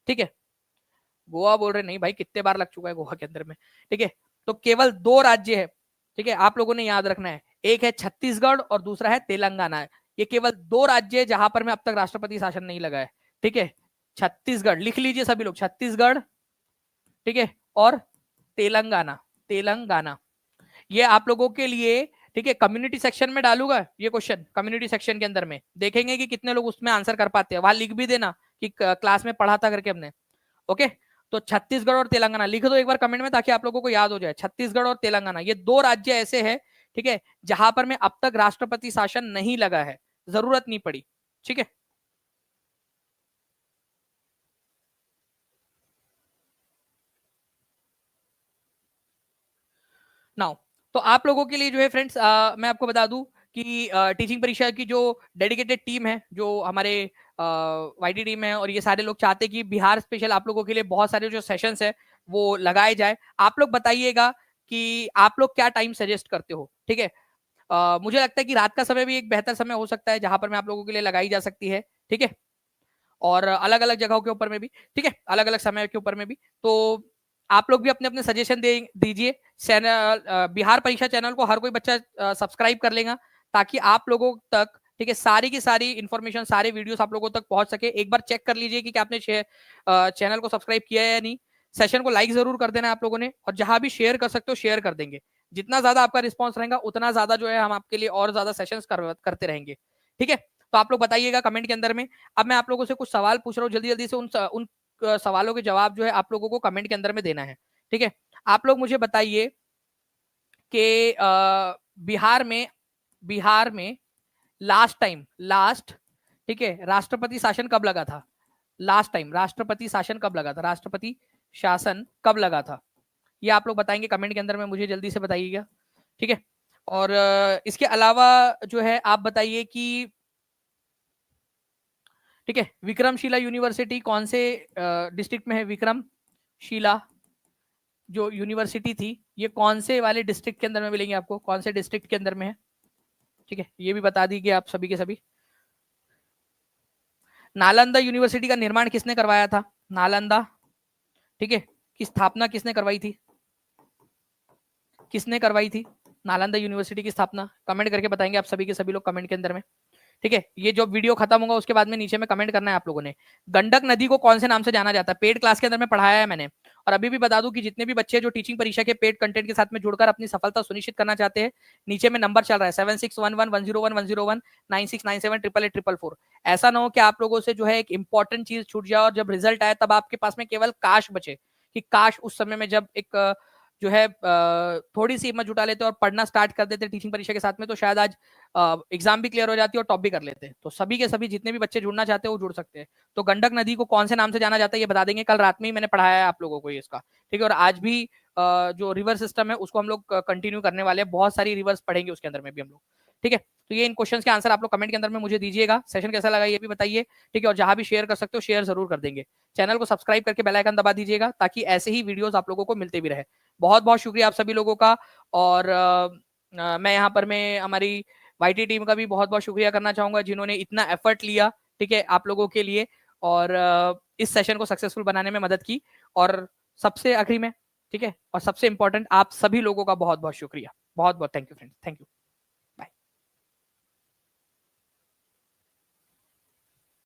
ठीक है, गोवा बोल रहे नहीं भाई, कितने बार लग चुका है गोवा के अंदर में। ठीक है, तो केवल 2 राज्य है, ठीक है, आप लोगों ने याद रखना है, एक है छत्तीसगढ़ और दूसरा है तेलंगाना। ये केवल 2 राज्य है जहां पर में अब तक राष्ट्रपति शासन नहीं लगा है। ठीक है, छत्तीसगढ़ लिख लीजिए सभी लोग, छत्तीसगढ़, ठीक है, और तेलंगाना। तेलंगाना ये आप लोगों के लिए, ठीक है, कम्युनिटी सेक्शन में डालूंगा ये क्वेश्चन, कम्युनिटी सेक्शन के अंदर में देखेंगे कि कितने लोग उसमें आंसर कर पाते हैं, वहां लिख भी देना कि क्लास में पढ़ा था करके हमने। ओके, तो छत्तीसगढ़ और तेलंगाना लिख दो एक बार कमेंट में ताकि आप लोगों को याद हो जाए। छत्तीसगढ़ और तेलंगाना ये 2 राज्य ऐसे हैं, ठीक है, जहां पर में अब तक राष्ट्रपति शासन नहीं लगा है, जरूरत नहीं पड़ी। ठीक है, नाउ तो आप लोगों के लिए जो है फ्रेंड्स, मैं आपको बता दूं कि टीचिंग परीक्षा की जो डेडिकेटेड टीम है, जो हमारे वाईटी टीम है, और ये सारे लोग चाहते हैं कि बिहार स्पेशल आप लोगों के लिए बहुत सारे जो सेशंस है वो लगाए जाए। आप लोग बताइएगा कि आप लोग क्या टाइम सजेस्ट करते हो। ठीक है, मुझे लगता है कि रात का समय भी एक बेहतर समय हो सकता है जहां पर मैं आप लोगों के लिए लगाई जा सकती है। ठीक है, और अलग अलग जगहों के ऊपर में भी, ठीक है, अलग अलग समय के ऊपर में भी। तो आप लोग भी अपने अपने सजेशन दे दीजिए। चैनल बिहार परीक्षा चैनल को हर कोई बच्चा सब्सक्राइब कर लेगा ताकि आप लोगों तक, ठीक है, सारी की सारी इंफॉर्मेशन, सारे वीडियोस आप लोगों तक पहुंच सके। एक बार चेक कर लीजिए कि क्या आपने चैनल को सब्सक्राइब किया है या नहीं। सेशन को लाइक जरूर कर देना आप लोगों ने, और जहां भी शेयर कर सकते हो शेयर कर देंगे। जितना ज्यादा आपका रिस्पॉन्स रहेगा उतना ज्यादा जो है हम आपके लिए और ज्यादा सेशंस करते रहेंगे। ठीक है, तो आप लोग बताइएगा कमेंट के अंदर में। अब मैं आप लोगों से कुछ सवाल पूछ रहा हूँ, जल्दी जल्दी से उन सवालों के जवाब जो है आप लोगों को कमेंट के अंदर में देना है। ठीक है, आप लोग मुझे बताइए कि बिहार में लास्ट, ठीक है, राष्ट्रपति शासन कब लगा था? लास्ट टाइम राष्ट्रपति शासन कब लगा था? राष्ट्रपति शासन कब लगा था? ये आप लोग बताएंगे कमेंट के अंदर में, मुझे जल्दी से बताइएगा। ठीक है, और इसके अलावा जो है आप बताइए कि, ठीक है, विक्रमशिला यूनिवर्सिटी कौन से डिस्ट्रिक्ट में है? विक्रमशिला जो यूनिवर्सिटी थी ये कौन से वाले डिस्ट्रिक्ट के अंदर में मिलेंगे आपको? कौन से डिस्ट्रिक्ट के अंदर में है? ठीक है, ये भी बता दीजिए आप सभी के सभी। नालंदा यूनिवर्सिटी का निर्माण किसने करवाया था? नालंदा, ठीक है, की स्थापना किसने करवाई थी? किसने करवाई थी नालंदा यूनिवर्सिटी की स्थापना? कमेंट करके बताएंगे आप सभी के सभी लोग कमेंट के अंदर में। ठीक है, ये जो वीडियो खत्म होगा उसके बाद में नीचे में कमेंट करना है आप लोगों ने। गंडक नदी को कौन से नाम से जाना जाता है? पेड क्लास के अंदर में पढ़ाया है मैंने। और अभी भी बता दूं कि जितने भी बच्चे जो टीचिंग परीक्षा के पेड कंटेंट के साथ में जुड़कर अपनी सफलता सुनिश्चित करना चाहते हैं, नीचे में नंबर चल रहा है 7611101101 96978844। ऐसा ना हो कि आप लोगों से जो है एक इंपॉर्टेंट चीज छूट जाए और जब रिजल्ट आए तब आपके पास में केवल काश बचे, कि काश उस समय में जब एक जो है थोड़ी सी हिम्मत जुटा लेते और पढ़ना स्टार्ट कर देते टीचिंग परीक्षा के साथ में, तो शायद आज एग्जाम भी क्लियर हो जाती है और टॉप भी कर लेते हैं। तो सभी के सभी जितने भी बच्चे जुड़ना चाहते हैं वो जुड़ सकते हैं। तो गंडक नदी को कौन से नाम से जाना जाता है ये बता देंगे। कल रात में ही मैंने पढ़ाया है आप लोगों को इसका। ठीक है, और आज भी जो रिवर सिस्टम है उसको हम लोग कंटिन्यू करने वाले हैं, बहुत सारी रिवर्स पढ़ेंगे उसके अंदर में भी हम लोग। ठीक है, तो ये इन क्वेश्चंस के आंसर आप लोग कमेंट के अंदर में मुझे दीजिएगा। सेशन कैसा लगा ये भी बताइए। ठीक है, और जहां भी शेयर कर सकते हो शेयर जरूर कर देंगे। चैनल को सब्सक्राइब करके बेल आइकन दबा दीजिएगा ताकि ऐसे ही वीडियोस आप लोगों को मिलते भी रहे। बहुत बहुत शुक्रिया आप सभी लोगों का। और मैं यहाँ पर मैं हमारी वाईटी टीम का भी बहुत बहुत शुक्रिया करना चाहूंगा जिन्होंने इतना एफर्ट लिया, ठीक है, आप लोगों के लिए, और इस सेशन को सक्सेसफुल बनाने में मदद की। और सबसे आखिरी में, ठीक है, और सबसे इंपॉर्टेंट, आप सभी लोगों का बहुत बहुत शुक्रिया। बहुत बहुत thank you friends, thank you.